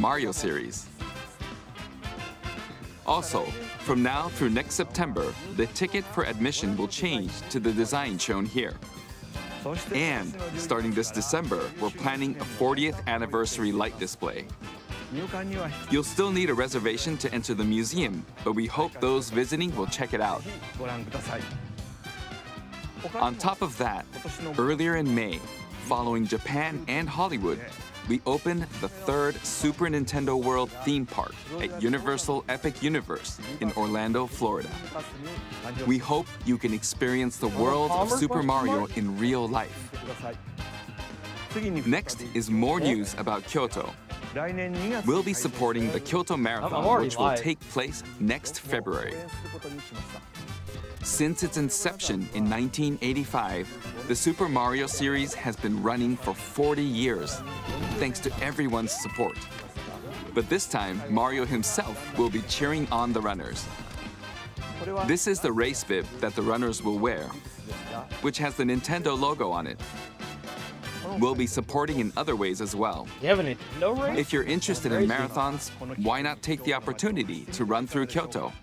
Mario series. Also, from now through next September, the ticket for admission will change to the design shown here. And starting this December, we're planning a 40th anniversary light display. You'll still need a reservation to enter the museum, but we hope those visiting will check it out. On top of that, earlier in May, following Japan and Hollywood, we opened the third Super Nintendo World theme park at Universal Epic Universe in Orlando, Florida. We hope you can experience the world of Super Mario in real life. Next is more news about Kyoto. We'll be supporting the Kyoto Marathon, which will take place next February. Since its inception in 1985, the Super Mario series has been running for 40 years, thanks to everyone's support. But this time, Mario himself will be cheering on the runners. This is the race bib that the runners will wear, which has the Nintendo logo on it. We'll be supporting in other ways as well. You have a Nintendo race? If you're interested in marathons, why not take the opportunity to run through Kyoto?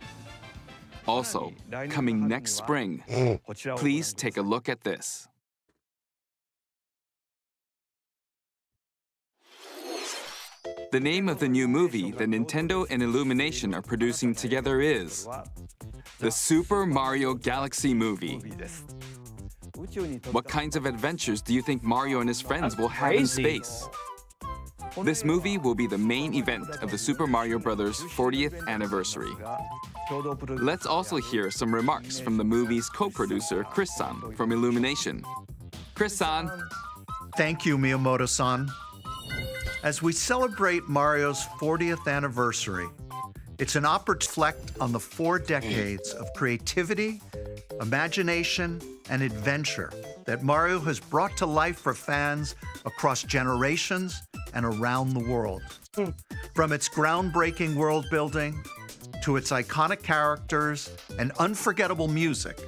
Also, coming next spring, please take a look at this. The name of the new movie that Nintendo and Illumination are producing together is the Super Mario Galaxy movie. What kinds of adventures do you think Mario and his friends will have in space? This movie will be the main event of the Super Mario Bros. 40th anniversary. Let's also hear some remarks from the movie's co-producer, Chris-san, from Illumination. Chris-san. Thank you, Miyamoto-san. As we celebrate Mario's 40th anniversary, it's an opportunity to reflect on the 4 decades of creativity, imagination, and adventure that Mario has brought to life for fans across generations and around the world. From its groundbreaking world building to its iconic characters and unforgettable music,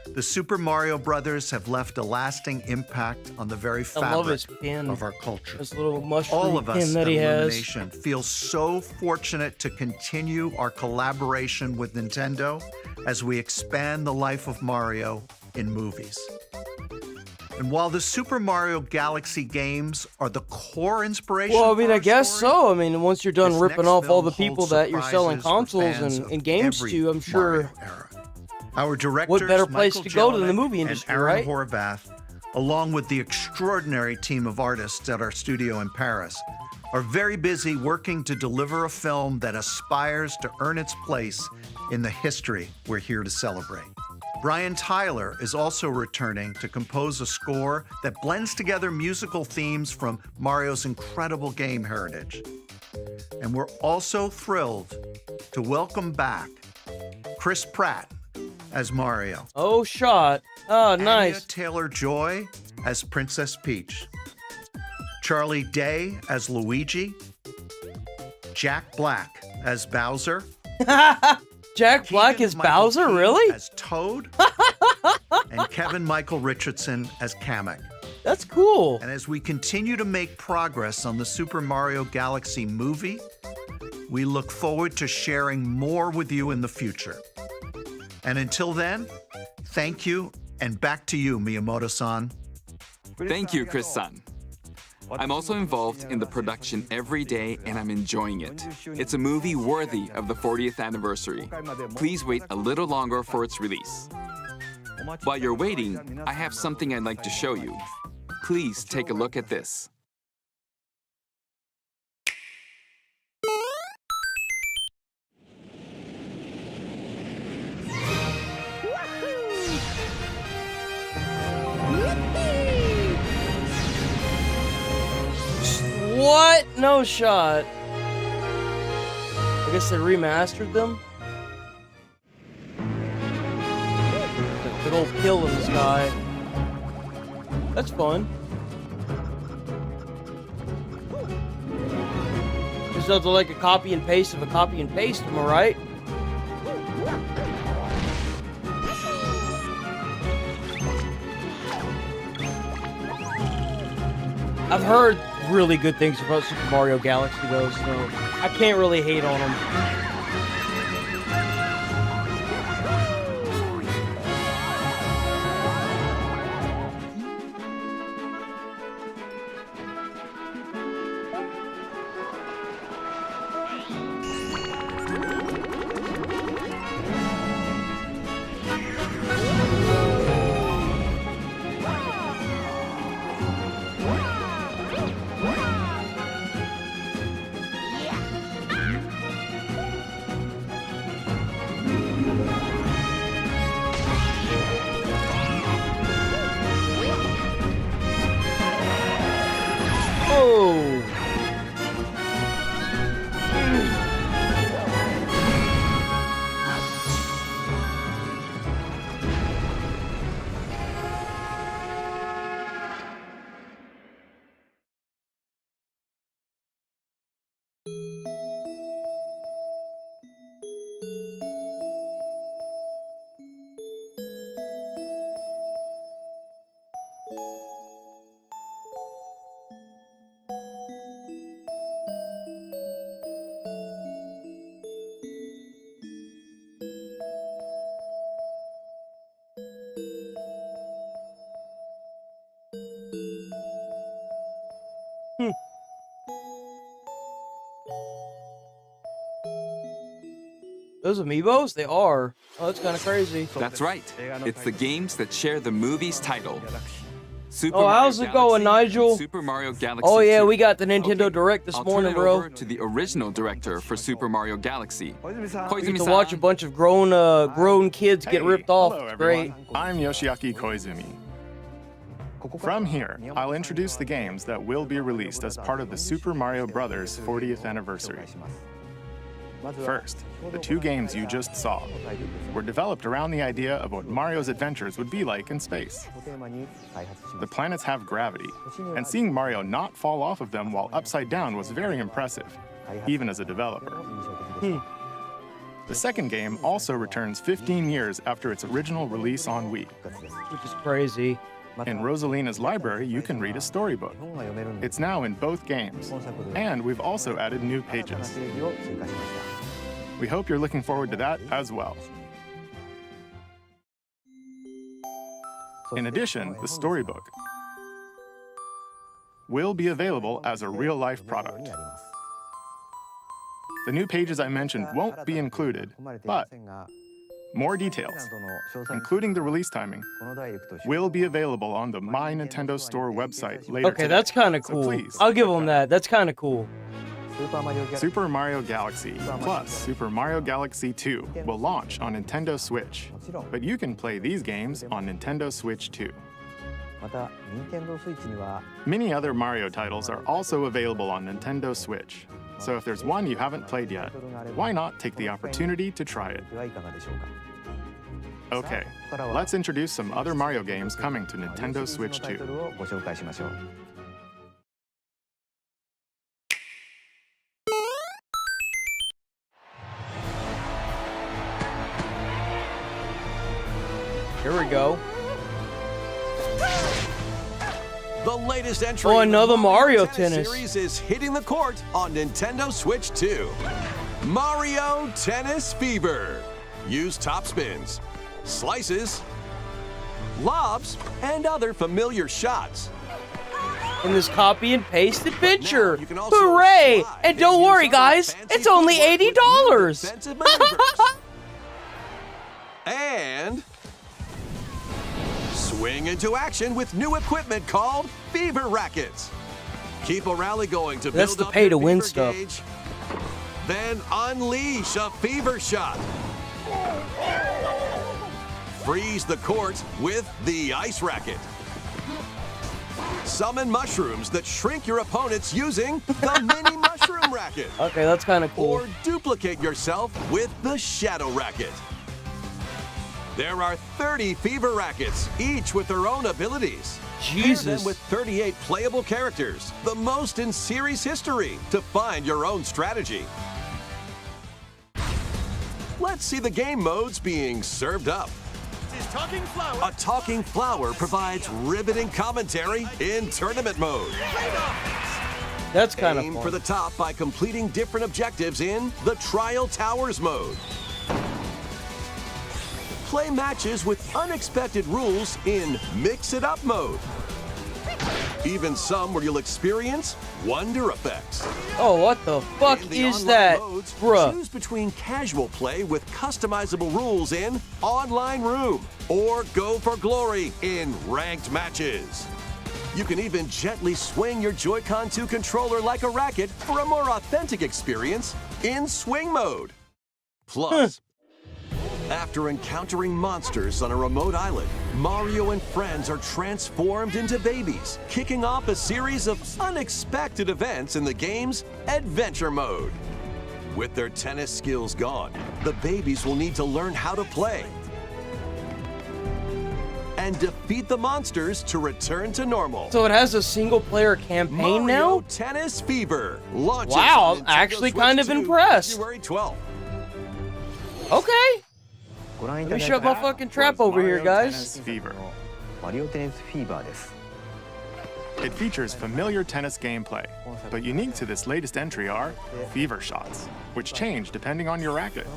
the Super Mario Brothers have left a lasting impact on the very fabric of our culture. This little mushroom All of us pin at that he has. Illumination feel so fortunate to continue our collaboration with Nintendo as we expand the life of Mario in movies. And while the Super Mario Galaxy games are the core inspiration Well, I of mean, our I guess story, so. I mean, once you're done this ripping next off all film the people holds that you're selling surprises for consoles fans and of games every to, I'm sure. Mario era. Our directors, What better place Michael to go than the Jelenic movie and industry, Aaron right? Horvath, along with the extraordinary team of artists at our studio in Paris, are very busy working to deliver a film that aspires to earn its place in the history we're here to celebrate. Brian Tyler is also returning to compose a score that blends together musical themes from Mario's incredible game heritage. And we're also thrilled to welcome back Chris Pratt as Mario. Oh, shot. Oh, Anya nice. Taylor-Joy as Princess Peach. Charlie Day as Luigi. Jack Black as Bowser. Jack Black is Keegan-Michael Bowser, Key really? as Toad. And Kevin Michael Richardson as Kamek. That's cool. And as we continue to make progress on the Super Mario Galaxy movie, we look forward to sharing more with you in the future. And until then, thank you, and back to you, Miyamoto-san. Thank you, Chris-san. I'm also involved in the production every day, and I'm enjoying it. It's a movie worthy of the 40th anniversary. Please wait a little longer for its release. While you're waiting, I have something I'd like to show you. Please take a look at this. What? No shot. I guess they remastered them. That big old kill in the sky. That's fun. Just nothing like a copy and paste of a copy and paste, am I right? I've heard really good things about Super Mario Galaxy, though, so I can't really hate on them. Oh! Those amiibos? They are. Oh, that's kind of crazy. That's right. It's the games that share the movie's title. Super Oh, how's it going, Galaxy Nigel? and Super Mario Galaxy Oh, yeah, 2. we got the Nintendo Okay, Direct this I'll morning, turn it bro. over to the original director for Super Mario Galaxy. We get to watch a bunch of grown kids get ripped off. Hello, It's everyone. great. I'm Yoshiaki Koizumi. From here, I'll introduce the games that will be released as part of the Super Mario Bros. 40th anniversary. First, the two games you just saw were developed around the idea of what Mario's adventures would be like in space. The planets have gravity, and seeing Mario not fall off of them while upside down was very impressive, even as a developer. The second game also returns 15 years after its original release on Wii. Which is crazy. In Rosalina's library, you can read a storybook. It's now in both games, and we've also added new pages. We hope you're looking forward to that as well. In addition, the storybook will be available as a real-life product. The new pages I mentioned won't be included, but more details, including the release timing, will be available on the My Nintendo Store website later Okay, today. that's kind of So cool. please I'll give check them that out. that. That's kind of cool. Super Mario Galaxy plus Super Mario Galaxy 2 will launch on Nintendo Switch, but you can play these games on Nintendo Switch too. Many other Mario titles are also available on Nintendo Switch, so if there's one you haven't played yet, why not take the opportunity to try it? Okay, let's introduce some other Mario games coming to Nintendo Switch 2. Here we go. The latest entry Oh, in the another Mario Tennis. series is hitting the court on Nintendo Switch 2. Mario Tennis Fever. Use top spins, slices, lobs, and other familiar shots. In this copy and paste adventure. you can also Hooray! slide And don't and worry, use other guys. fancy It's only footwork with new $80. defensive maneuvers. And swing into action with new equipment called Fever Rackets. Keep a rally going to That's build the up pay your to win fever stuff. gauge. Then unleash a fever shot. Freeze the court with the ice racket. Summon mushrooms that shrink your opponents using the mini mushroom racket. Okay, that's kind of cool. Or duplicate yourself with the shadow racket. There are 30 fever rackets, each with their own abilities. Pair them Jesus. with 38 playable characters, the most in series history, to find your own strategy. Let's see the game modes being served up. A talking flower provides riveting commentary in tournament mode. That's kind of Aim fun. for the top by completing different objectives in the Trial Towers mode. Play matches with unexpected rules in Mix It Up mode. Even some where you'll experience wonder effects. Oh, what the fuck In the is online that, modes, bruh? choose between casual play with customizable rules in Online Room or Go for Glory in ranked matches. You can even gently swing your Joy-Con 2 controller like a racket for a more authentic experience in Swing mode. Plus, after encountering monsters on a remote island, Mario and friends are transformed into babies, kicking off a series of unexpected events in the game's Adventure mode. With their tennis skills gone, the babies will need to learn how to play and defeat the monsters to return to normal. So it has a single-player campaign Mario now? Tennis Fever launches Wow, on I'm Nintendo actually Switch kind of 2, impressed. February 12th. Okay. Let me shut my fucking trap over here, guys. Tennis Fever. マリオテニスフィーバーです。 It features familiar tennis gameplay, but unique to this latest entry are fever shots, which change depending on your racket.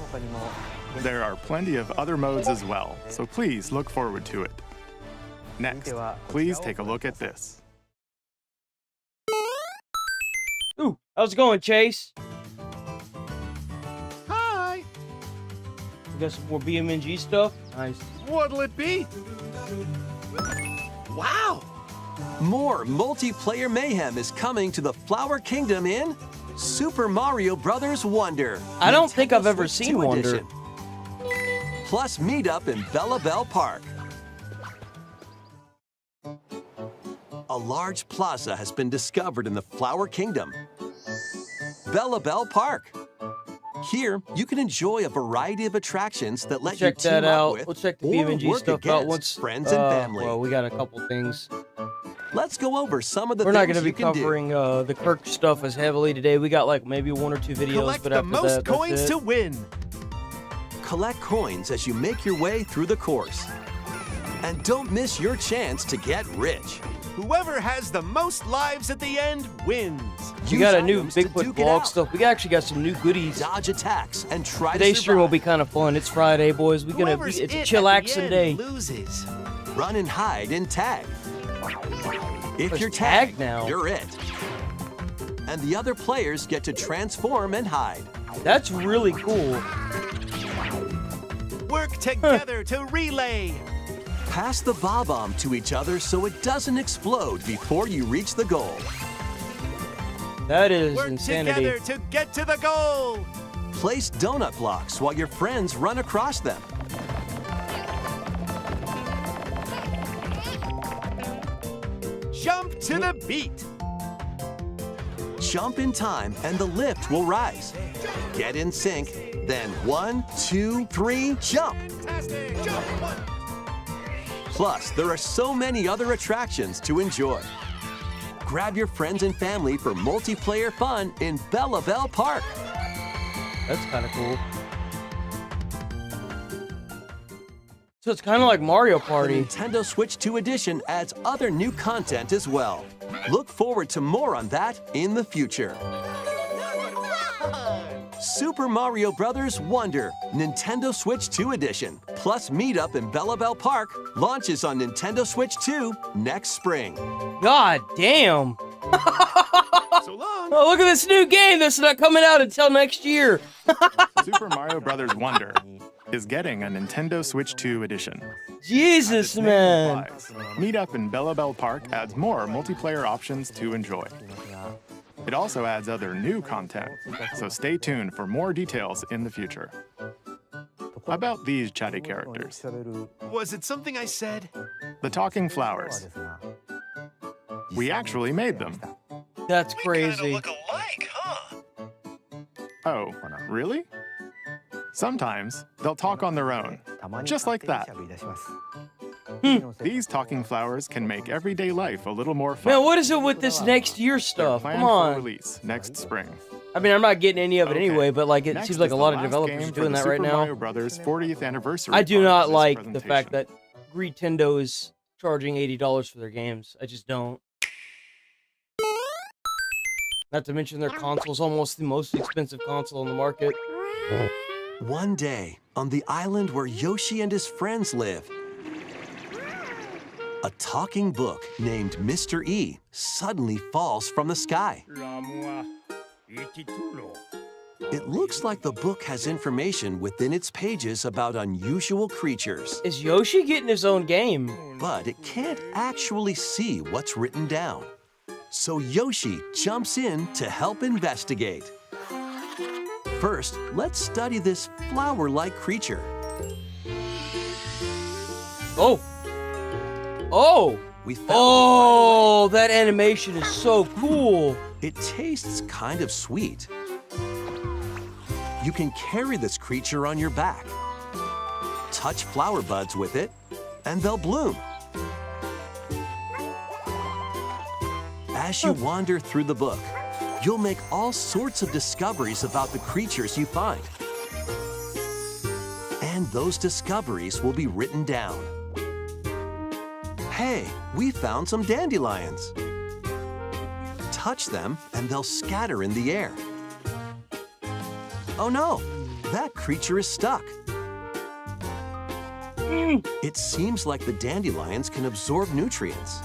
There are plenty of other modes as well, so please look forward to it. Next, please take a look at this. Ooh, how's it going, Chase? Hi! We got some more BMNG stuff. Nice. What'll it be? Wow! More multiplayer mayhem is coming to the Flower Kingdom in Super Mario Bros. Wonder. I don't think I've ever Switch seen 2 Wonder. edition. Plus meetup in Bella Bell Park. A large plaza has been discovered in the Flower Kingdom. Bella Bell Park. Here, you can enjoy a variety of attractions that let you Check that team up out. with We'll check the or BMNG work stuff out against once. friends and family. Well, we got a couple things. Let's go over some of the We're things not going to be you can do. covering the Kirk stuff as heavily today. We got like maybe 1 or 2 videos, Collect but the after most that, coins that's it. to win. Collect coins as you make your way through the course. And don't miss your chance to get rich. Whoever has the most lives at the end wins. We Use got a new items to Bigfoot duke it vlog out. stuff. We actually got some new goodies. Dodge attacks and try Today's to stream will be survive. kind of fun. It's Friday, boys. It's Whoever's a it at the chillaxing end day. loses. Run and hide and tag. If There's you're tag tagged, now. you're it. And the other players get to transform and hide. That's really cool. Work together to relay. Pass the bomb to each other so it doesn't explode before you reach the goal. That is Work insanity. together to get to the goal. Place donut blocks while your friends run across them. Jump to the beat. Jump in time and the lift will rise. Get in sync, then 1, 2, 3, jump! Fantastic. Jump. One. Plus, there are so many other attractions to enjoy. Grab your friends and family for multiplayer fun in Bella Bell Park. That's kind of cool. So it's kind of like Mario The Party. Nintendo Switch 2 edition adds other new content as well. Look forward to more on that in the future. Super Mario Bros. Wonder, Nintendo Switch 2 edition, plus meetup in Bella Bell Park, launches on Nintendo Switch 2 next spring. God damn. So long. Oh, look at this new game that's not coming out until next year. Super Mario Bros. Wonder is getting a Nintendo Switch 2 edition. Jesus, Its name man. implies, Meetup in Bella Bell Park adds more multiplayer options to enjoy. It also adds other new content, so stay tuned for more details in the future. About these chatty characters, Was it something I said? the talking flowers. We actually made them. That's crazy. alike, huh? Oh, really? Sometimes they'll talk on their own, just like that. These talking flowers can make everyday life a little more fun. Man, what is it with this next year They're stuff? planned Come for on. release next spring. I mean, I'm not getting any of it Okay. anyway, but like it Next seems like is a the lot of last developers game are for doing the that right Super now. Mario Bros. 40th anniversary. I do part of not this like the fact presentation. that Nintendo is charging $80 for their games. I just don't. Not to mention their console's almost the most expensive console on the market. One day, on the island where Yoshi and his friends live, a talking book named Mr. E suddenly falls from the sky. It looks like the book has information within its pages about unusual creatures, Is Yoshi getting his own game? but it can't actually see what's written down. So Yoshi jumps in to help investigate. First, let's study this flower-like creature. Oh. Oh. We found Oh, that animation is so cool. it tastes kind of sweet. You can carry this creature on your back. Touch flower buds with it, and they'll bloom. As you wander through the book, you'll make all sorts of discoveries about the creatures you find. And those discoveries will be written down. Hey, we found some dandelions. Touch them and they'll scatter in the air. Oh no, that creature is stuck. It seems like the dandelions can absorb nutrients.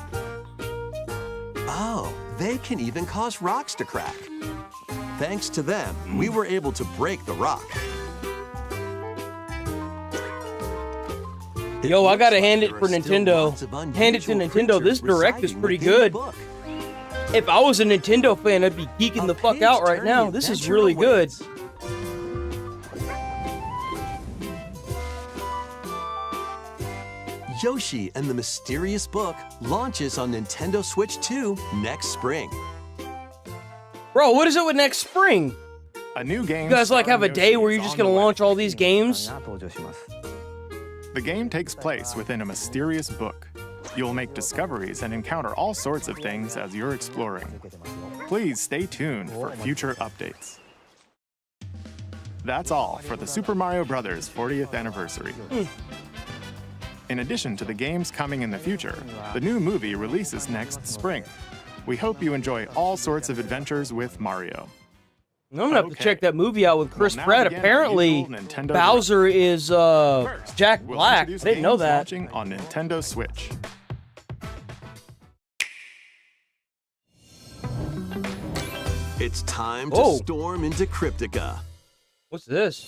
Oh, they can even cause rocks to crack. Thanks to them, we were able to break the rock. Yo, I gotta hand it There for are still Nintendo. lots of Hand it to unusual Nintendo. This creatures Direct is residing pretty within the good. book. If I was a Nintendo fan, I'd be geeking the fuck out right now. This is really good. Yoshi and the Mysterious Book launches on Nintendo Switch 2 next spring. Bro, what is it with next spring? A new game. You guys like have a starring day Yoshi where is you're just on gonna the way. launch all these games? The game takes place within a mysterious book. You'll make discoveries and encounter all sorts of things as you're exploring. Please stay tuned for future updates. That's all for the Super Mario Bros. 40th anniversary. In addition to the games coming in the future, the new movie releases next spring. We hope you enjoy all sorts of adventures with Mario. I'm gonna have to Okay. check that movie out with Chris Well, now Pratt. begin the Apparently, usual Nintendo Bowser is First, Jack we'll Black. I introduce didn't know games that. launching on Nintendo Switch. It's time to Oh. storm into Cryptica. What's this?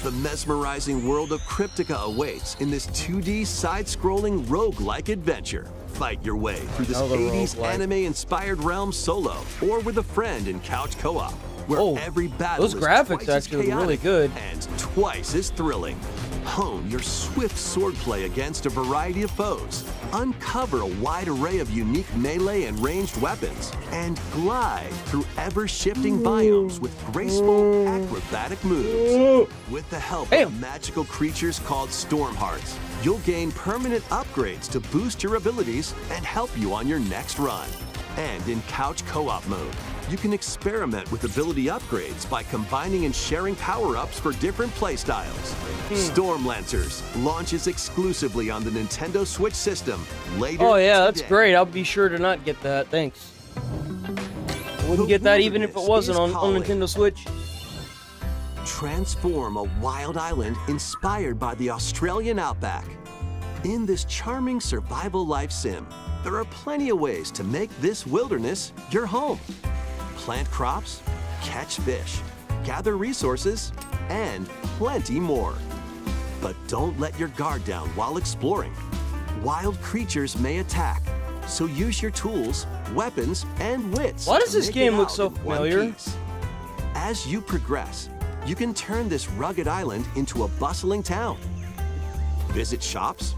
The mesmerizing world of Cryptica awaits in this 2D side-scrolling roguelike adventure. Fight your way through this Another 80s roguelike. anime-inspired realm solo or with a friend in couch co-op, where Oh, every battle those is graphics twice as actually look really chaotic good. and twice as thrilling. Hone your swift swordplay against a variety of foes, uncover a wide array of unique melee and ranged weapons, and glide through ever-shifting biomes with graceful acrobatic moves. With the help Damn. of magical creatures called Storm Hearts, you'll gain permanent upgrades to boost your abilities and help you on your next run. And in couch co-op mode, you can experiment with ability upgrades by combining and sharing power-ups for different playstyles. Storm Lancers launches exclusively on the Nintendo Switch system later Oh yeah, that's today. great. I'll be sure to not get that. Thanks. I wouldn't The get that even if it wilderness wasn't is on calling. Nintendo Switch. Transform a wild island inspired by the Australian outback. In this charming survival life sim, there are plenty of ways to make this wilderness your home. Plant crops, catch fish, gather resources, and plenty more. But don't let your guard down while exploring. Wild creatures may attack, so use your tools, weapons, and wits. Why does to this make game it look out so in one familiar? piece. As you progress, you can turn this rugged island into a bustling town. Visit shops,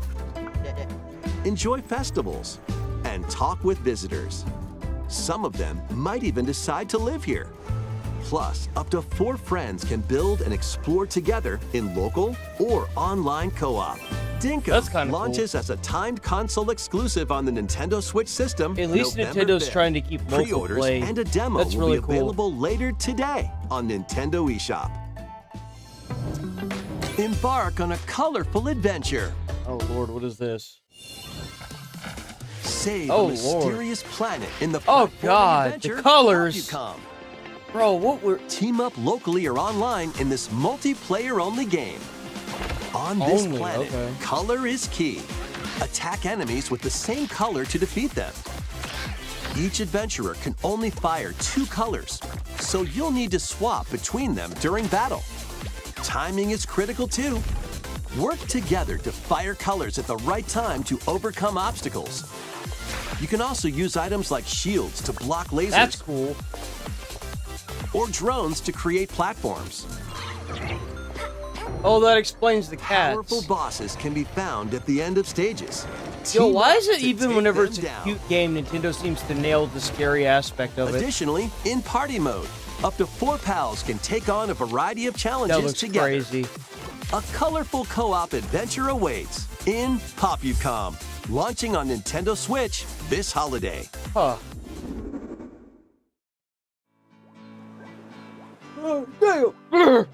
enjoy festivals, and talk with visitors. Some of them might even decide to live here. Plus, up to 4 friends can build and explore together in local or online co-op. Dinkum That's kinda cool. launches as a timed console exclusive on the Nintendo Switch system. At least November Nintendo's 5th. trying to keep local Pre-orders play. and a demo That's will really be cool. available later today on Nintendo eShop. Embark on a colorful adventure. Oh lord, what is this? Save Oh, a mysterious planet in the Oh, platforming God, adventure the colors. Popcom. Bro, what were... Team up locally or online in this multiplayer-only game. On this Only, planet, okay. color is key. Attack enemies with the same color to defeat them. Each adventurer can only fire 2 colors, so you'll need to swap between them during battle. Timing is critical too. Work together to fire colors at the right time to overcome obstacles. You can also use items like shields to block lasers. That's cool. Or drones to create platforms. Oh, that explains the cats. Powerful bosses can be found at the end of stages. Yo, Team why up is it to even take whenever them it's a down. cute game, Nintendo seems to nail the scary aspect of it? Additionally, in party mode, up to 4 pals can take on a variety of That challenges looks together. crazy. A colorful co-op adventure awaits in Popcom, launching on Nintendo Switch this holiday. Huh. Oh, damn.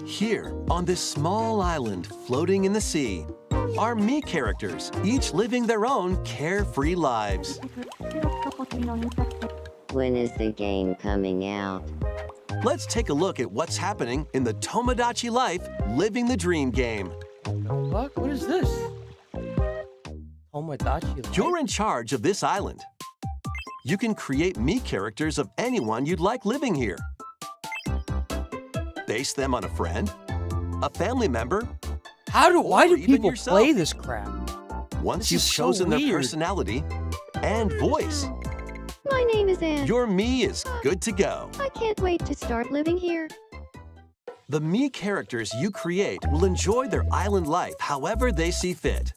Here, on this small island floating in the sea, are me characters, each living their own carefree lives. When is the game coming out? Let's take a look at what's happening in the Tomodachi Life Living the Dream game. What? What is this? Tomodachi Life? You're in charge of this island. You can create me characters of anyone you'd like living here. Base them on a friend, a family member. Why do or even people yourself. play this crap? Once This you've is so chosen their weird. personality and voice, My name is Anne. your me is good to go. I can't wait to start living here. The me characters you create will enjoy their island life however they see fit.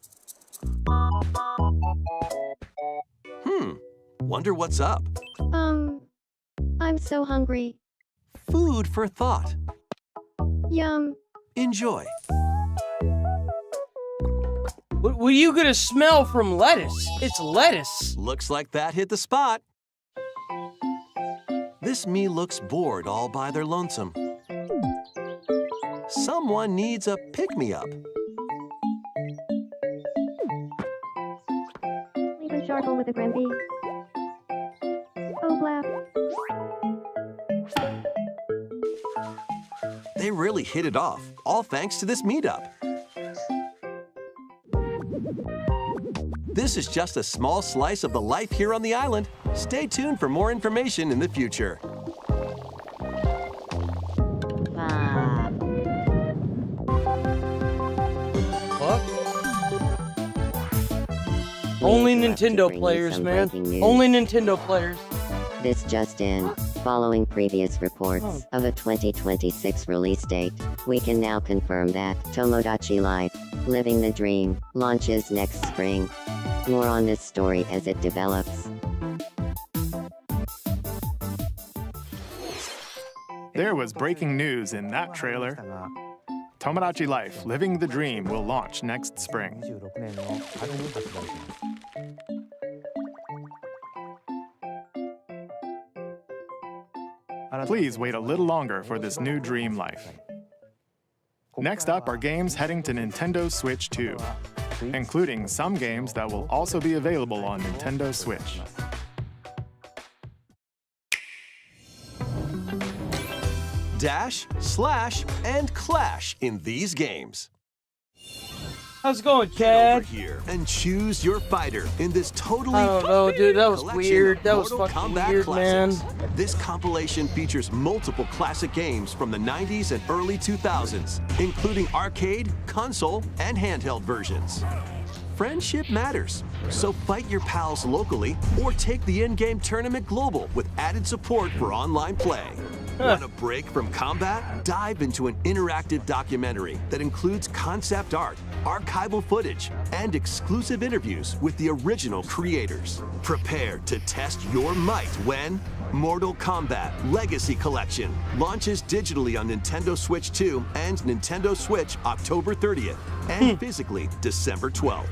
Wonder what's up? I'm so hungry. Food for thought. Yum. Enjoy. What are you gonna smell from lettuce? It's lettuce. Looks like that hit the spot. This me looks bored all by their lonesome. Someone needs a pick-me-up. Leave a charcoal with a Granby. Oh, blap. They really hit it off, all thanks to this meetup. This is just a small slice of the life here on the island. Stay tuned for more information in the future. What? Only We have to Nintendo bring you players, some man. breaking news. Only Nintendo players. This just in. Following previous reports Oh. of a 2026 release date, we can now confirm that Tomodachi Life, Living the Dream, launches next spring. More on this story as it develops. There was breaking news in that trailer. Tomodachi Life Living the Dream will launch next spring. Please wait a little longer for this new dream life. Next up are games heading to Nintendo Switch 2, including some games that will also be available on Nintendo Switch. Dash, slash, and clash in these games. How's it going, Over Chad? here and choose your fighter in this totally I don't know, dude. That was collection weird. of That was Mortal fucking Kombat weird, man. classics. This compilation features multiple classic games from the 90s and early 2000s, including arcade, console, and handheld versions. Friendship matters, so fight your pals locally or take the in-game tournament global with added support for online play. Want a break from combat? Dive into an interactive documentary that includes concept art, archival footage, and exclusive interviews with the original creators. Prepare to test your might when Mortal Kombat Legacy Collection launches digitally on Nintendo Switch 2 and Nintendo Switch October 30th and physically December 12th.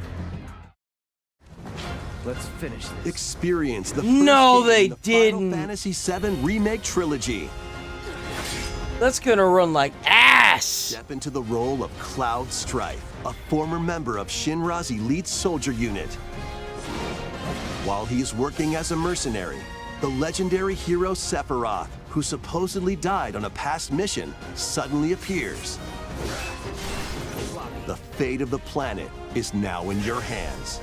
Let's finish this. Experience the first No, game they in the didn't. Final Fantasy VII Remake Trilogy. That's gonna run like ass. Step into the role of Cloud Strife, a former member of Shinra's elite soldier unit. While he's working as a mercenary, the legendary hero Sephiroth, who supposedly died on a past mission, suddenly appears. The fate of the planet is now in your hands.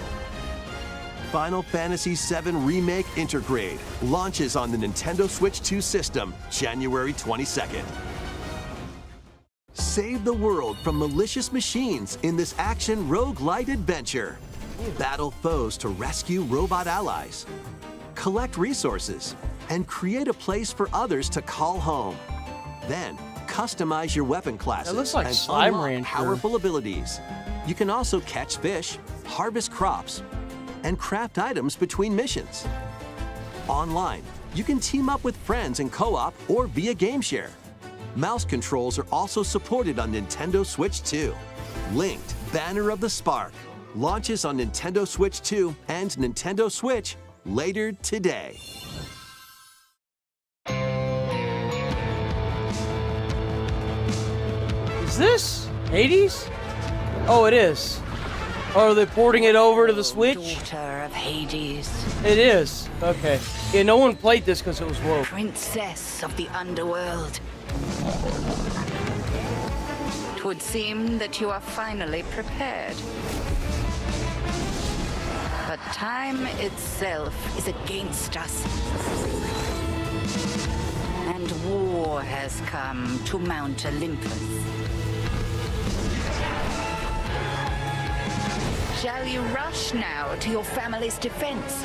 Final Fantasy VII Remake Intergrade launches on the Nintendo Switch 2 system January 22nd. Save the world from malicious machines in this action roguelite adventure. Battle foes to rescue robot allies. Collect resources and create a place for others to call home. Then, customize your weapon classes looks like and Slime unlock Rancher. powerful abilities. You can also catch fish, harvest crops, and craft items between missions. Online, you can team up with friends in co-op or via game share. Mouse controls are also supported on Nintendo Switch 2. Linked Banner of the Spark launches on Nintendo Switch 2 and Nintendo Switch later today. Is this Hades? Oh, it is. Oh, are they porting it over to the Switch? Daughter of Hades, It is. Okay. Yeah, no one played this because it was woke. princess of the underworld. It would seem that you are finally prepared. But time itself is against us. And war has come to Mount Olympus. Shall you rush now to your family's defense?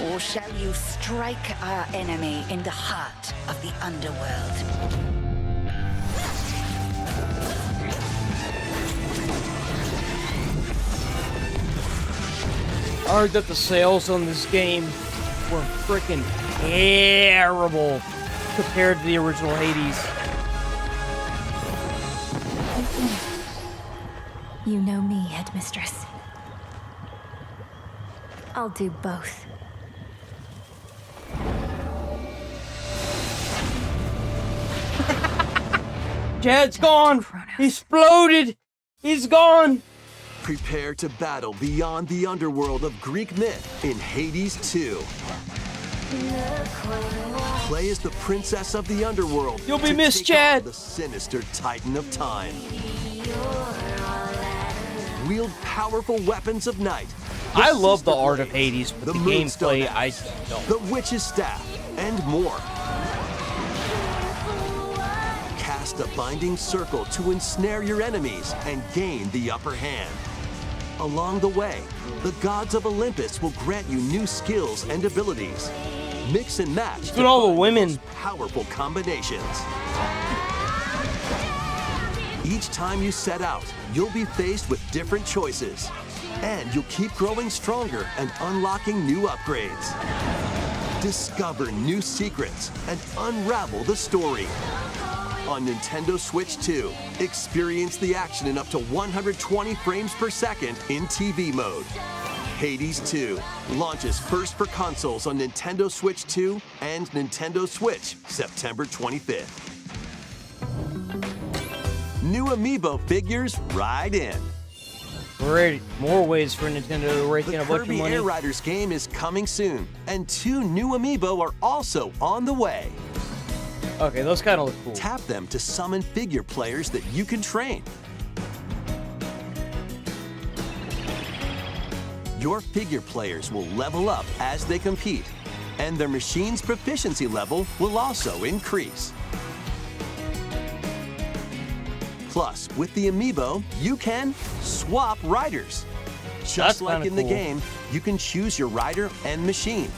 Or shall you strike our enemy in the heart of the underworld? I heard that the sales on this game were freaking terrible compared to the original Hades. You know me, Headmistress. I'll do both. Jed's gone! He exploded! He's gone! Prepare to battle beyond the underworld of Greek myth in Hades 2. Play as the princess of the underworld. You'll be to missed, take Chad. on the sinister titan of time. Wield powerful weapons of night. I love the sister art of blades, Hades, but the Moonstone gameplay, I Axe, don't. the witch's staff, and more. Cast a binding circle to ensnare your enemies and gain the upper hand. Along the way, the gods of Olympus will grant you new skills and abilities. Mix and match Look at all the find women. most powerful combinations. Each time you set out, you'll be faced with different choices. And you'll keep growing stronger and unlocking new upgrades. Discover new secrets and unravel the story. On Nintendo Switch 2, experience the action in up to 120 frames per second in TV mode. Hades 2 launches first for consoles on Nintendo Switch 2 and Nintendo Switch September 25th. New Amiibo figures ride in. Great. More ways for Nintendo to rake in The a bunch of Kirby money. Air Riders game is coming soon, and 2 new Amiibo are also on the way. Okay, those kind of look cool. Tap them to summon figure players that you can train. Your figure players will level up as they compete, and their machine's proficiency level will also increase. Plus, with the Amiibo, you can swap riders. That's Just like kinda in the cool. game, you can choose your rider and machine.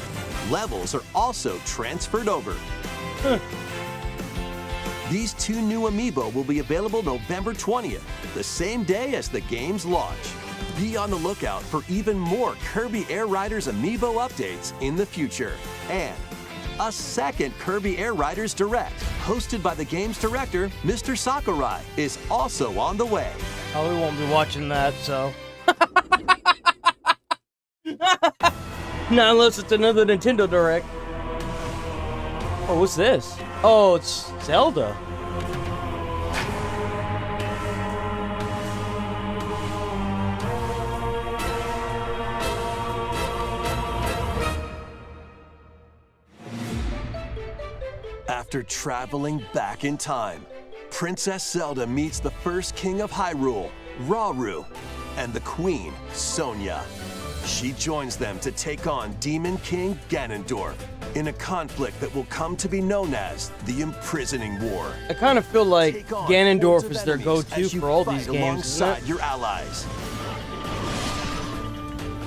Levels are also transferred over. These 2 new Amiibo will be available November 20th, the same day as the game's launch. Be on the lookout for even more Kirby Air Riders Amiibo updates in the future. And a second Kirby Air Riders Direct, hosted by the game's director, Mr. Sakurai, is also on the way. Oh, we won't be watching that, so. Not unless it's another Nintendo Direct. Oh, what's this? Oh, it's Zelda. After traveling back in time, Princess Zelda meets the first king of Hyrule, Rauru, and the queen, Sonia. She joins them to take on Demon King Ganondorf in a conflict that will come to be known as the Imprisoning War. I kind of feel like Take on Ganondorf hordes of is their enemies go-to as you for all fight these games, isn't alongside it? your allies.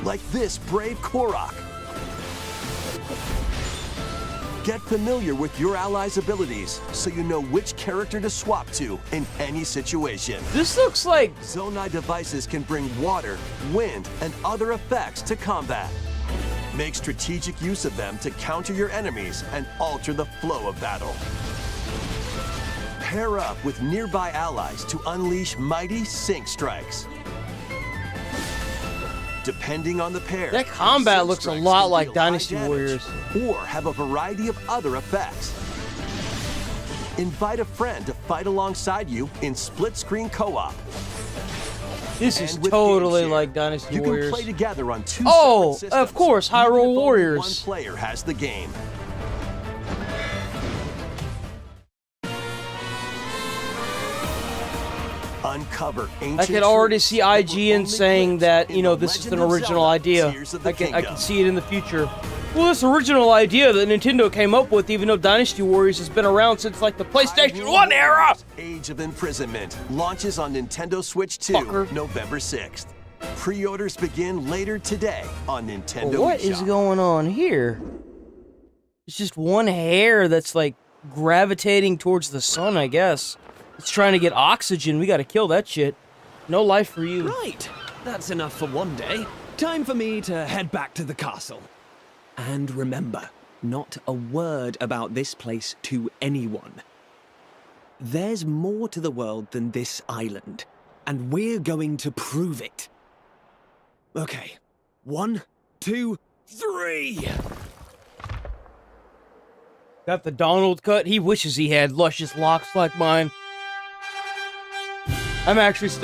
Like this brave Korok. Get familiar with your allies' abilities so you know which character to swap to in any situation. This looks like Zonai devices can bring water, wind, and other effects to combat. Make strategic use of them to counter your enemies and alter the flow of battle. Pair up with nearby allies to unleash mighty sync strikes. Depending on the pair, that combat sync looks a strikes lot can like deal high Dynasty damage Warriors. or have a variety of other effects. Invite a friend to fight alongside you in split-screen co-op. This is And with totally Game Share, like Dynasty you Warriors. can play together on two Oh, separate of systems, course, even if Hyrule only Warriors. one player has the game. Uncover ancient I could already truths see that were IGN only saying glimpsed that, in you know, The this is Legend an of original Zelda: idea. Tears of the I can Kingdom. see it in the future. Well, this original idea that Nintendo came up with, even though Dynasty Warriors has been around since like the PlayStation Hyrule 1 era. Warriors: Age of Imprisonment launches on Nintendo Switch 2, Fucker. November 6th. Pre-orders begin later today on Nintendo Well, what is eShop. going on here? It's just one hair that's like gravitating towards the sun, I guess. It's trying to get oxygen. We gotta kill that shit. No life for you. Right, that's enough for one day. Time for me to head back to the castle. And remember, not a word about this place to anyone. There's more to the world than this island, and we're going to prove it. Okay, 1, 2, 3! Got the Donald cut. He wishes he had luscious locks like mine. I'm actually still.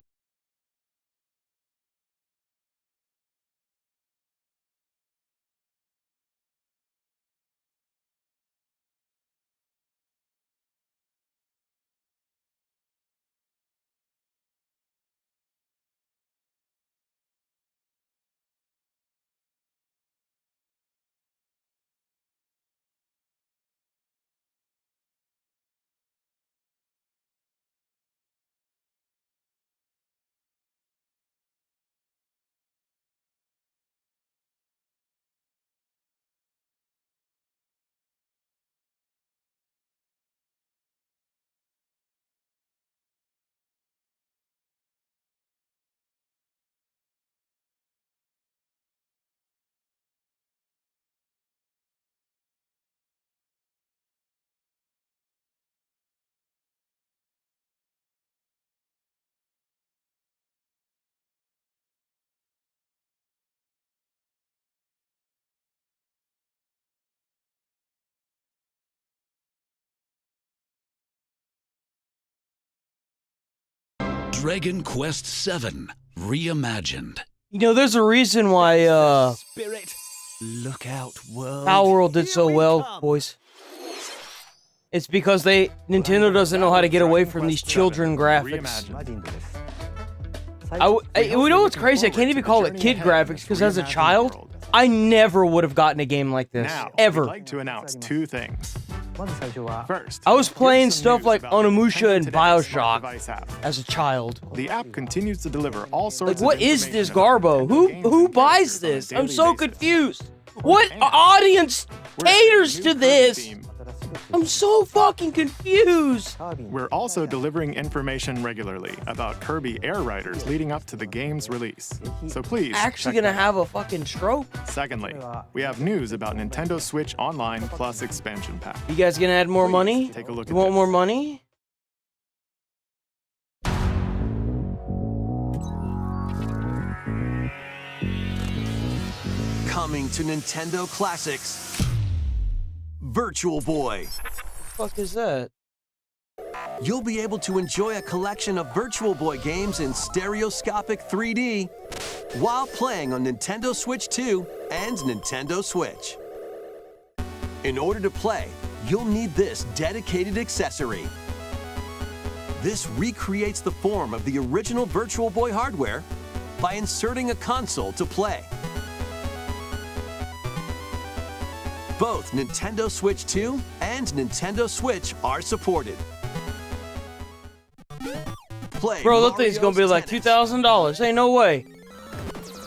Dragon Quest VII Reimagined. You know, there's a reason why Spirit, look out, world. Power World did so Here we well, come. boys. It's because Nintendo doesn't know how to get away from these children graphics. We know what's crazy? I can't even call it kid graphics because as a child, I never would have gotten a game like this. Now, Ever. I'd like to announce two things. First, I was playing here's some stuff news like about the Onimusha Nintendo and Today smart Bioshock device app. as a child. The app continues to deliver all sorts Like, of what is information this about Garbo? Nintendo games Who and buys characters on a this? I'm daily so basis. confused. What And audience we're adding a caters new to Kirby this? theme. I'm so fucking confused. We're also delivering information regularly about Kirby Air Riders leading up to the game's release. So please, Actually check gonna that have a fucking stroke. out. Secondly, we have news about Nintendo Switch Online Plus expansion pack. You guys gonna add more Please money? take a look You at want this. more money? Coming to Nintendo Classics, Virtual Boy. fuck is that? You'll be able to enjoy a collection of Virtual Boy games in stereoscopic 3D while playing on Nintendo Switch 2 and Nintendo Switch. In order to play, you'll need this dedicated accessory. This recreates the form of the original Virtual Boy hardware by inserting a console to play. Both Nintendo Switch 2 and Nintendo Switch are supported. Play Bro, that thing's gonna be like $2,000. Ain't no way.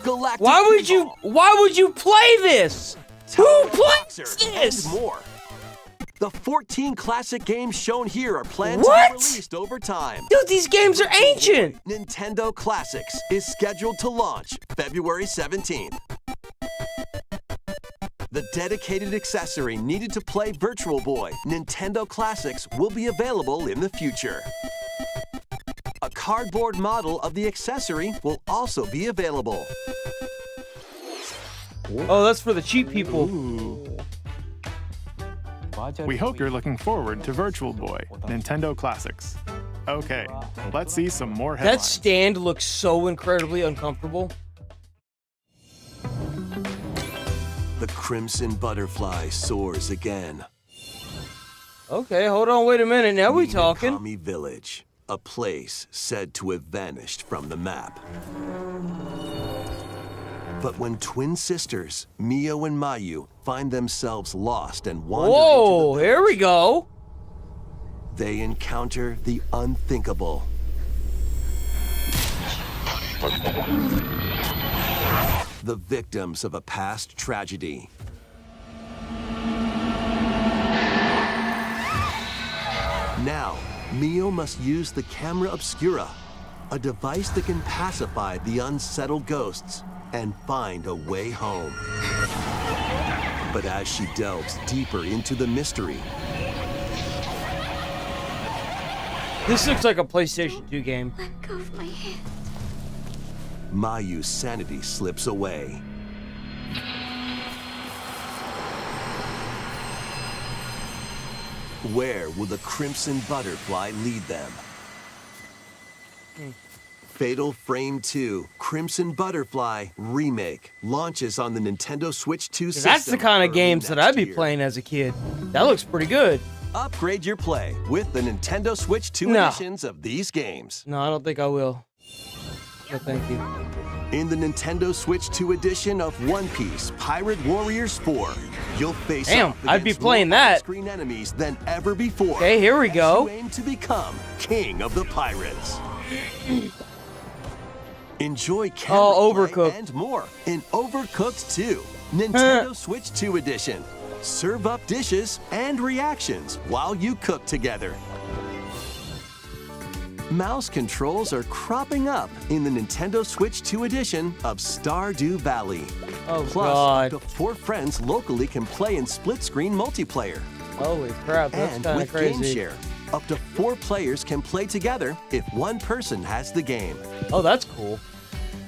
Galactic Why would you play this? Who plays this? And more. The 14 classic games shown here are planned to What? be released over time. Dude, these games are ancient. Nintendo Classics is scheduled to launch February 17th. The dedicated accessory needed to play Virtual Boy Nintendo Classics will be available in the future. A cardboard model of the accessory will also be available. Oh, that's for the cheap people. We hope you're looking forward to Virtual Boy Nintendo Classics. Okay, let's see some more That headlines. stand looks so incredibly uncomfortable. The Crimson Butterfly soars again. Okay, hold on, wait a minute. Now we talking. Minakami Village, a place said to have vanished from the map. But when twin sisters, Mio and Mayu, find themselves lost and wander Whoa, into the here we go. they encounter the unthinkable. The victims of a past tragedy. Now, Mio must use the camera obscura, a device that can pacify the unsettled ghosts and find a way home. But as she delves deeper into the mystery, This looks like a PlayStation 2 game. Let go of my hand. Mayu's sanity slips away. Where will the Crimson Butterfly lead them? Fatal Frame 2 Crimson Butterfly Remake launches on the Nintendo Switch 2 system. That's the kind of early games that next I'd be year. playing as a kid. That looks pretty good. Upgrade your play with the Nintendo Switch 2 No. editions of these games. No, I don't think I will. No, thank you. In the Nintendo Switch 2 edition of One Piece Pirate Warriors 4, you'll face Damn, off I'd be against playing more that. on-screen enemies than ever before. Okay, here we as go. You aim to become king of the pirates. Enjoy camera Oh, play Overcooked. and more in Overcooked 2, Nintendo Switch 2 edition. Serve up dishes and reactions while you cook together. Mouse controls are cropping up in the Nintendo Switch 2 edition of Stardew Valley. Oh, Plus, God. up to 4 friends locally can play in split-screen multiplayer. Holy crap, that's And kind of with Game crazy. Share, up to 4 players can play together if one person has the game. Oh, that's cool.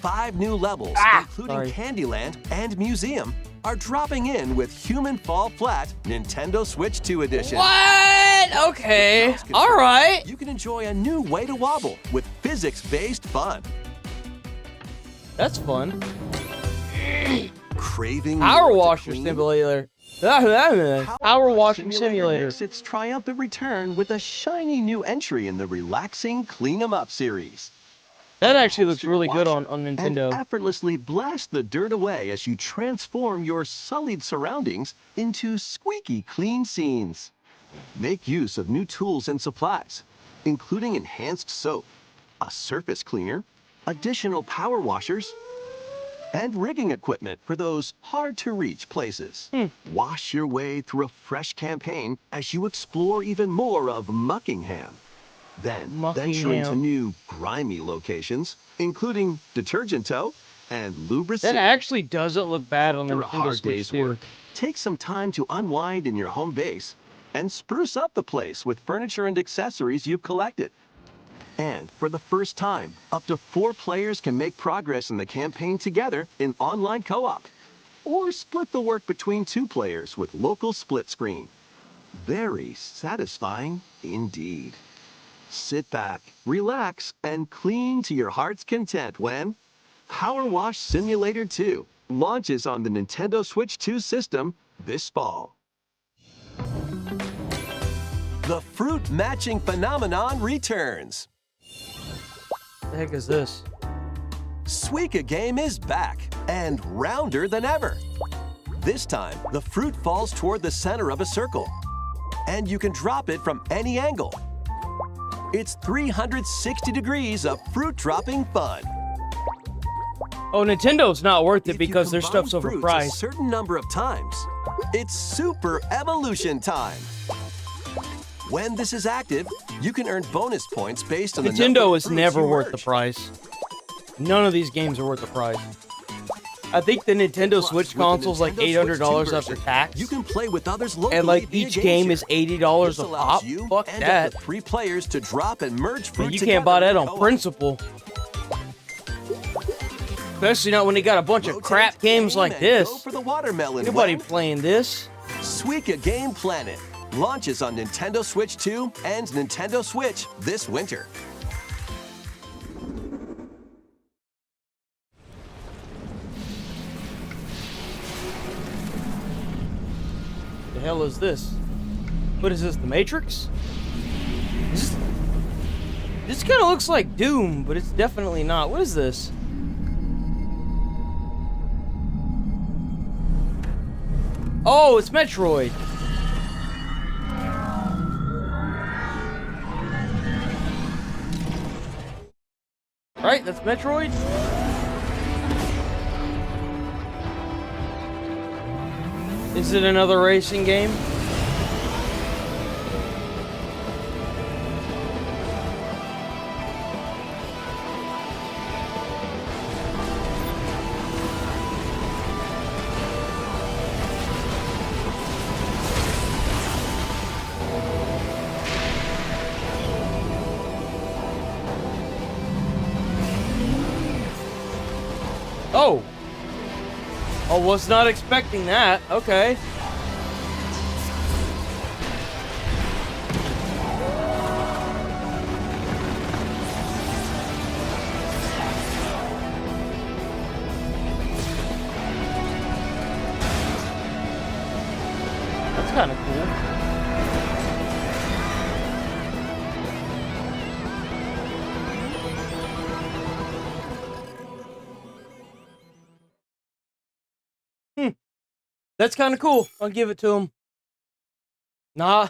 5 new levels, including Sorry. Candyland and Museum, are dropping in with Human Fall Flat Nintendo Switch 2 edition. What? Okay. Mouse control, All right. You can enjoy a new way to wobble with physics-based fun. That's fun. Craving Power more to washer clean? simulator. Power washing simulator. Makes its triumphant return with a shiny new entry in the relaxing Clean 'em Up series. That actually looks really good on And Nintendo. effortlessly blast the dirt away as you transform your sullied surroundings into squeaky clean scenes. Make use of new tools and supplies, including enhanced soap, a surface cleaner, additional power washers, and rigging equipment for those hard-to-reach places. Wash your way through a fresh campaign as you explore even more of Muckingham. Then venture into Muckingham. new grimy locations, including Detergent Toe and Lubricant. That actually doesn't look bad on the After a Nintendo hard Switch day's 2. work, take some time to unwind in your home base and spruce up the place with furniture and accessories you've collected. And for the first time, up to 4 players can make progress in the campaign together in online co-op. Or split the work between 2 players with local split screen. very satisfying indeed. Sit back, relax, and clean to your heart's content when Power Wash Simulator 2 launches on the Nintendo Switch 2 system this fall. The fruit matching phenomenon returns. What the heck is this? Suika Game is back and rounder than ever. This time, the fruit falls toward the center of a circle, and you can drop it from any angle. It's 360 degrees of fruit dropping fun. Oh, Nintendo's not worth it because their combine stuff's fruits overpriced. a certain number of times, it's Super Evolution time. When this is active, you can earn bonus points based on the number Nintendo of is fruits never you worth the merge. price. None of these games are worth the price. I think the Nintendo Plus, Switch with the console's like Nintendo Switch 2 $800 after version, tax. You can play with others locally And like via each game is GameShare. $80 This a allows pop. you Fuck and that. up to 3 players to drop and merge fruit Man, you together can't buy that in on co-op. principle. Especially not when they got a bunch of Rotate, crap games aim, like and this. Go for the watermelon. Nobody when playing this. Suika Game Planet launches on Nintendo Switch 2 and Nintendo Switch this winter. The hell is this? What is this, the Matrix? This kind of looks like Doom, but it's definitely not. What is this? Oh, it's Metroid. Right, that's Metroid? Is it another racing game? Oh! I was not expecting that. Okay. That's kind of cool. That's kind of cool. I'll give it to him. Nah.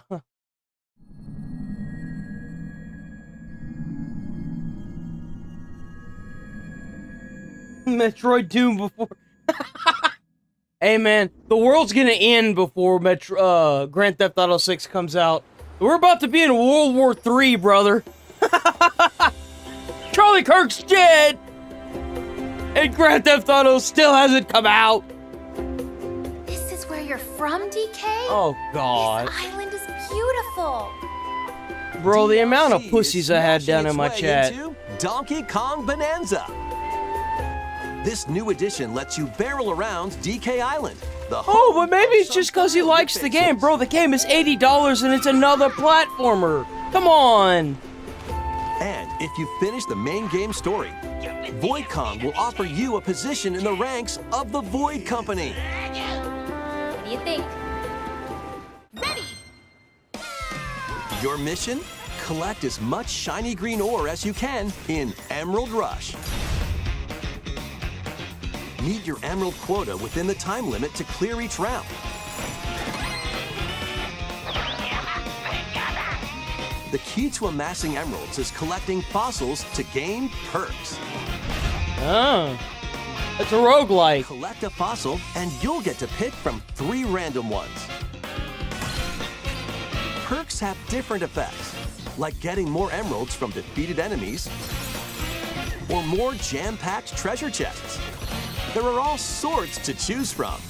Metroid Doom before. Hey man, the world's gonna end before Grand Theft Auto 6 comes out. We're about to be in World War III, brother. Charlie Kirk's dead, and Grand Theft Auto still hasn't come out. This is where you're from, DK? Oh God, This island is beautiful. bro, the amount of DLC pussies is I had smashing down in its my way chat. into Donkey Kong Bonanza. This new edition lets you barrel around DK Island. The Oh, home but maybe of it's just some because he likes the faces. game, bro. The game is $80 and it's another platformer. Come on. And if you finish the main game story, Void Kong will offer you a position in the ranks of the Void Company. What do you think? Ready! Your mission? Collect as much shiny green ore as you can in Emerald Rush. Meet your emerald quota within the time limit to clear each round. The key to amassing emeralds is collecting fossils to gain perks. Oh. It's a roguelike. Collect a fossil and you'll get to pick from 3 random ones. Perks have different effects, like getting more emeralds from defeated enemies or more jam-packed treasure chests. There are all sorts to choose from.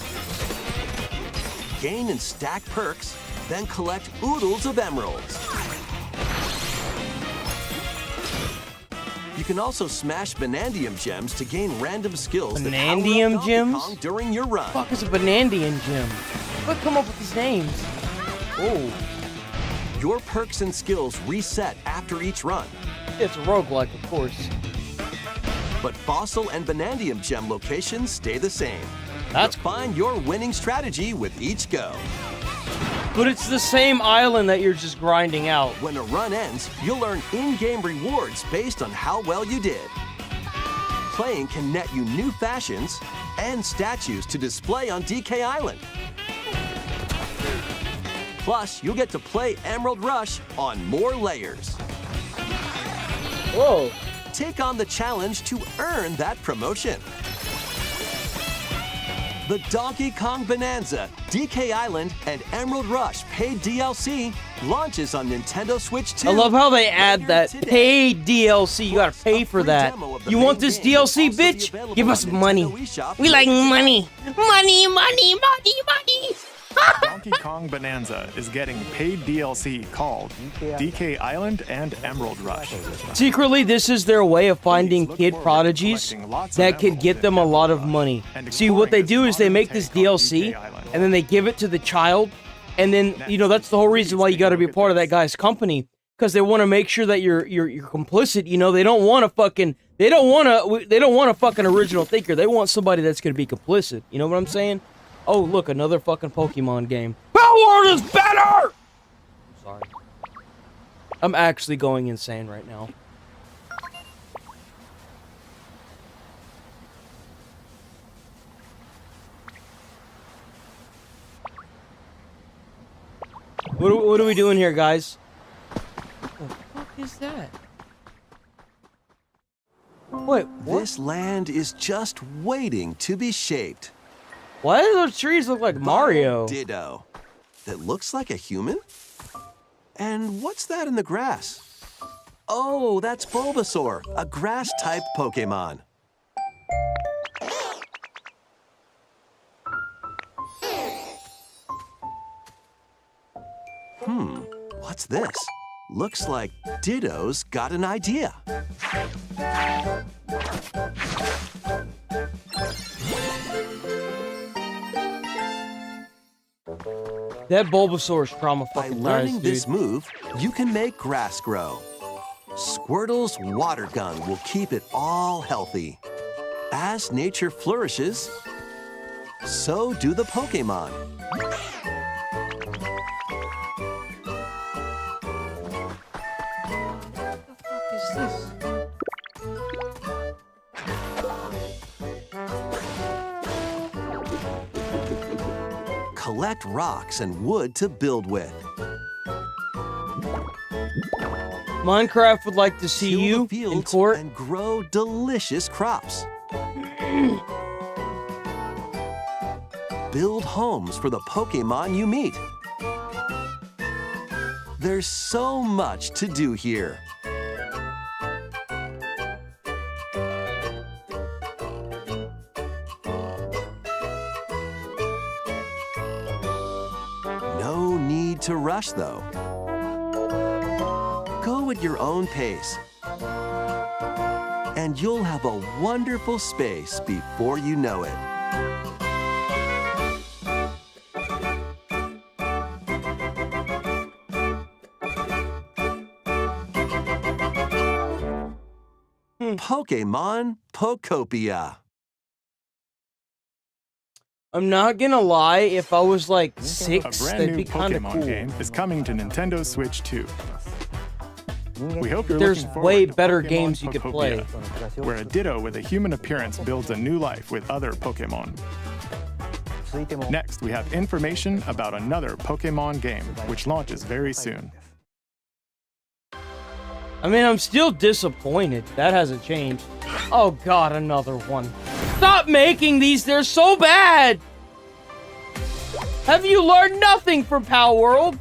Gain and stack perks, then collect oodles of emeralds. You can also smash Banandium gems to gain random skills that power up Banandium Donkey gems? Kong during your run. What the fuck is a Banandian gem? Who come up with these names? Oh. Your perks and skills reset after each run. It's a roguelike, of course. But fossil and Bonandium gem locations stay the same. That's Find your winning strategy with each go. But it's the same island that you're just grinding out. When a run ends, you'll earn in-game rewards based on how well you did. Playing can net you new fashions and statues to display on DK Island. Plus, you'll get to play Emerald Rush on more layers. Whoa. Take on the challenge to earn that promotion. The Donkey Kong Bonanza, DK Island, and Emerald Rush paid DLC launches on Nintendo Switch 2. I love how they add that paid DLC. You gotta pay for that. You want this DLC, bitch? Give us money. We like money. Money, money, money, money. Donkey Kong Bonanza is getting paid DLC called DK Island and Emerald Rush. Secretly, this is their way of finding kid prodigies that could get them a lot of money. See, what they do is they make this DLC, and then they give it to the child, and then, you know, that's the whole reason why you gotta be part of that guy's company, because they want to make sure that you're complicit. You know, they don't want a fucking original thinker. They want somebody that's gonna be complicit. You know what I'm saying? Oh, look, another fucking Pokemon game. Power is better! Sorry. I'm actually going insane right now. What are we doing here, guys? What the fuck is that? Wait, what? This land is just waiting to be shaped. Why do those trees look like Mario? Ditto. That looks like a human? And what's that in the grass? Oh, that's Bulbasaur, a grass-type Pokemon. What's this? Looks like Ditto's got an idea. That Bulbasaur's trauma By fucking learning nice, dude. this move, you can make grass grow. Squirtle's water gun will keep it all healthy. As nature flourishes, so do the Pokemon. What is this? Collect rocks and wood to build with. Minecraft would like to see Till you the fields in court. and grow delicious crops. Build homes for the Pokemon you meet. There's so much to do here. No need to rush, though. Go at your own pace, and you'll have a wonderful space before you know it. Pokemon Pokopia. I'm not gonna lie, if I was like A 6, brand that'd new be kind of Pokemon cool. game is coming to Nintendo Switch 2. We hope you're There's looking forward way to better Pokemon games you could play. Pokopia, where a Ditto with a human appearance builds a new life with other Pokemon. Next, we have information about another Pokemon game, which launches very soon. I mean, I'm still disappointed. That hasn't changed. Oh god, another one. Stop making these, they're so bad! Have you learned nothing from Power World?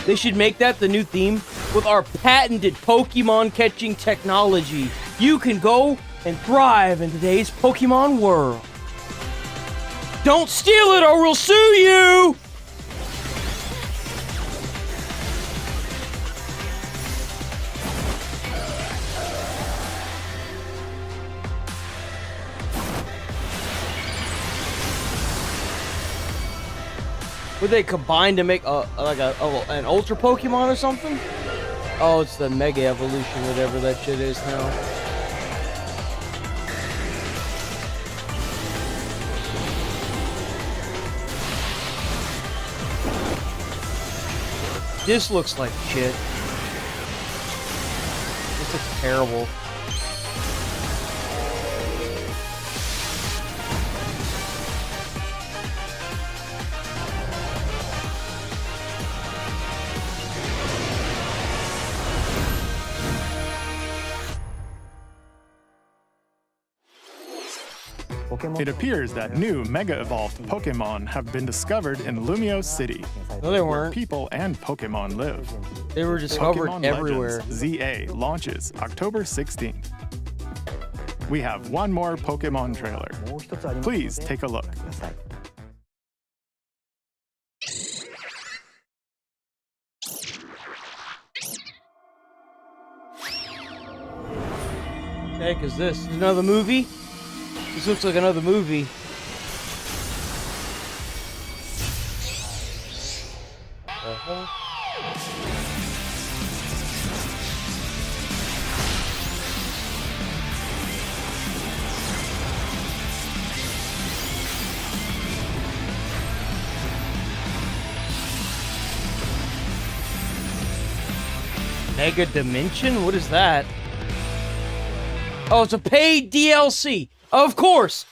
They should make that the new theme. With our patented Pokemon catching technology, you can go and thrive in today's Pokemon world. Don't steal it or we'll sue you! Were they combined to make an Ultra Pokemon or something? Oh, it's the Mega Evolution, whatever that shit is now. This looks like shit. This looks terrible. It appears that new Mega Evolved Pokemon have been discovered in Lumio City. No, they where weren't. people and Pokemon live. They were discovered Pokemon everywhere. Legends ZA launches October 16th. We have one more Pokemon trailer. Please take a look. What the heck is this? Is another movie? This looks like another movie. Mega Dimension? What is that? Oh, it's a paid DLC. Of course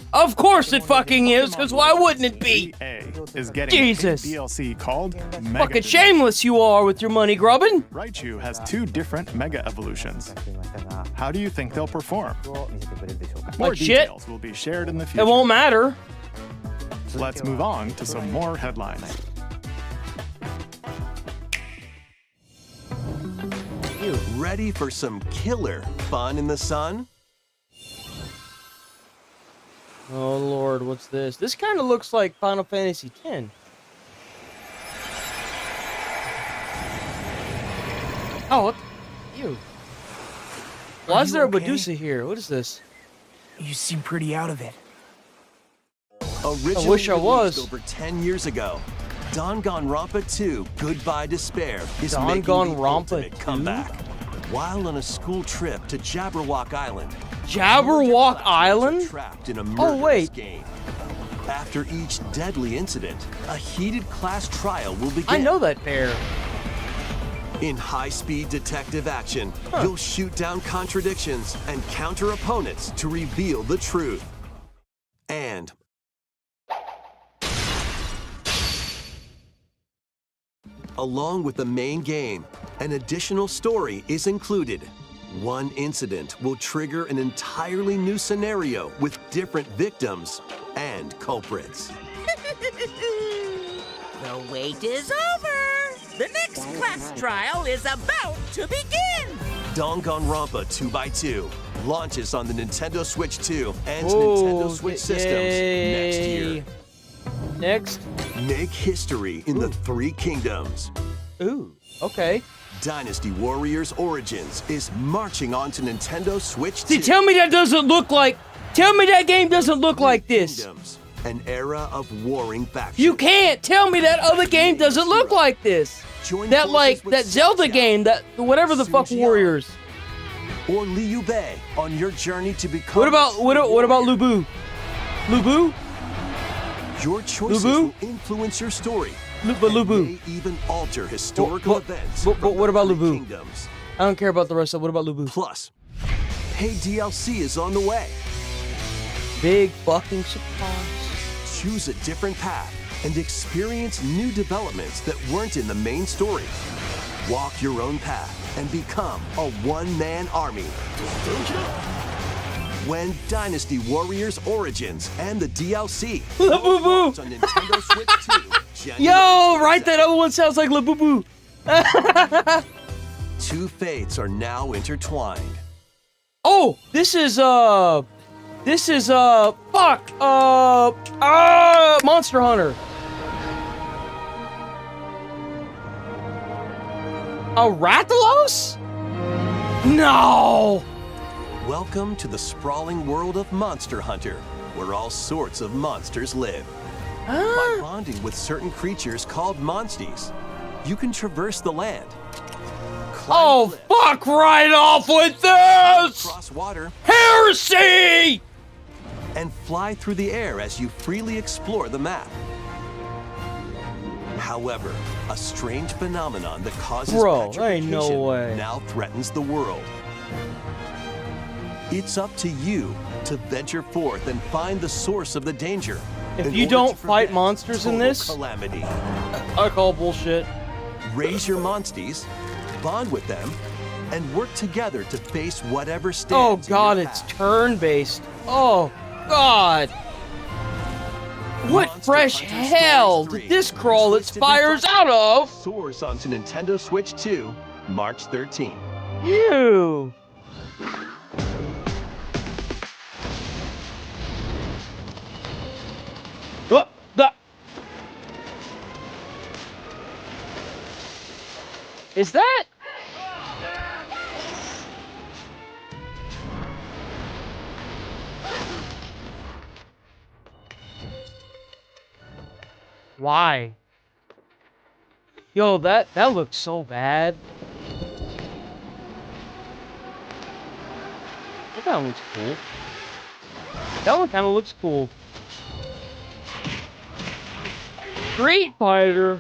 it fucking is, because why wouldn't it be? Is getting Jesus. a DLC called Mega Fucking shameless you are with your money grubbing. Raichu has 2 different Mega Evolutions. How do you think they'll perform? More Like shit? details will be shared in the future. It won't matter. Let's move on to some more headlines. Ready for some killer fun in the sun? Oh lord, what's this? This kind of looks like Final Fantasy X. Oh, what? Ew. Why is there a Medusa here? What is this? You seem pretty out of it. Originally wish I was. released over 10 years ago, Danganronpa 2: Goodbye Despair is making the Danganronpa ultimate 2? comeback. While on a school trip to Jabberwock Island, Jabberwock Island? trapped in a Oh, murderous wait. game. After each deadly incident, a heated class trial will begin. I know that pair. In high-speed detective action, you'll shoot down contradictions and counter opponents to reveal the truth. And along with the main game, an additional story is included. One incident will trigger an entirely new scenario with different victims and culprits. The wait is over. The next class trial is about to begin. Danganronpa 2x2 launches on the Nintendo Switch 2 and Whoa, Nintendo Switch systems next year. Next? Make history in the 3 kingdoms. Ooh, okay. Dynasty Warriors Origins is marching on to Nintendo Switch 2. See, tell me that doesn't look like... Tell me that game doesn't look like this. Kingdoms, an era of warring factions. You can't tell me that other game doesn't look like this. Join That, forces like, with that Zelda Sasha, game, that... Whatever the fuck Sujiya, Warriors. Or Liu Bei on your journey to become. What about Lubu? Lubu? Your choices Lubu? will influence your story. Lubu. May even alter historical events. But what about from the Lubu? Kingdoms. I don't care about the rest of it. What about Lubu? Plus, paid DLC is on the way. Big fucking surprise. Choose a different path and experience new developments that weren't in the main story. Walk your own path and become a one-man army. When Dynasty Warriors Origins and the DLC launch on Nintendo Switch 2. Yo, right, that other one sounds like Labubu. 2 fates are now intertwined. Oh, this is Monster Hunter. A Rathalos? No. Welcome to the sprawling world of Monster Hunter, where all sorts of monsters live. by bonding with certain creatures called monsties. You can traverse the land. Oh, fuck right off with this! Cross water. Heresy! And fly through the air as you freely explore the map. However, a strange phenomenon that causes ain't no way. now threatens the world. It's up to you to venture forth and find the source of the danger. If you don't fight monsters in this, calamity. I call bullshit. Raise your monsties, bond with them, and work together to face whatever Oh stands god, in your it's path. turn-based. Oh god. What Monster fresh Hunter hell Stories did 3 this crawl its Twisted fires Reflection out of? Source onto Nintendo Switch 2, March 13th. Ew. What the? Is that? Why? Yo, that looks so bad. That one looks cool. That one kind of looks cool. Street Fighter.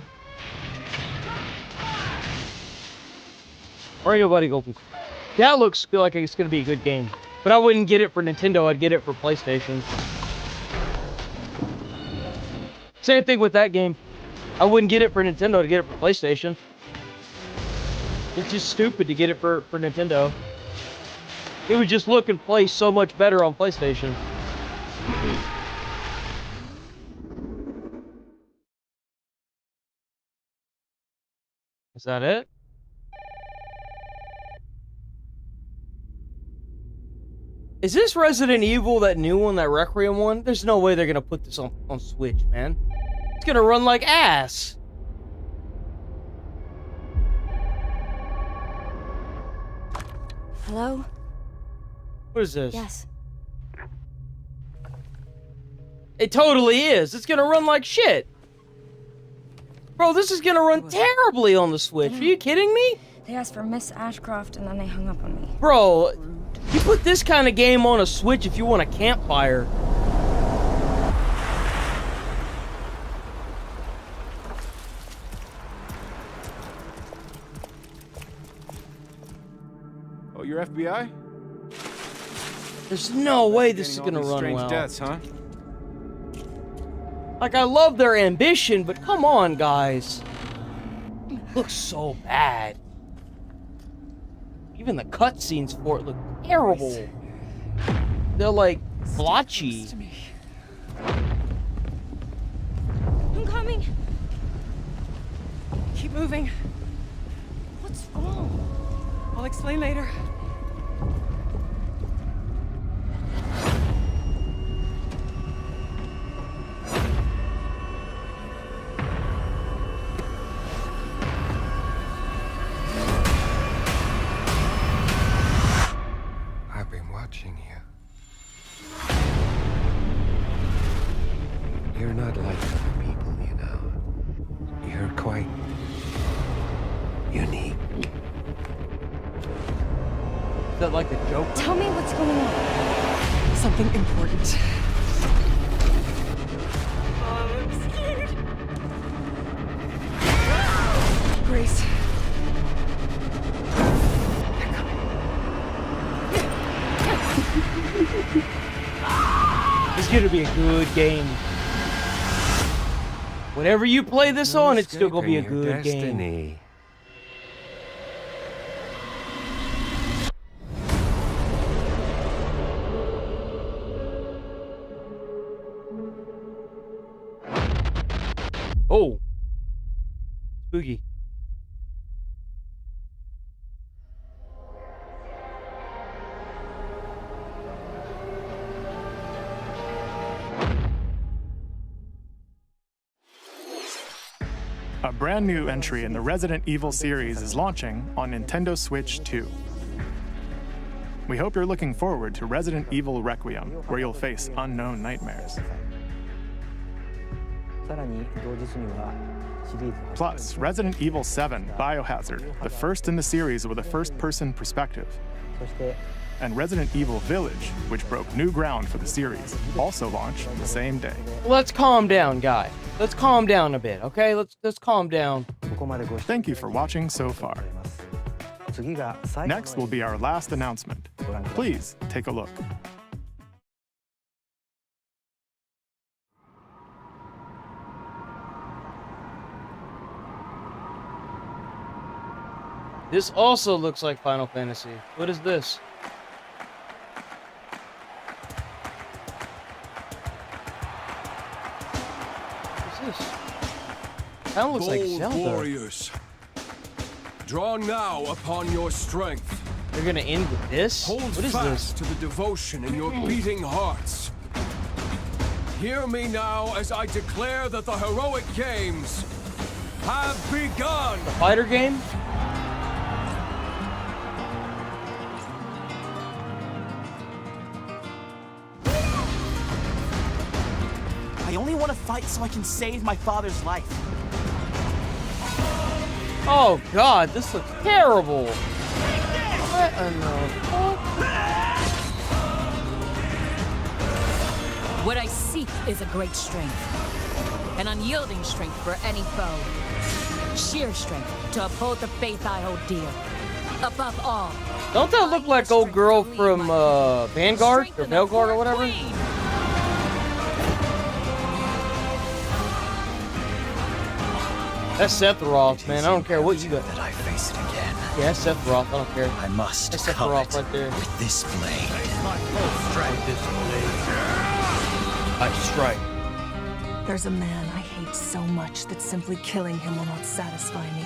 Or ain't nobody go. That looks feel like it's gonna be a good game, but I wouldn't get it for Nintendo. I'd get it for PlayStation. Same thing with that game. I wouldn't get it for Nintendo to get it for PlayStation. It's just stupid to get it for Nintendo. It would just look and play so much better on PlayStation. Is that it? Is this Resident Evil, that new one, that Requiem one? There's no way they're gonna put this on Switch, man. It's gonna run like ass. Hello? What is this? Yes. It totally is. It's gonna run like shit. Bro, this is gonna run terribly on the Switch. Are you kidding me? They asked for Miss Ashcroft and then they hung up on me. Bro, you put this kind of game on a Switch if you want a campfire. Oh, you're FBI? There's no way this is gonna run strange well. deaths, huh? Like, I love their ambition, but come on, guys. Looks so bad. Even the cutscenes for it look terrible. They're like blotchy. I'm coming. Keep moving. What's wrong? I'll explain later. I've been watching you. You're not like other people, you know. You're quite unique. Is that like a joke? Tell me what's going on. Something important. I'm scared. Grace. It's gonna be a good game. Whenever you play this on, it's still gonna be a good game. Oh. Spooky. A brand new entry in the Resident Evil series is launching on Nintendo Switch 2. We hope you're looking forward to Resident Evil Requiem, where you'll face unknown nightmares. Plus, Resident Evil 7 Biohazard, the first in the series with a first-person perspective. And Resident Evil Village, which broke new ground for the series, also launched the same day. Let's calm down, guy. Let's calm down a bit, okay? Let's calm down. Thank you for watching so far. Next will be our last announcement. Please take a look. This also looks like Final Fantasy. What is this? What's this? That looks like Zelda. Warriors, draw now upon your strength. They're gonna end with this? Hold what is fast this? to the devotion in your beating hearts. Hear me now as I declare that the heroic games have begun. The fighter game? I only want to fight so I can save my father's life. Oh god, this looks terrible. What in the fuck? What I seek is a great strength. An unyielding strength for any foe. Sheer strength to uphold the faith I hold dear. Above all. Don't that look like old girl from Vanguard or Belguard or whatever? That's Sephiroth, man. I don't care what you got. That I face it again. Yeah, that's Sephiroth. I don't care. I must that's come Sephiroth right there. With this blade. My full strength is I strike. There's a man I hate so much that simply killing him will not satisfy me.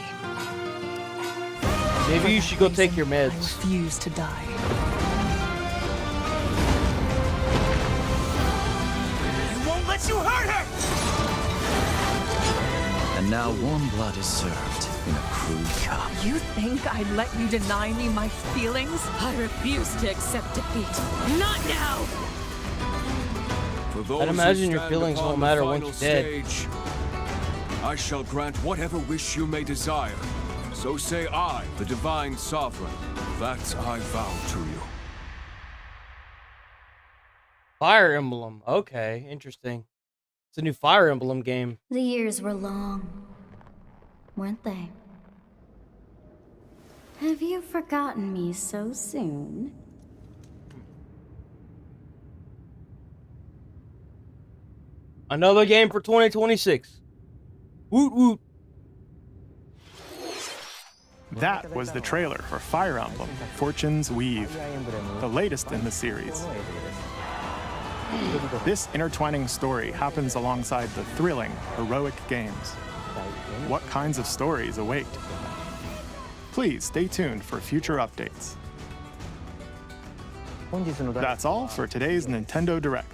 Maybe you should go take your meds. I refuse to die. I won't let you hurt her! And now warm blood is served in a crude cup. You think I'd let you deny me my feelings? I refuse to accept defeat. Not now! For those I'd imagine who your stand feelings upon won't the matter final once you're dead. stage, I shall grant whatever wish you may desire. So say I, the divine sovereign, that I vow to you. Fire Emblem. Okay, interesting. It's a new Fire Emblem game. The years were long, weren't they? Have you forgotten me so soon? Another game for 2026. Woot woot. That was the trailer for Fire Emblem Fortune's Weave, the latest in the series. This intertwining story happens alongside the thrilling, heroic games. What kinds of stories await? Please stay tuned for future updates. That's all for today's Nintendo Direct.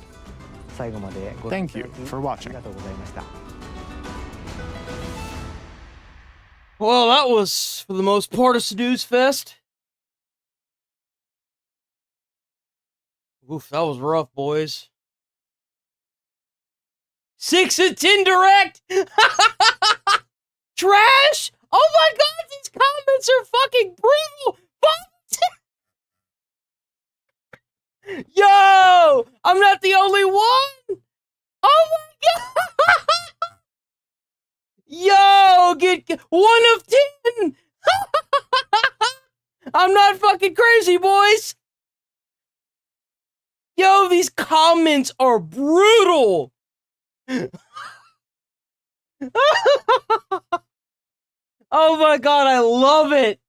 Thank you for watching. Well, that was, for the most part, a Snooze Fest. Oof, that was rough, boys. 6 and 10 Direct! Trash! Oh my god, these comments are fucking brutal! Yo! I'm not the only one! Oh my god! Yo! Get 1 of 10! I'm not fucking crazy, boys! Yo, these comments are brutal! Oh my god, I love it!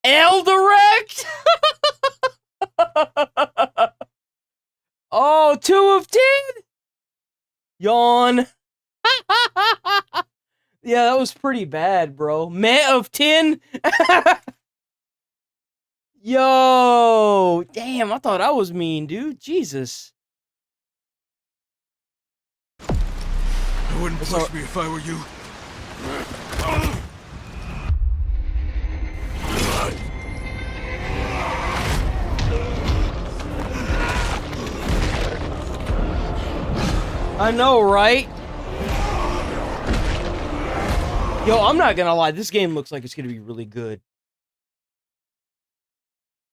L Direct! Oh, 2 of 10? Yawn. Yeah, that was pretty bad, bro. Meh of 10? Yo, damn, I thought I was mean, dude. Jesus. I wouldn't push me if I were you. I know, right? Yo, I'm not gonna lie. This game looks like it's gonna be really good.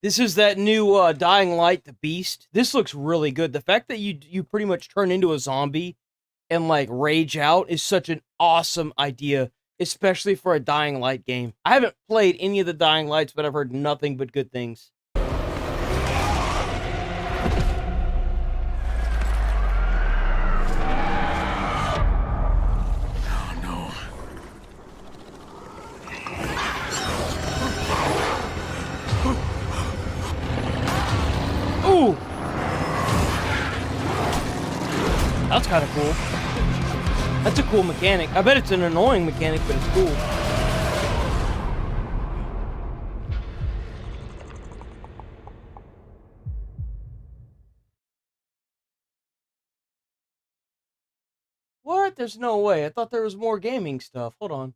This is that new Dying Light, the Beast. This looks really good. The fact that you pretty much turn into a zombie and like rage out is such an awesome idea, especially for a Dying Light game. I haven't played any of the Dying Lights, but I've heard nothing but good things. Ooh! That's kind of cool. That's a cool mechanic. I bet it's an annoying mechanic, but it's cool. What? There's no way. I thought there was more gaming stuff. Hold on.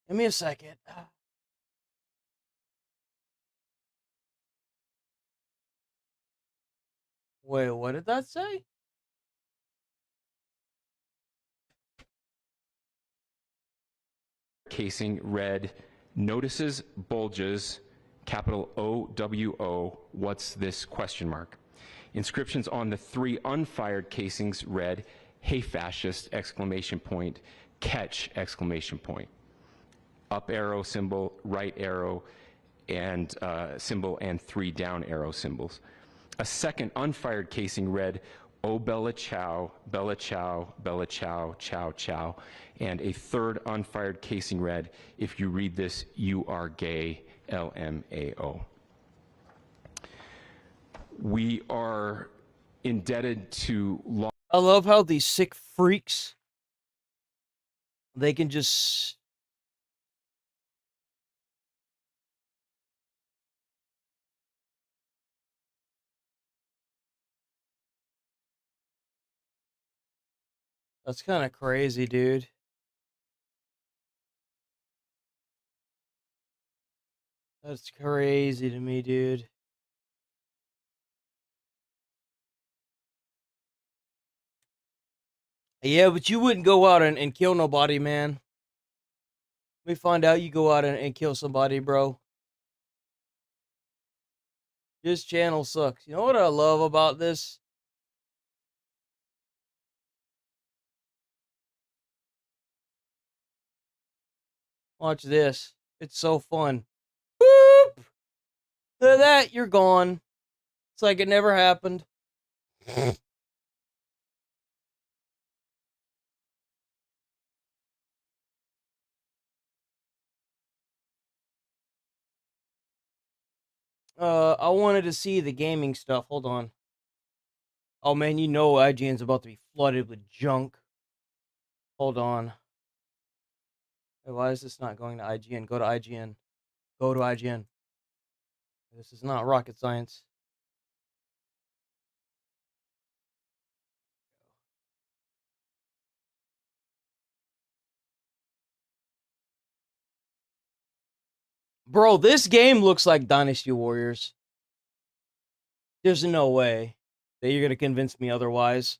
Give me a second. Wait, what did that say? Casing read, notices bulges, capital OWO, what's this question mark? Inscriptions on the 3 unfired casings read, hey fascist, exclamation point, catch, exclamation point. Up arrow symbol, right arrow, and symbol, and 3 down arrow symbols. A second unfired casing read, oh Bella Chow, Bella Chow, Bella Chow, Chow Chow. And a third unfired casing read, if you read this, you are gay, LMAO. We are indebted to... I love how these sick freaks, they can just... That's kind of crazy, dude. That's crazy to me, dude. Yeah, but you wouldn't go out and kill nobody, man. Let me find out you go out and kill somebody, bro. This channel sucks. You know what I love about this? Watch this. It's so fun. Boop! Look at that, you're gone. It's like it never happened. I wanted to see the gaming stuff. Hold on. Oh man, you know IGN's about to be flooded with junk. Hold on. Hey, why is this not going to IGN? Go to IGN. Go to IGN. This is not rocket science. Bro, this game looks like Dynasty Warriors. There's no way that you're going to convince me otherwise.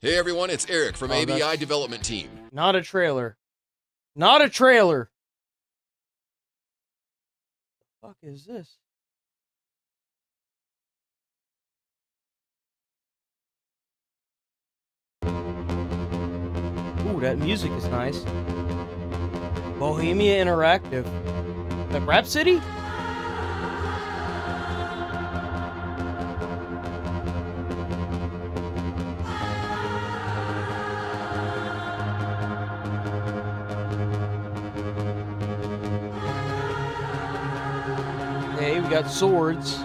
Hey everyone, it's Eric from ABI Development Team. Not a trailer. Not a trailer. What the fuck is this? Ooh, that music is nice. Bohemia Interactive. Like Rap City? we got swords.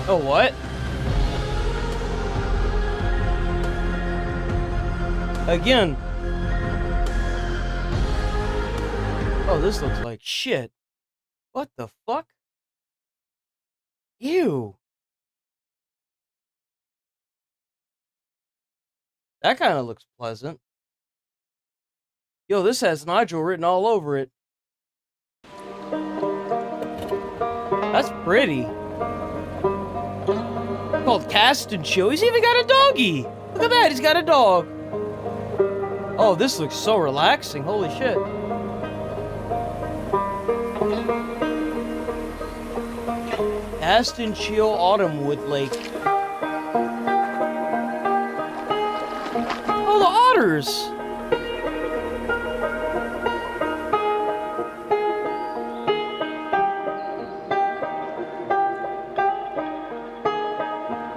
Oh, what? Again. Oh, this looks like shit. What the fuck? Ew. That kind of looks pleasant. Yo, this has Nigel written all over it. That's pretty. Called Cast and Chill. He's even got a doggy. Look at that. He's got a dog. Oh, this looks so relaxing. Holy shit. Cast and Chill Autumnwood Lake. Oh, the otters.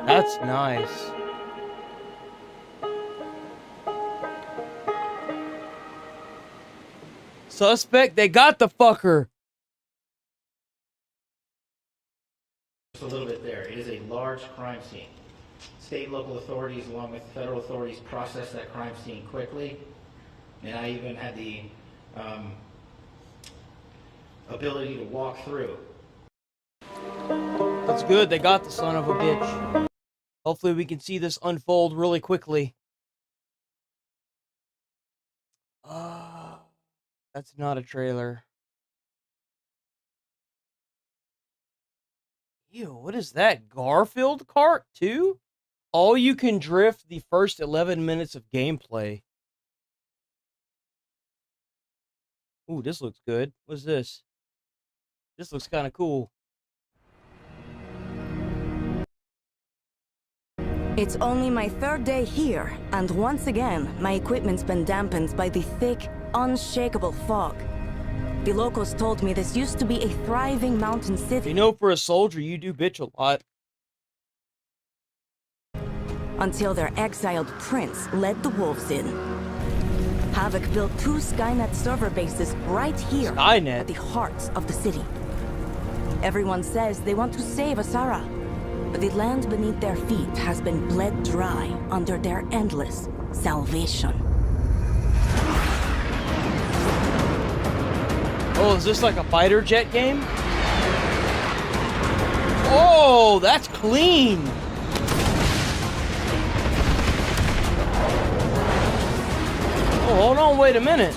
That's nice. Suspect, they got the fucker. Just a little bit there. It is a large crime scene. State and local authorities, along with federal authorities, processed that crime scene quickly. And I even had the ability to walk through. That's good. They got the son of a bitch. Hopefully we can see this unfold really quickly. That's not a trailer. Ew, what is that? Garfield cart too? All you can drift the first 11 minutes of gameplay. Ooh, this looks good. What's this? This looks kind of cool. It's only my third day here, and once again, my equipment's been dampened by the thick, unshakable fog. The locals told me this used to be a thriving mountain city. You know, for a soldier, you do bitch a lot. Until their exiled prince led the wolves in. Havoc built 2 Skynet server bases right here at the heart of the city. Everyone says they want to save Asara, but the land beneath their feet has been bled dry under their endless salvation. Oh, is this like a fighter jet game? Oh, that's clean. Oh, hold on, wait a minute.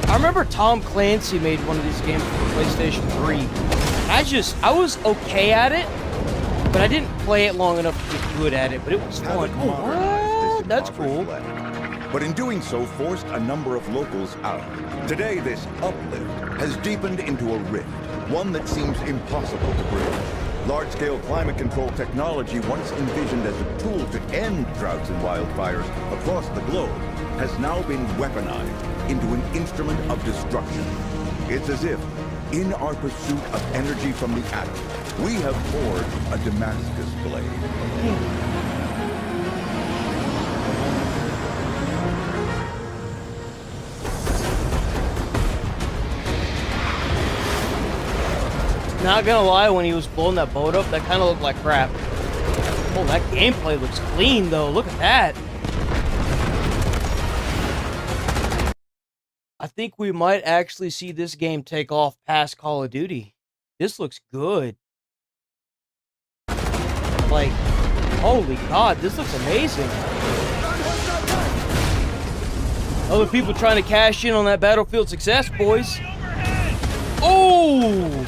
I remember Tom Clancy made one of these games for PlayStation 3. I was okay at it, but I didn't play it long enough to get good at it, but it was fun. Oh, what? That's cool. But in doing so, forced a number of locals out. Today, this uplift has deepened into a rift, one that seems impossible to bridge. Large-scale climate control technology, once envisioned as a tool to end droughts and wildfires across the globe, has now been weaponized into an instrument of destruction. It's as if, in our pursuit of energy from the atom, we have forged a Damascus blade. Not gonna lie, when he was blowing that boat up, that kind of looked like crap. Oh, that gameplay looks clean, though. Look at that. I think we might actually see this game take off past Call of Duty. This looks good. Like, holy God, this looks amazing. Other people trying to cash in on that Battlefield success, boys. Oh!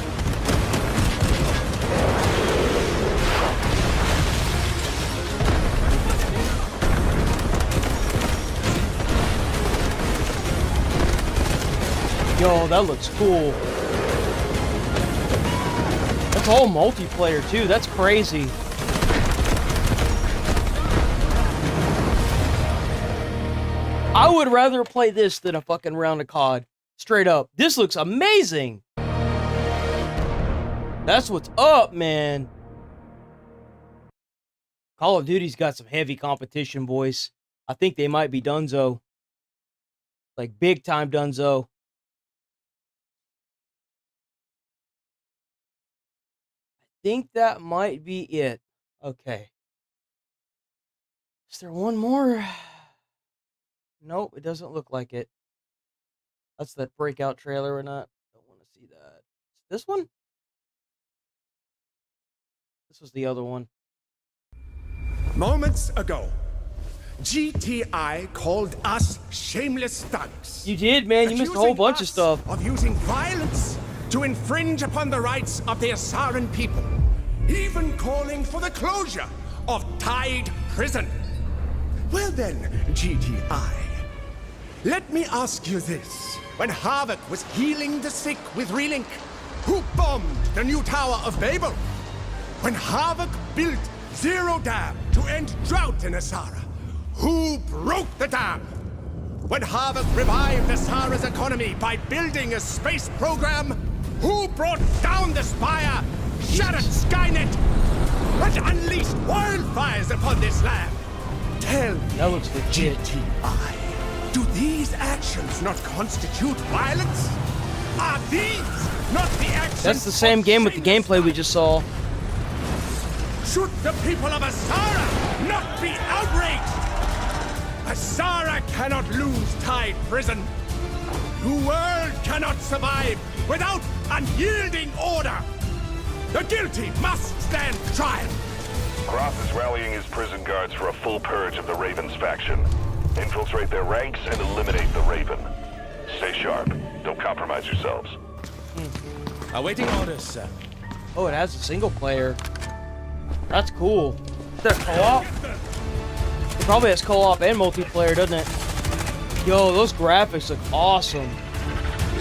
Yo, that looks cool. That's all multiplayer, too. That's crazy. I would rather play this than a fucking round of COD. Straight up. This looks amazing. That's what's up, man. Call of Duty's got some heavy competition, boys. I think they might be Dunzo. Like, big time Dunzo. I think that might be it. Okay. Is there one more? Nope, it doesn't look like it. That's that breakout trailer or not. Don't want to see that. This one? This was the other one. Moments ago, GTI called us shameless thugs. You did, man. You missed a whole bunch of stuff. Of using violence to infringe upon the rights of the Asaran people. Even calling for the closure of Tide Prison. Well then, GTI, let me ask you this. When Havoc was healing the sick with Relink, who bombed the new Tower of Babel? When Havoc built Zero Dam to end drought in Asara, who broke the dam? When Havoc revived Asara's economy by building a space program, who brought down the Spire, shattered Skynet, and unleashed wildfires upon this land? Tell me, that looks legit. GTI, do these actions not constitute violence? Are these not the actions? That's the same game with the gameplay we just saw. Should the people of Asara not be outraged? Asara cannot lose Tide Prison. The world cannot survive without unyielding order. The guilty must stand trial. Groff is rallying his prison guards for a full purge of the Raven's faction. Infiltrate their ranks and eliminate the Raven. Stay sharp. Don't compromise yourselves. Awaiting orders, sir. Oh, it has a single player. That's cool. Is that co-op? It probably has co-op and multiplayer, doesn't it? Yo, those graphics look awesome.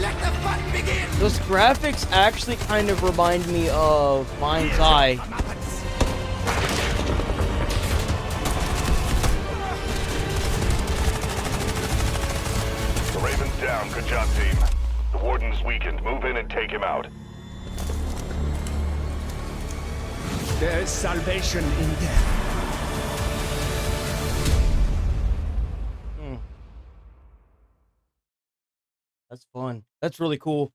Let the fun begin. Those graphics actually kind of remind me of Mind's Eye. The Raven's down. Good job, team. The Warden's weakened. Move in and take him out. There is salvation in death. That's fun. That's really cool.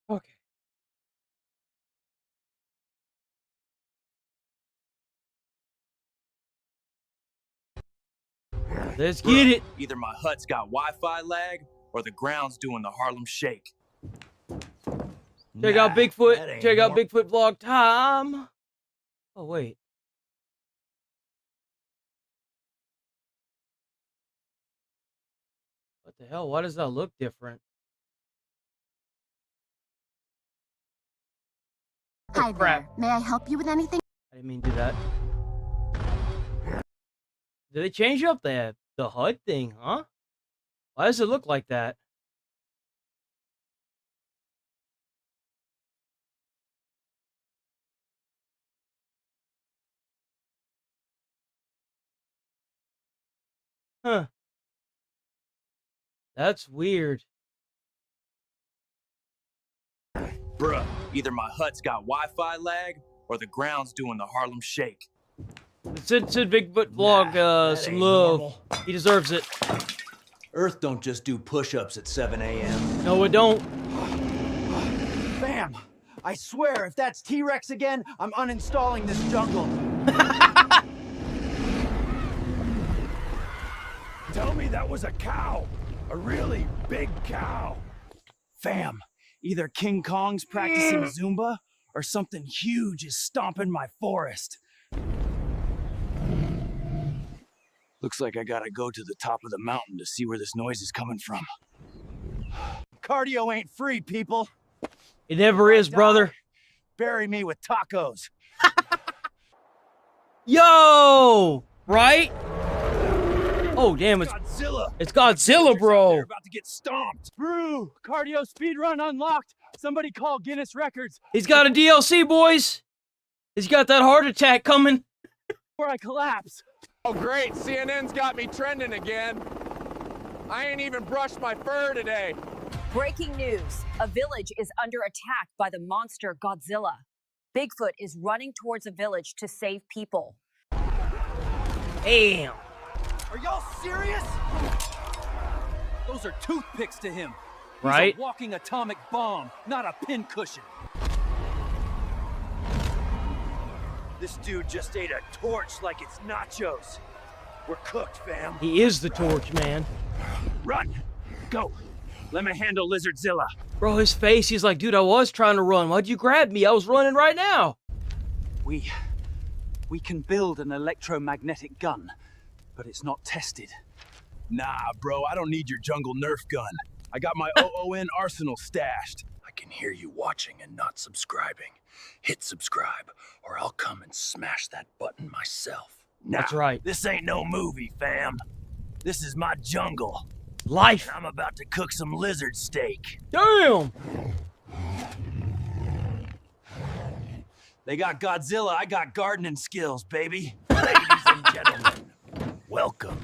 Okay. Let's get it. Either my hut's got Wi-Fi lag, or the ground's doing the Harlem Shake. Check out Bigfoot. Check out Bigfoot vlog time. Oh, wait. What the hell? Why does that look different? Hi there. May I help you with anything? I didn't mean to do that. Did they change up the HUD thing, huh? Why does it look like that? Huh. That's weird. Bruh, either my hut's got Wi-Fi lag, or the ground's doing the Harlem Shake. Sid Bigfoot vlog some love. Normal. He deserves it. Earth don't just do push-ups at 7 a.m. No, it don't. Bam! I swear, if that's T-Rex again, I'm uninstalling this jungle. Tell me that was a cow. A really big cow. Fam, either King Kong's practicing Zumba, or something huge is stomping my forest. Looks like I gotta go to the top of the mountain to see where this noise is coming from. Cardio ain't free, people. It never is, brother. Bury me with tacos. Yo! Right? Oh, damn, it's Godzilla. It's Godzilla, bro. They're about to get stomped. Brew, cardio speedrun unlocked. Somebody call Guinness Records. He's got a DLC, boys. He's got that heart attack coming. Before I collapse. Oh, great. CNN's got me trending again. I ain't even brushed my fur today. Breaking news. A village is under attack by the monster Godzilla. Bigfoot is running towards a village to save people. Damn. Are y'all serious? Those are toothpicks to him. Right? He's a walking atomic bomb, not a pincushion. This dude just ate a torch like it's nachos. We're cooked, fam. He is the torch, man. Run! Go! Let me handle Lizardzilla. Bro, his face, he's like, dude, I was trying to run. Why'd you grab me? I was running right now. We can build an electromagnetic gun, but it's not tested. Nah, bro, I don't need your jungle Nerf gun. I got my OON arsenal stashed. I can hear you watching and not subscribing. Hit subscribe, or I'll come and smash that button myself. That's right. This ain't no movie, fam. This is my jungle. Life. I'm about to cook some lizard steak. Damn. They got Godzilla, I got gardening skills, baby. Ladies and gentlemen, welcome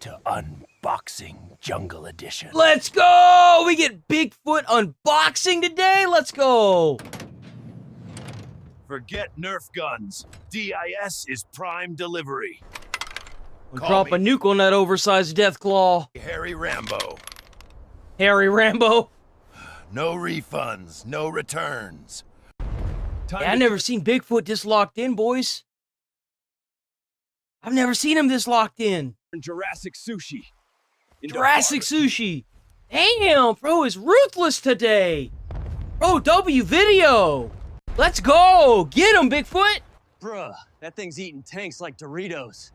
to Unboxing Jungle Edition. Let's go! We get Bigfoot unboxing today. Let's go. Forget Nerf guns. DIS is prime delivery. We'll drop a nuke on that oversized Deathclaw. Harry Rambo. Harry Rambo. No refunds, no returns. Yeah, I've never seen Bigfoot this locked in, boys. I've never seen him this locked in. Jurassic Sushi. Jurassic Sushi. Damn, bro is ruthless today. Bro, W video. Let's go. Get him, Bigfoot. Bruh, that thing's eating tanks like Doritos.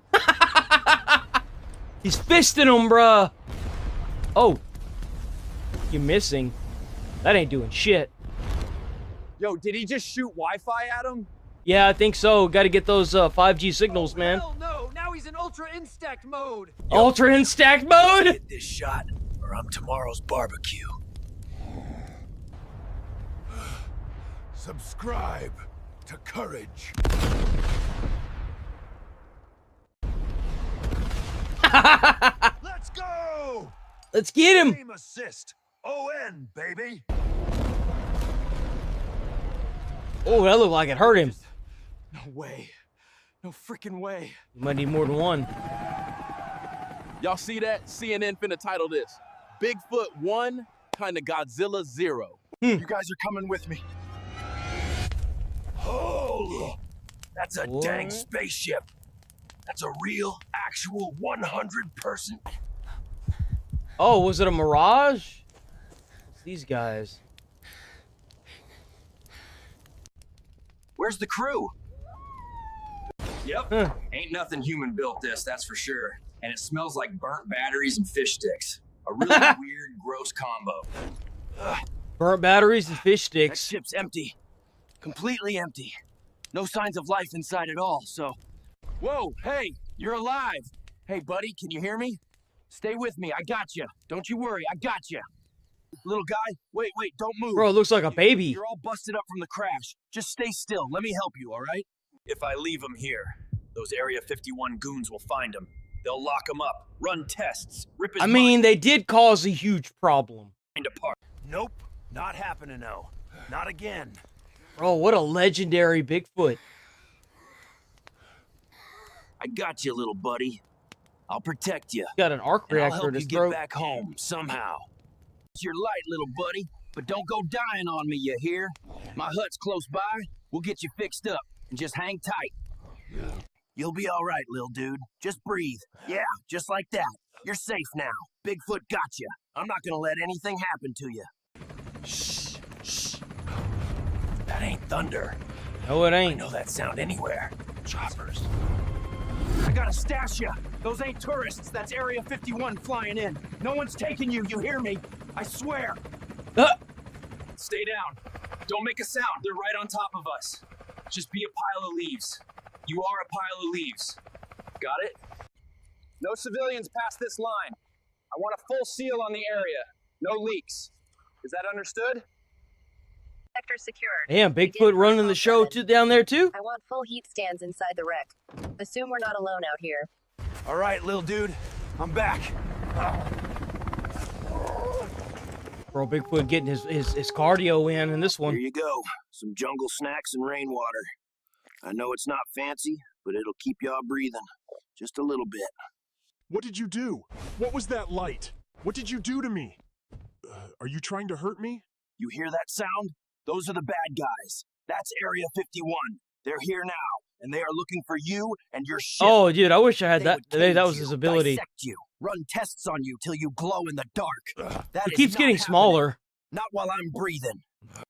He's fisting them, bruh. Oh. You're missing. That ain't doing shit. Yo, did he just shoot Wi-Fi at him? Yeah, I think so. Got to get those 5G signals, man. Hell no! Now he's in Ultra Instack mode! Ultra Instack mode? Get this shot, or I'm tomorrow's barbecue. Subscribe to Courage. Let's go! Let's get him! Aim assist. ON, baby. Oh, that looked like it hurt him. No way. No freaking way. You might need more than one. Y'all see that? CNN finna title this Bigfoot 1, kinda Godzilla 0. You guys are coming with me. Oh, that's a dang spaceship. That's a real, actual 100-person. Oh, was it a mirage? It's these guys. Where's the crew? Yep. Ain't nothing human built this, that's for sure. And it smells like burnt batteries and fish sticks. A really weird, gross combo. Burnt batteries and fish That sticks. ship's empty. Completely empty. No signs of life inside at all, so... Whoa, hey, you're alive. Hey, buddy, can you hear me? Stay with me, I got you. Don't you worry, I got you. Little guy, wait, don't move. Bro, it looks like a baby. You're all busted up from the crash. Just stay still. Let me help you, all right? If I leave him here, those Area 51 goons will find him. They'll lock him up, run tests, rip his I mean, they did cause a huge problem. mind apart. Nope, not happening, no. Not again. Bro, what a legendary Bigfoot. I got you, little buddy. I'll protect you. Got an arc And I'll reactor help in his you throat. get back home, somehow. You're light, little buddy, but don't go dying on me, you hear? My hut's close by. We'll get you fixed up, and just hang tight. You'll be all right, little dude. Just breathe. Yeah, just like that. You're safe now. Bigfoot got you. I'm not gonna let anything happen to you. Shh, shh. That ain't thunder. No, it I ain't. know that sound anywhere. Choppers. I gotta stash you. Those ain't tourists. That's Area 51 flying in. No one's taking you. You hear me? I swear. Stay down. Don't make a sound. They're right on top of us. Just be a pile of leaves. You are a pile of leaves. Got it? No civilians past this line. I want a full seal on the area. No leaks. Is that understood? sector secured. Damn, Bigfoot running the show down there too? I want full heat stands inside the wreck. Assume we're not alone out here. All right, little dude. I'm back. Bro, Bigfoot getting his cardio in this one. Here you go. Some jungle snacks and rainwater. I know it's not fancy, but it'll keep y'all breathing. Just a little bit. What did you do? What was that light? What did you do to me? Are you trying to hurt me? You hear that sound? Those are the bad guys. That's Area 51. They're here now, and they are looking for you and your ship. Oh, dude, I wish I had that. That was his ability. Dissect you, run tests on you till you glow in the dark. That It keeps getting smaller. Not while I'm breathing.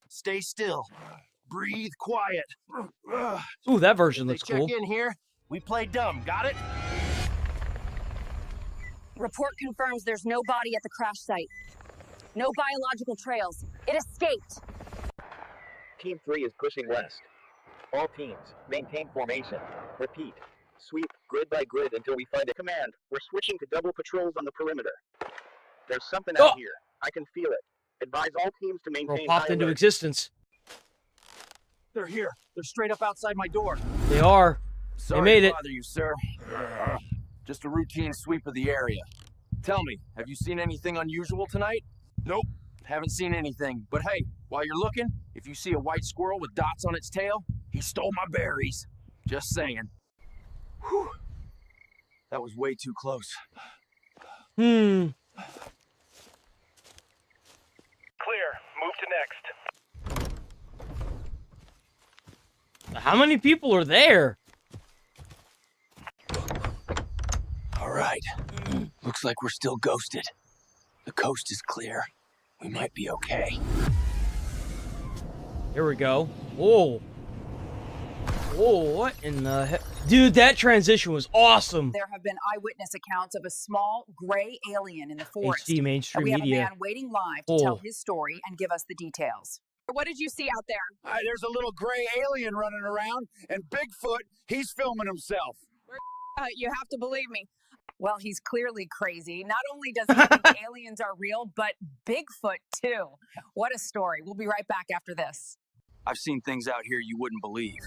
Stay still. Breathe quiet. Ooh, that version looks Check cool. in here. We play dumb. Got it? Report confirms there's no body at the crash site. No biological trails. It escaped. Team 3 is pushing west. All teams, maintain formation. Repeat. Sweep grid by grid until we find a command. We're switching to double patrols on the perimeter. There's something out here. I can feel it. Advise all teams to maintain Popped into existence. They're here. They're straight up outside my door. They are. Sorry they made to it. bother you, sir. Just a routine sweep of the area. Tell me, have you seen anything unusual tonight? Nope. Haven't seen anything. But hey, while you're looking, if you see a white squirrel with dots on its tail, he stole my berries. Just saying. Whew. That was way too close. Clear. Move to next. How many people are there? All right. Looks like we're still ghosted. The coast is clear. We might be okay. Here we go. Whoa. Whoa, what in the heck? Dude, that transition was awesome. There have been eyewitness accounts of a small gray alien in the forest. HD mainstream and we have media. a man waiting live to tell his story and give us the details. What did you see out there? There's a little gray alien running around, and Bigfoot, he's filming himself. You have to believe me. Well, he's clearly crazy. Not only does he think aliens are real, but Bigfoot, too. What a story. We'll be right back after this. I've seen things out here you wouldn't believe.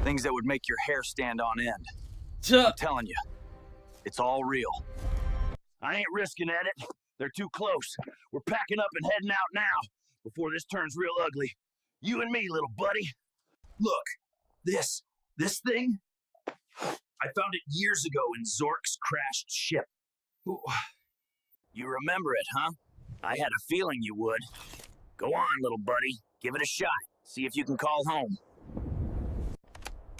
Things that would make your hair stand on end. I'm telling you, it's all real. I ain't risking at it. They're too close. We're packing up and heading out now, before this turns real ugly. You and me, little buddy. Look, this thing, I found it years ago in Zork's crashed ship. Ooh. You remember it, huh? I had a feeling you would. Go on, little buddy. Give it a shot. See if you can call home.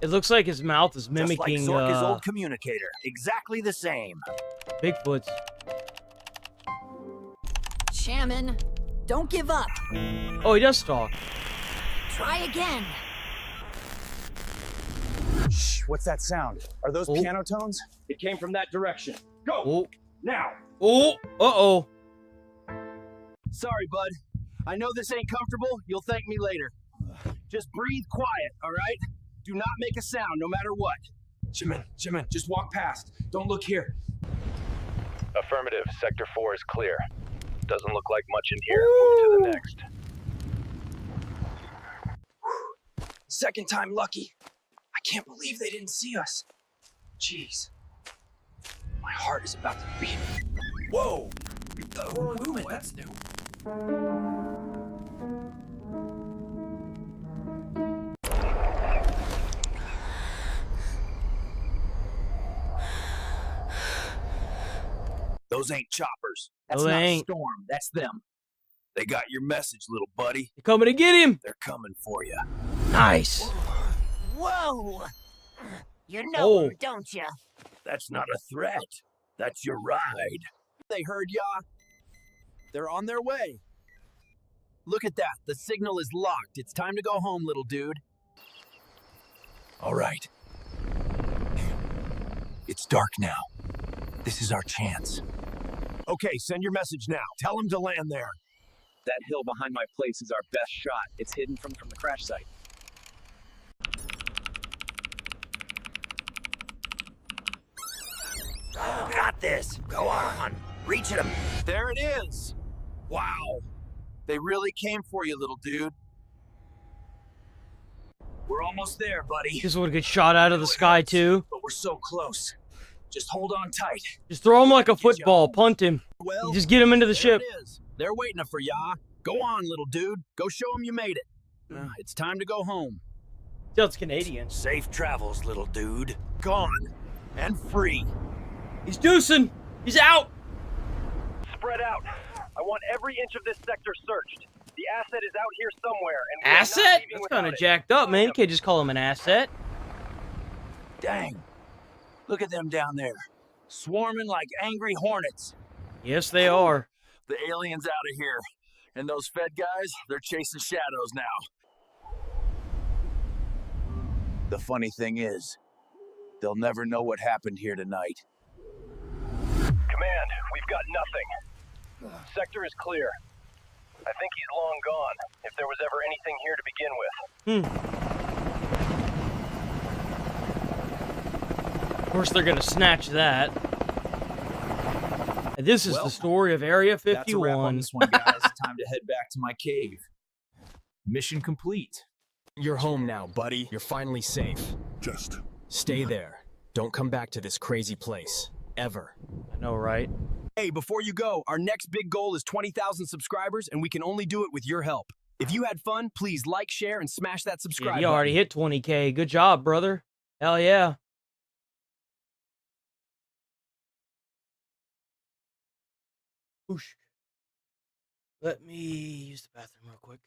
It looks like his mouth is mimicking Just like Zork's old communicator. Exactly the same. Bigfoot's. Shaman, don't give up. Oh, he does talk. Try again. Shh, what's that sound? Are those piano tones? It came from that direction. Go! Oh. Now! Oh! Uh-oh. Sorry, bud. I know this ain't comfortable. You'll thank me later. Just breathe quiet, all right? Do not make a sound, no matter what. Jimin, just walk past. Don't look here. Affirmative. Sector 4 is clear. Doesn't look like much in here. Move to the next. Second time lucky. I can't believe they didn't see us. Jeez. My heart is about to beat. Whoa! Movement, that's new. Those ain't choppers. That's No, they not ain't. Storm. That's them. They got your message, little buddy. They're coming to get him. They're coming for you. Nice. Whoa! You know her, don't you? That's not a threat. That's your ride. They heard ya. They're on their way. Look at that. The signal is locked. It's time to go home, little dude. All right. It's dark now. This is our chance. Okay, send your message now. Tell them to land there. That hill behind my place is our best shot. It's hidden from the crash site. Got this. Go on. Reach him. There it is. Wow. They really came for you, little dude. We're almost there, buddy. This would get shot out of the sky too. But we're so close. Just hold on tight. Just throw him like a football, punt him. Well, Just get him into the ship. It is. They're waiting for ya. Go on, little dude. Go show them you made it. It's time to go home. Still, it's Canadian. Safe travels, little dude. Gone. And free. He's deucing. He's out. Spread out. I want every inch of this sector searched. The asset is out here somewhere. And Asset? That's kind of jacked up, man. You can't just call him an asset. Dang. Look at them down there. Swarming like angry hornets. Yes, they are. The alien's out of here. And those Fed guys, they're chasing shadows now. The funny thing is, they'll never know what happened here tonight. Command, we've got nothing. Sector is clear. I think he's long gone, if there was ever anything here to begin with. Of course, they're gonna snatch that. And this is the story of Area 51. That's a wrap on this one, guys. Time to head back to my cave. Mission complete. You're home now, buddy. You're finally safe. Just stay there. Don't come back to this crazy place. Ever. I know, right? Hey, before you go, our next big goal is 20,000 subscribers, and we can only do it with your help. If you had fun, please like, share, and smash that subscribe button. You already hit 20K. Good job, brother. Hell yeah. Whoosh. Let me use the bathroom real quick.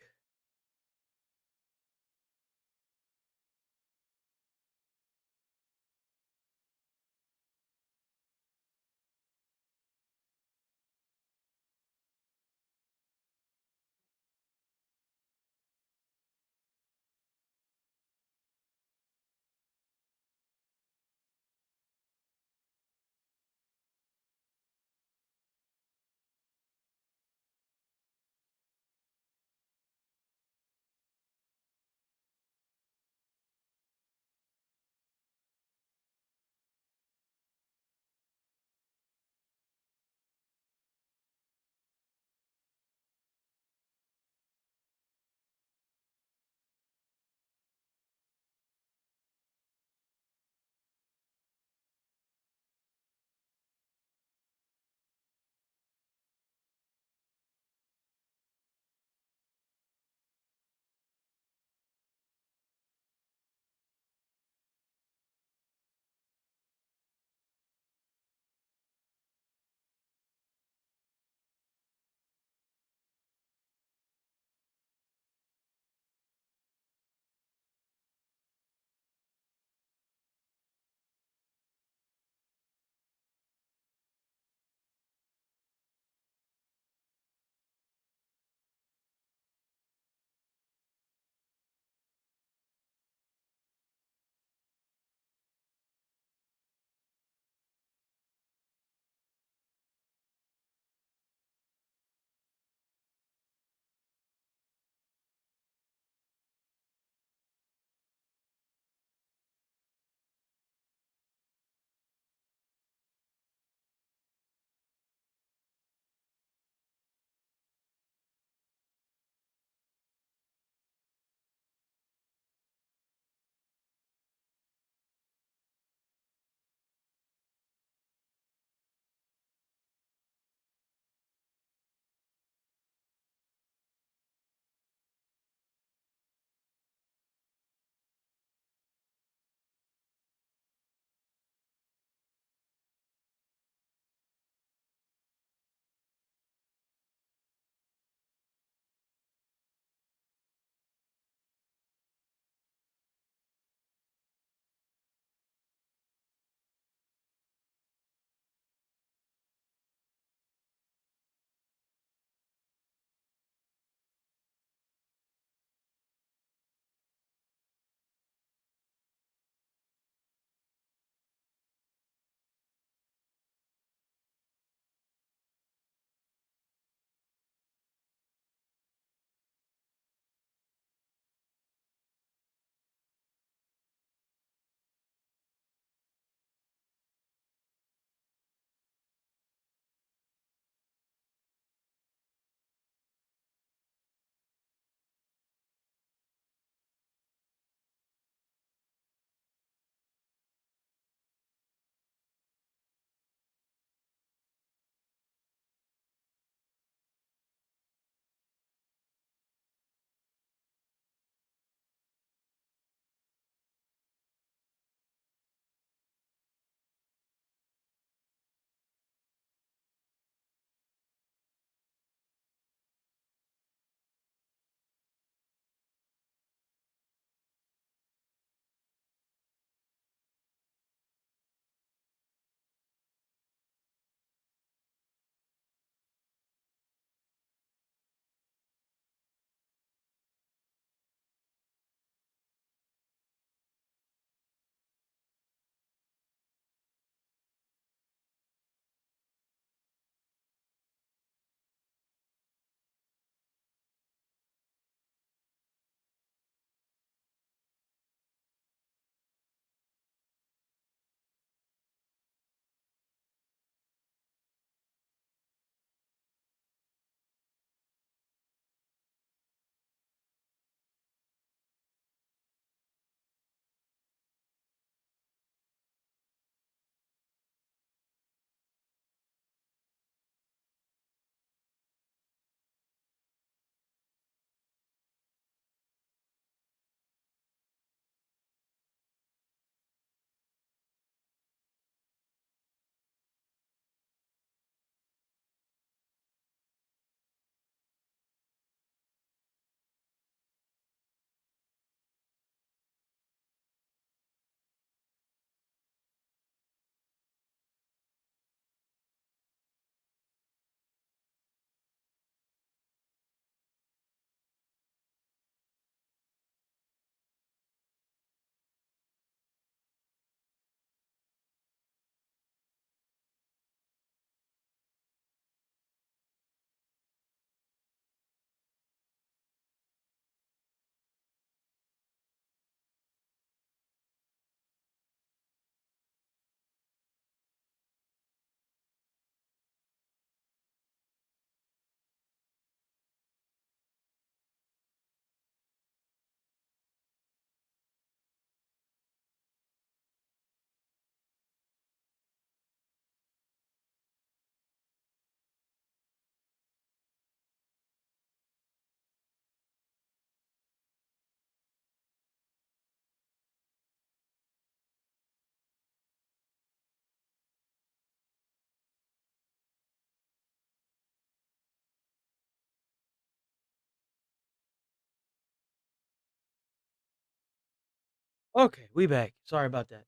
Okay, we back. Sorry about that.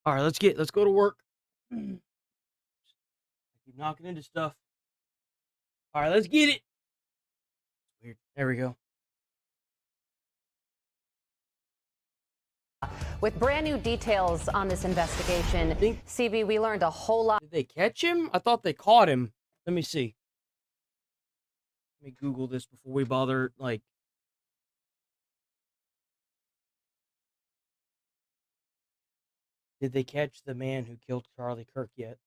All right, let's go to work. Keep knocking into stuff. All right, let's get it. Weird. There we go. With brand new details on this investigation, CB, we learned a whole lot. Did they catch him? I thought they caught him. Let me see. Let me Google this before we bother, like... Did they catch the man who killed Charlie Kirk yet?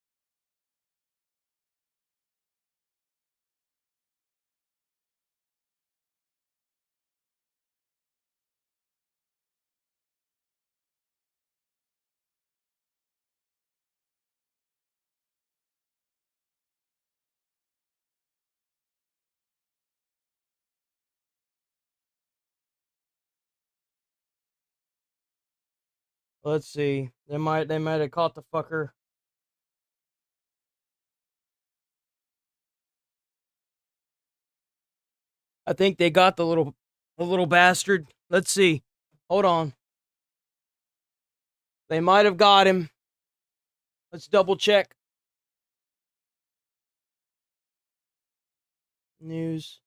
Let's see. They might have caught the fucker. I think they got the little bastard. Let's see. Hold on. They might have got him. Let's double check. News.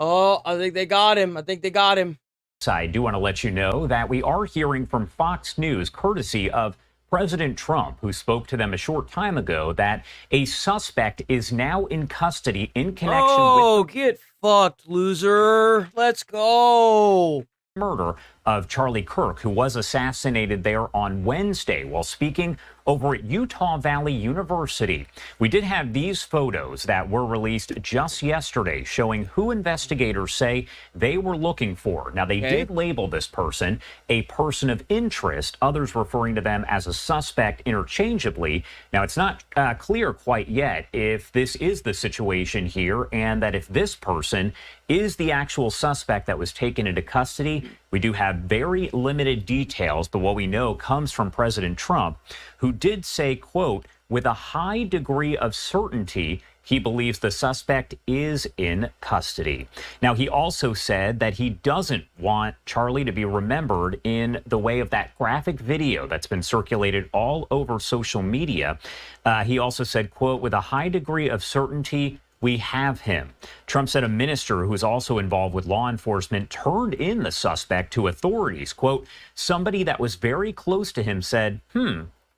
Oh, I think they got him. I do want to let you know that we are hearing from Fox News, courtesy of President Trump, who spoke to them a short time ago, that a suspect is now in custody in connection with... Oh, get fucked, loser. Let's go. ...murder of Charlie Kirk, who was assassinated there on Wednesday while speaking over at Utah Valley University. We did have these photos that were released just yesterday showing who investigators say they were looking for. Now, they did label this person a person of interest, others referring to them as a suspect interchangeably. Now, it's not clear quite yet if this is the situation here and that if this person is the actual suspect that was taken into custody. We do have very limited details, but what we know comes from President Trump, who did say, quote, with a high degree of certainty, he believes the suspect is in custody. Now, he also said that he doesn't want Charlie to be remembered in the way of that graphic video that's been circulated all over social media. He also said, quote, with a high degree of certainty, we have him. Trump said a minister who's also involved with law enforcement turned in the suspect to authorities. Quote, somebody that was very close to him said,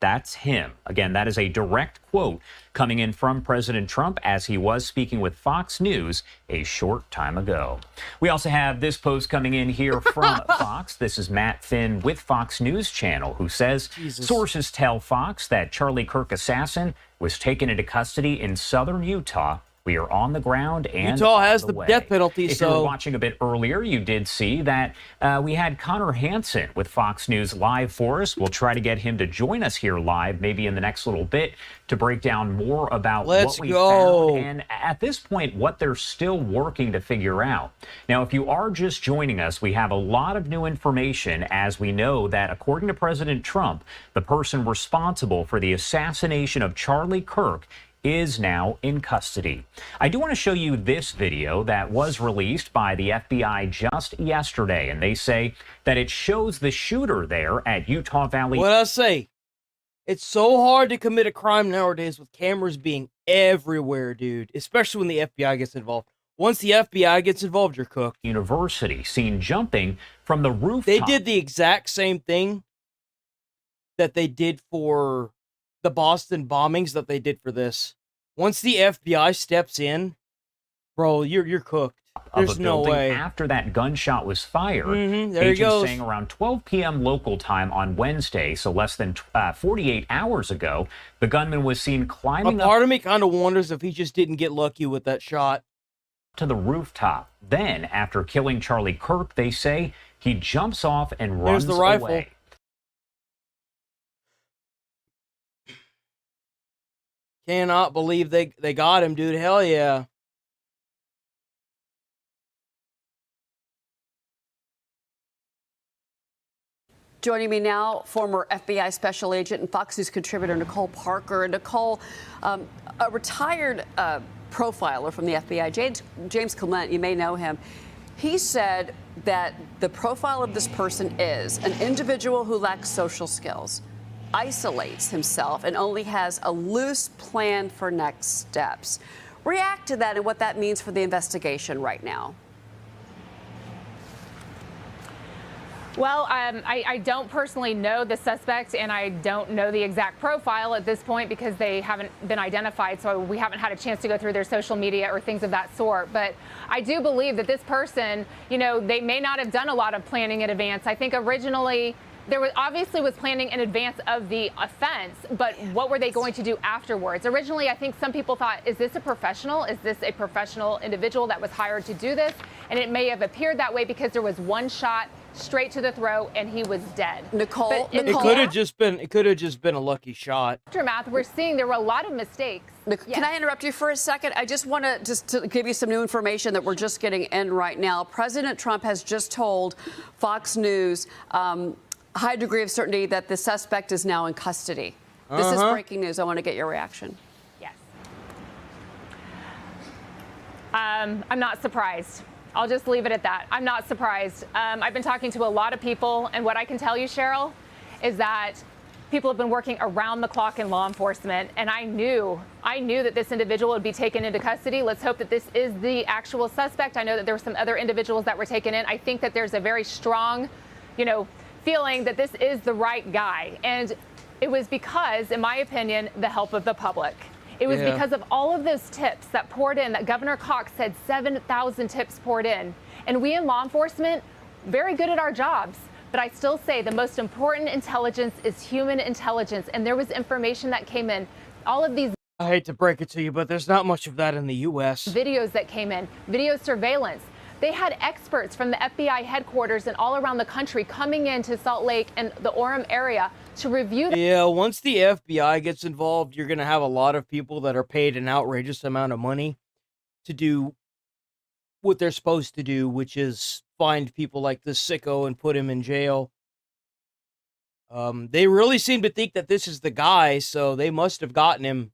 that's him. Again, that is a direct quote coming in from President Trump as he was speaking with Fox News a short time ago. We also have this post coming in here from Fox. This is Matt Finn with Fox News Channel, who says sources tell Fox that Charlie Kirk assassin was taken into custody in southern Utah. We are on the ground and Utah has the way. death penalty, If you were watching a bit earlier, you did see that we had Connor Hansen with Fox News live for us. We'll try to get him to join us here live, maybe in the next little bit, to break down more about what we found and at this point, what they're still working to figure out. Now, if you are just joining us, we have a lot of new information as we know that, according to President Trump, the person responsible for the assassination of Charlie Kirk is now in custody. I do want to show you this video that was released by the FBI just yesterday, and they say that it shows the shooter there at Utah Valley. What I say? It's so hard to commit a crime nowadays with cameras being everywhere, dude, especially when the FBI gets involved. Once the FBI gets involved, you're cooked. University seen jumping from the rooftop. They did the exact same thing that they did for the Boston bombings that they did for this. Once the FBI steps in, bro, you're cooked. There's no way. After that gunshot was fired, there he agents goes. saying around 12 p.m. local time on Wednesday, so less than 48 hours ago, the gunman was seen climbing up. Part of me kind of wonders if he just didn't get lucky with that shot. To the rooftop. Then, after killing Charlie Kirk, they say he jumps off and runs There's the rifle. away. Cannot believe they got him, dude. Hell yeah. Joining me now, former FBI special agent and Fox News contributor Nicole Parker. Nicole, a retired profiler from the FBI, James Clement, you may know him. He said that the profile of this person is an individual who lacks social skills, isolates himself, and only has a loose plan for next steps. React to that and what that means for the investigation right now. Well, I don't personally know the suspect, and I don't know the exact profile at this point because they haven't been identified, so we haven't had a chance to go through their social media or things of that sort. But I do believe that this person, you know, they may not have done a lot of planning in advance. I think originally there was obviously was planning in advance of the offense, but what were they going to do afterwards? Originally, I think some people thought, is this a professional? Is this a professional individual that was hired to do this? And it may have appeared that way because there was one shot straight to the throat and he was dead. Nicole, it could have just been a lucky shot. Aftermath, we're seeing there were a lot of mistakes. Can I interrupt you for a second? I just want to give you some new information that we're just getting in right now. President Trump has just told Fox News high degree of certainty that the suspect is now in custody. This is breaking news. I want to get your reaction. Yes. I'm not surprised. I'll just leave it at that. I'm not surprised. I've been talking to a lot of people, and what I can tell you, Cheryl, is that people have been working around the clock in law enforcement, and I knew that this individual would be taken into custody. Let's hope that this is the actual suspect. I know that there were some other individuals that were taken in. I think that there's a very strong, feeling that this is the right guy. And it was because, in my opinion, the help of the public. It was because of all of those tips that poured in, that Governor Cox said 7,000 tips poured in. And we in law enforcement, very good at our jobs. But I still say the most important intelligence is human intelligence. And there was information that came in. All of these, I hate to break it to you, but there's not much of that in the U.S. videos that came in, video surveillance. They had experts from the FBI headquarters and all around the country coming into Salt Lake and the Orem area to review. Yeah, once the FBI gets involved, you're going to have a lot of people that are paid an outrageous amount of money to do what they're supposed to do, which is find people like this sicko and put him in jail. They really seem to think that this is the guy, so they must have gotten him.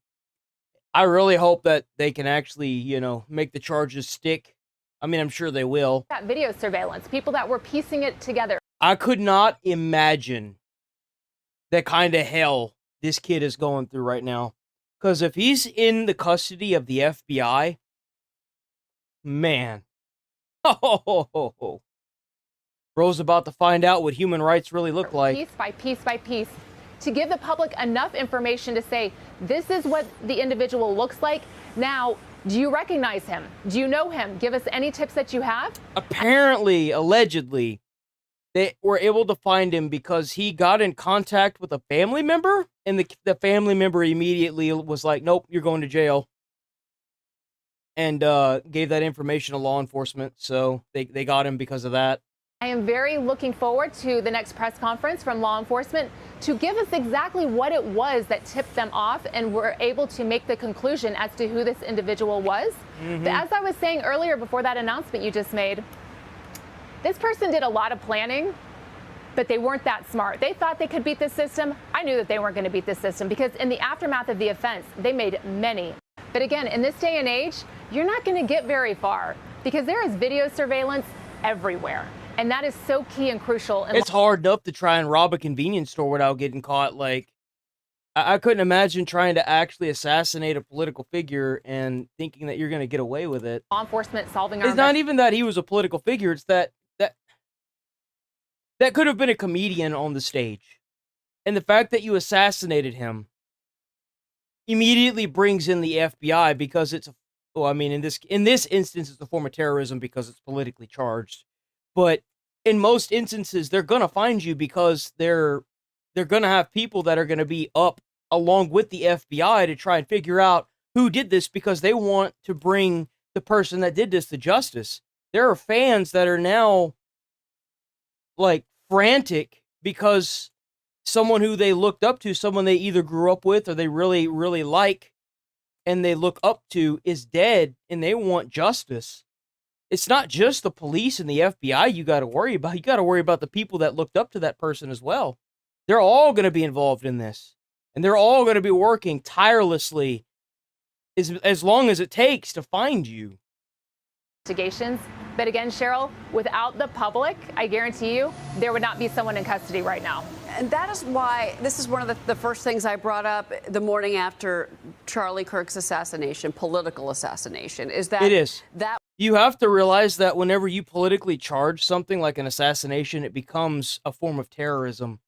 I really hope that they can actually, make the charges stick. I mean, I'm sure they will. That video surveillance, people that were piecing it together. I could not imagine the kind of hell this kid is going through right now. Because if he's in the custody of the FBI, man. Bro's about to find out what human rights really look like. Piece by piece by piece. To give the public enough information to say, this is what the individual looks like. Now, do you recognize him? Do you know him? Give us any tips that you have. Apparently, allegedly, they were able to find him because he got in contact with a family member, and the family member immediately was like, nope, you're going to jail. And gave that information to law enforcement, so they got him because of that. I am very looking forward to the next press conference from law enforcement to give us exactly what it was that tipped them off and were able to make the conclusion as to who this individual was. But as I was saying earlier before that announcement you just made, this person did a lot of planning, but they weren't that smart. They thought they could beat this system. I knew that they weren't going to beat this system because in the aftermath of the offense, they made many. But again, in this day and age, you're not going to get very far because there is video surveillance everywhere. And that is so key and crucial. It's hard enough to try and rob a convenience store without getting caught. Like, I couldn't imagine trying to actually assassinate a political figure and thinking that you're going to get away with it. Law enforcement solving our... It's not even that he was a political figure. It's that could have been a comedian on the stage. And the fact that you assassinated him immediately brings in the FBI because it's... Well, I mean, in this instance, it's a form of terrorism because it's politically charged. But in most instances, they're going to find you because they're going to have people that are going to be up along with the FBI to try and figure out who did this because they want to bring the person that did this to justice. There are fans that are now like frantic because someone who they looked up to, someone they either grew up with or they really, really like and they look up to is dead and they want justice. it's not just the police and the FBI you got to worry about. You got to worry about the people that looked up to that person as well. They're all going to be involved in this. And they're all going to be working tirelessly as long as it takes to find you. Investigations. But again, Cheryl, without the public, I guarantee you, there would not be someone in custody right now. And that is why this is one of the first things I brought up the morning after Charlie Kirk's assassination, political assassination, is that it is. That you have to realize that whenever you politically charge something like an assassination, it becomes a form of terrorism.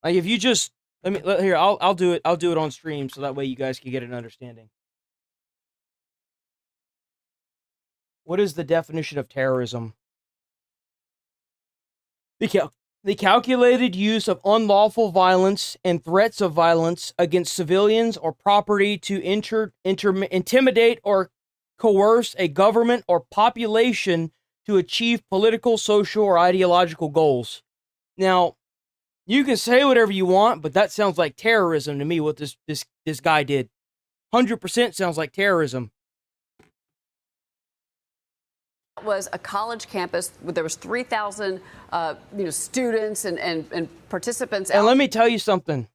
Like if you just here, I'll do it. I'll do it on stream so that way you guys can get an understanding. What is the definition of terrorism? The calculated use of unlawful violence and threats of violence against civilians or property to intimidate or coerce a government or population to achieve political, social, or ideological goals. Now, you can say whatever you want, but that sounds like terrorism to me, what this guy did. 100% sounds like terrorism. Was a college campus where there was 3,000 students and participants. And let me tell you something.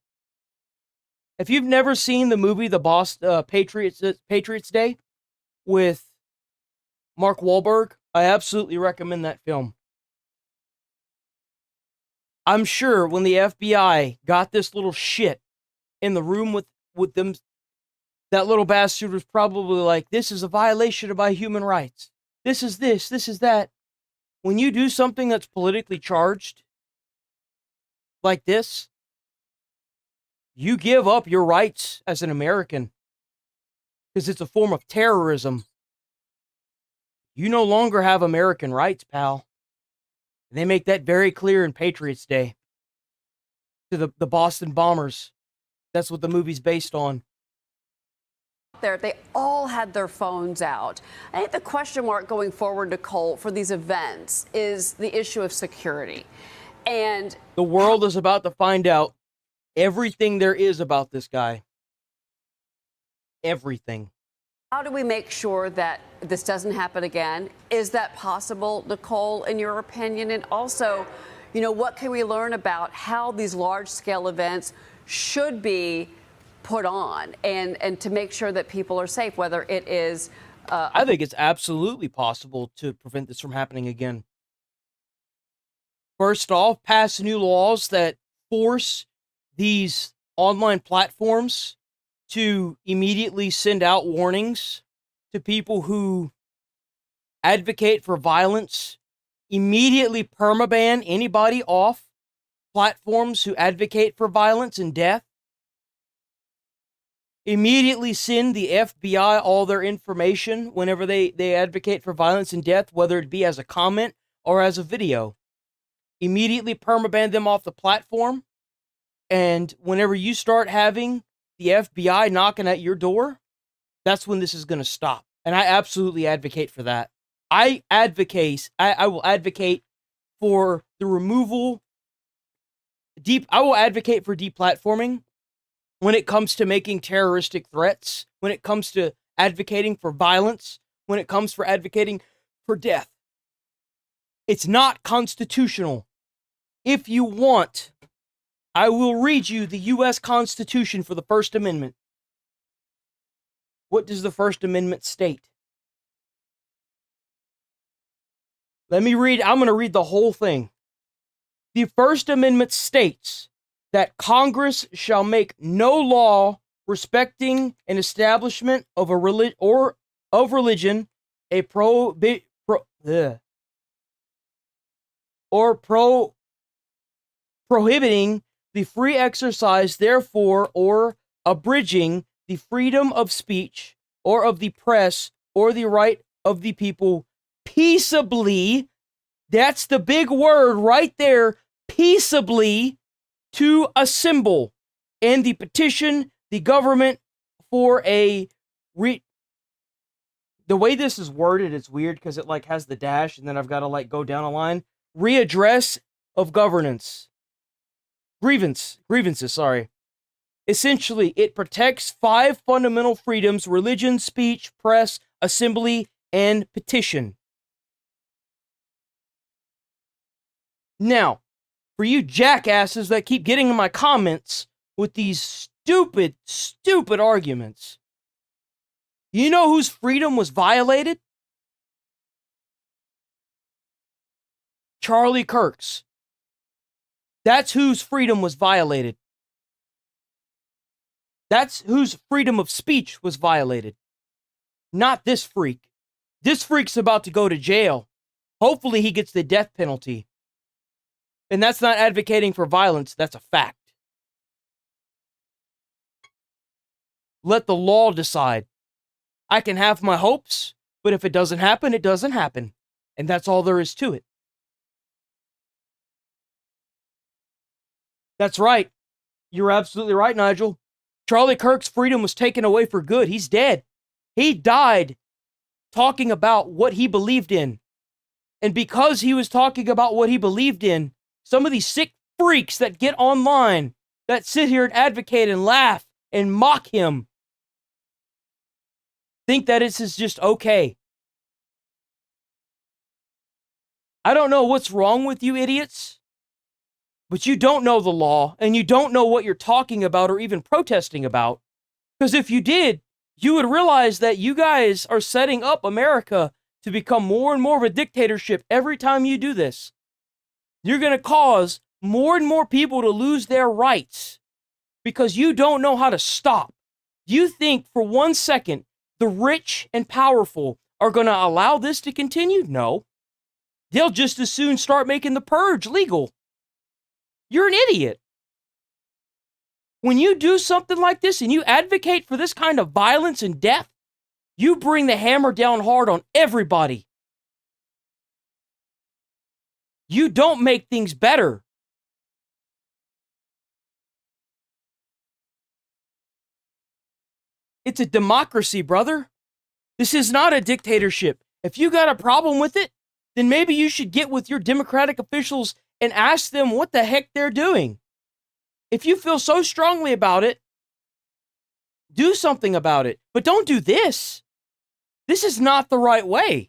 If you've never seen the movie The Boston Patriots Day with Mark Wahlberg, I absolutely recommend that film. I'm sure when the FBI got this little shit in the room with them, that little bastard was probably like, this is a violation of my human rights. This is this is that. When you do something that's politically charged, like this, you give up your rights as an American. Because it's a form of terrorism. You no longer have American rights, pal. And they make that very clear in Patriots Day. To the Boston Bombers. That's what the movie's based on. There, they all had their phones out. I think the question mark going forward, Nicole, for these events is the issue of security. And the world is about to find out everything there is about this guy. Everything. How do we make sure that this doesn't happen again? Is that possible, Nicole, in your opinion? And also, what can we learn about how these large-scale events should be put on and to make sure that people are safe, whether it is... I think it's absolutely possible to prevent this from happening again. First off, pass new laws that force these online platforms to immediately send out warnings to people who advocate for violence, immediately permaban anybody off platforms who advocate for violence and death, immediately send the FBI all their information whenever they advocate for violence and death, whether it be as a comment or as a video. Immediately permaban them off the platform, and whenever you start having the FBI knocking at your door, that's when this is going to stop. And I absolutely advocate for that. I will advocate for the removal. I will advocate for deplatforming when it comes to making terroristic threats, when it comes to advocating for violence, when it comes for advocating for death. It's not constitutional. If you want, I will read you the U.S. Constitution for the First Amendment. What does the First Amendment state? Let me read. I'm going to read the whole thing. The First Amendment states that Congress shall make no law respecting an establishment of a religion, prohibiting the free exercise therefore, or abridging the freedom of speech, or of the press, or the right of the people peaceably. That's the big word right there, peaceably, to assemble and the petition the government for a the way this is worded, it's weird because it has the dash and then I've got to go down a line. Readdress of grievances, sorry. Essentially, it protects 5 fundamental freedoms: religion, speech, press, assembly, and petition. Now, for you jackasses that keep getting in my comments with these stupid, stupid arguments, you know whose freedom was violated? Charlie Kirk's. That's whose freedom was violated. That's whose freedom of speech was violated. Not this freak. This freak's about to go to jail. Hopefully he gets the death penalty. And that's not advocating for violence, that's a fact. Let the law decide. I can have my hopes, but if it doesn't happen, it doesn't happen. And that's all there is to it. That's right. You're absolutely right, Nigel. Charlie Kirk's freedom was taken away for good. He's dead. He died talking about what he believed in. And because he was talking about what he believed in, some of these sick freaks that get online, that sit here and advocate and laugh and mock him, think that this is just okay. I don't know what's wrong with you idiots, but you don't know the law, and you don't know what you're talking about or even protesting about. Because if you did, you would realize that you guys are setting up America to become more and more of a dictatorship every time you do this. You're going to cause more and more people to lose their rights because you don't know how to stop. You think for 1 second the rich and powerful are going to allow this to continue? No. They'll just as soon start making the purge legal. You're an idiot. When you do something like this and you advocate for this kind of violence and death, you bring the hammer down hard on everybody. You don't make things better. It's a democracy, brother. This is not a dictatorship. If you got a problem with it, then maybe you should get with your Democratic officials and ask them what the heck they're doing. If you feel so strongly about it, do something about it. But don't do this. This is not the right way.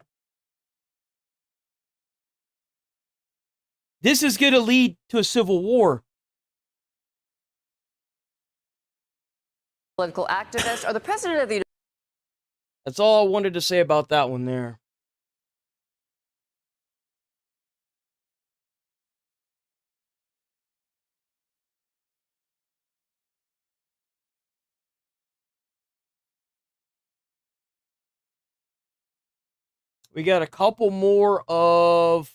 This is going to lead to a civil war. Political activist or the president of the United That's all I wanted to say about that one there. We got a couple more of...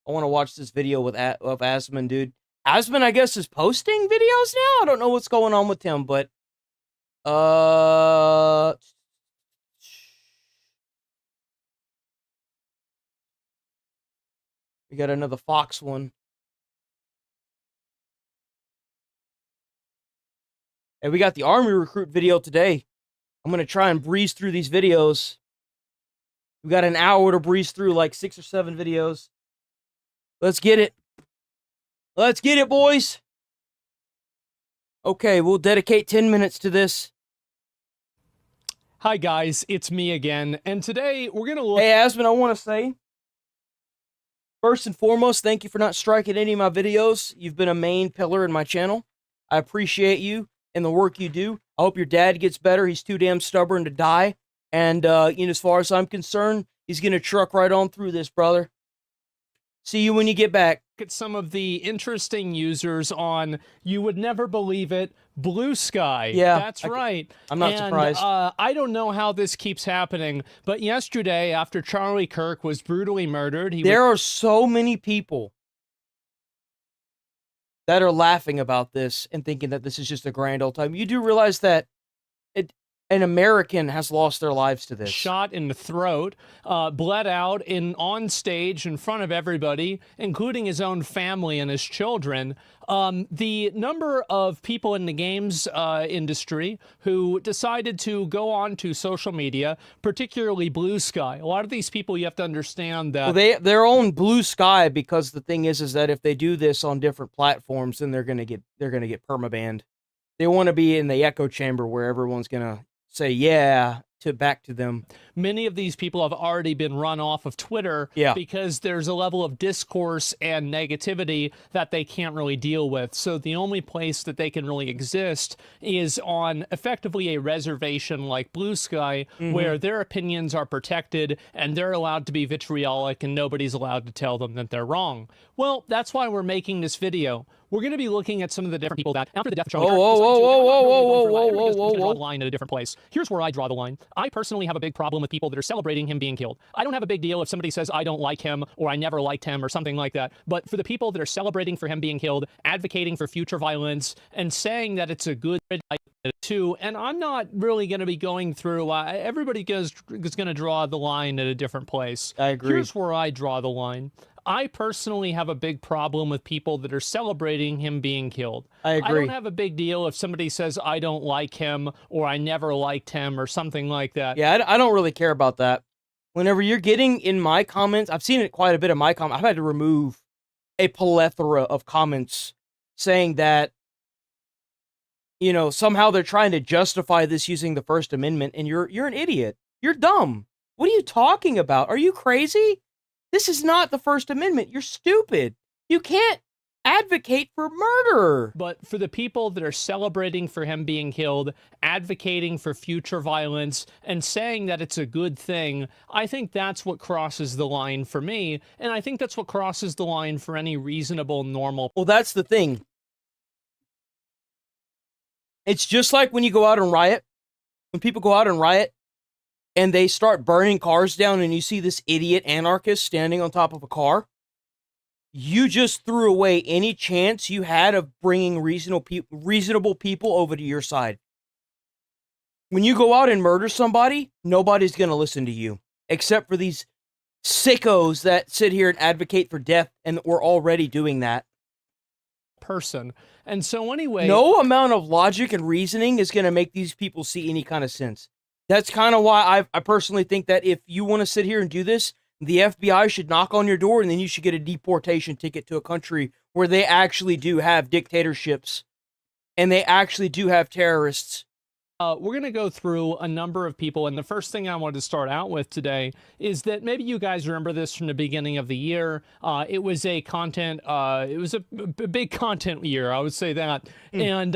I want to watch this video with of Asman, dude. Asman, I guess, is posting videos now? I don't know what's going on with him, but... We got another Fox one. And we got the Army recruit video today. I'm going to try and breeze through these videos. We got an hour to breeze through like 6 or 7 videos. Let's get it. Let's get it, boys. Okay, we'll dedicate 10 minutes to this. Hi, guys. It's me again. And today we're going to look... Hey, Asman, I want to say, first and foremost, thank you for not striking any of my videos. You've been a main pillar in my channel. I appreciate you and the work you do. I hope your dad gets better. He's too damn stubborn to die. And, as far as I'm concerned, he's going to truck right on through this, brother. See you when you get back. At some of the interesting users on, you would never believe it, Blue Sky. Yeah. That's right. I'm not surprised. I don't know how this keeps happening, but yesterday, after Charlie Kirk was brutally murdered, there are so many people that are laughing about this and thinking that this is just a grand old time. You do realize that an American has lost their lives to this. Shot in the throat, bled out on stage in front of everybody, including his own family and his children. The number of people in the games industry who decided to go on to social media, particularly Blue Sky. A lot of these people, you have to understand that... Well, they're on Blue Sky because the thing is that if they do this on different platforms, then they're gonna get permabanned. They want to be in the echo chamber where everyone's gonna say, yeah, back to them. Many of these people have already been run off of Twitter because there's a level of discourse and negativity that they can't really deal with. So the only place that they can really exist is on effectively a reservation like Blue Sky, where their opinions are protected and they're allowed to be vitriolic and nobody's allowed to tell them that they're wrong. Well, that's why we're making this video. We're going to be looking at some of the different people that, after the death of Charlie Kirk, draw the line at a different place. Here's where I draw the line. I personally have a big problem with people that are celebrating him being killed. I don't have a big deal if somebody says I don't like him or I never liked him or something like that. But for the people that are celebrating for him being killed, advocating for future violence, and saying that it's a good idea too, and I'm not really going to be going through. Everybody is going to draw the line at a different place. I agree. Here's where I draw the line. I personally have a big problem with people that are celebrating him being killed. I agree. I don't have a big deal if somebody says I don't like him or I never liked him or something like that. Yeah, I don't really care about that. Whenever you're getting in my comments, I've seen it quite a bit in my comments. I've had to remove a plethora of comments saying that, you know, somehow they're trying to justify this using the First Amendment, and you're an idiot. You're dumb. What are you talking about? Are you crazy? This is not the First Amendment. You're stupid. You can't advocate for murder. But for the people that are celebrating for him being killed, advocating for future violence, and saying that it's a good thing, I think that's what crosses the line for me, and I think that's what crosses the line for any reasonable, normal... Well, that's the thing. It's just like when you go out and riot. When people go out and riot, and they start burning cars down, and you see this idiot anarchist standing on top of a car, you just threw away any chance you had of bringing reasonable people over to your side. When you go out and murder somebody, nobody's going to listen to you, except for these sickos that sit here and advocate for death, and we're already doing that. Person. And so anyway... No amount of logic and reasoning is going to make these people see any kind of sense. That's kind of why I personally think that if you want to sit here and do this, the FBI should knock on your door and then you should get a deportation ticket to a country where they actually do have dictatorships and they actually do have terrorists. We're going to go through a number of people, and the first thing I wanted to start out with today is that maybe you guys remember this from the beginning of the year. It was a big content year, I would say that. And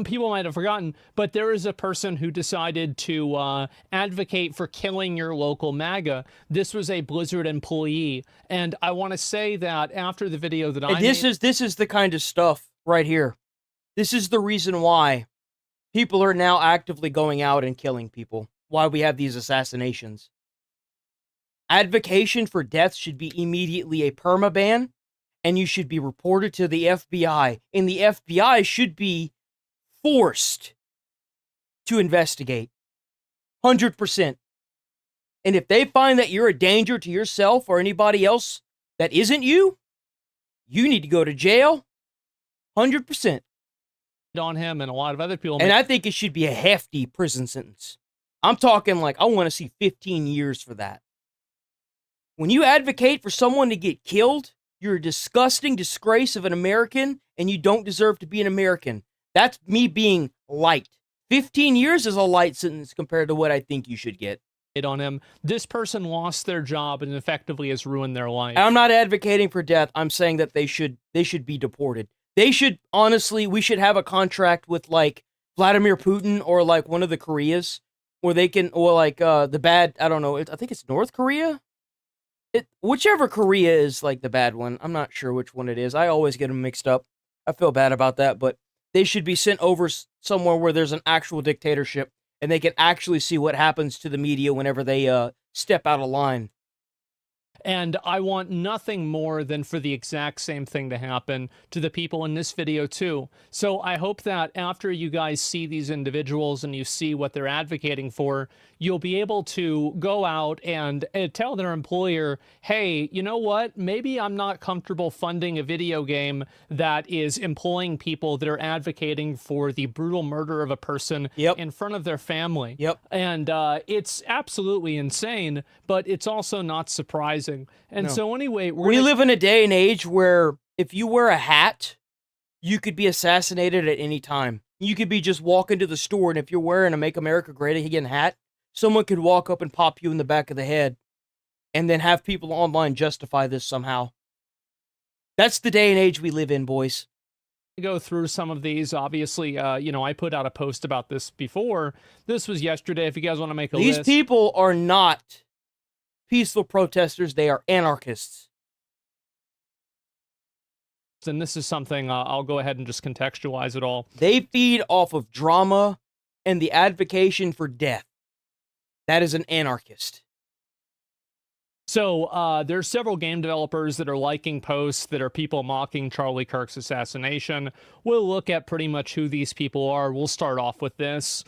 people might have forgotten, but there is a person who decided to advocate for killing your local MAGA. This was a Blizzard employee, and I want to say that after the video that I made... This is the kind of stuff right here. This is the reason why people are now actively going out and killing people. Why we have these assassinations. Advocation for death should be immediately a permaban, and you should be reported to the FBI. And the FBI should be forced to investigate. 100%. And if they find that you're a danger to yourself or anybody else that isn't you, you need to go to jail. 100%. On him and a lot of other people. And I think it should be a hefty prison sentence. I'm talking like, I want to see 15 years for that. When you advocate for someone to get killed, you're a disgusting disgrace of an American, and you don't deserve to be an American. That's me being light. 15 years is a light sentence compared to what I think you should get. On him. This person lost their job and effectively has ruined their life. I'm not advocating for death. I'm saying that they should be deported. They should, honestly, we should have a contract with, like, Vladimir Putin or, like, one of the Koreas, where they can, or, like, the bad, I don't know, I think it's North Korea? Whichever Korea is, like, the bad one. I'm not sure which one it is. I always get them mixed up. I feel bad about that, but they should be sent over somewhere where there's an actual dictatorship, and they can actually see what happens to the media whenever they step out of line. And I want nothing more than for the exact same thing to happen to the people in this video too. So I hope that after you guys see these individuals and you see what they're advocating for, you'll be able to go out and tell their employer, hey, you know what? Maybe I'm not comfortable funding a video game that is employing people that are advocating for the brutal murder of a person in front of their family. And it's absolutely insane, but it's also not surprising. And so anyway, we live in a day and age where if you wear a hat, you could be assassinated at any time. You could be just walking to the store, and if you're wearing a Make America Great Again hat, someone could walk up and pop you in the back of the head and then have people online justify this somehow. That's the day and age we live in, boys. Go through some of these. Obviously, you know, I put out a post about this before. This was yesterday. If you guys want to make a list. These people are not peaceful protesters. They are anarchists. And this is something I'll go ahead and just contextualize it all. They feed off of drama and the advocacy for death. That is an anarchist. So there's several game developers that are liking posts that are people mocking Charlie Kirk's assassination. We'll look at pretty much who these people are. We'll start off with this.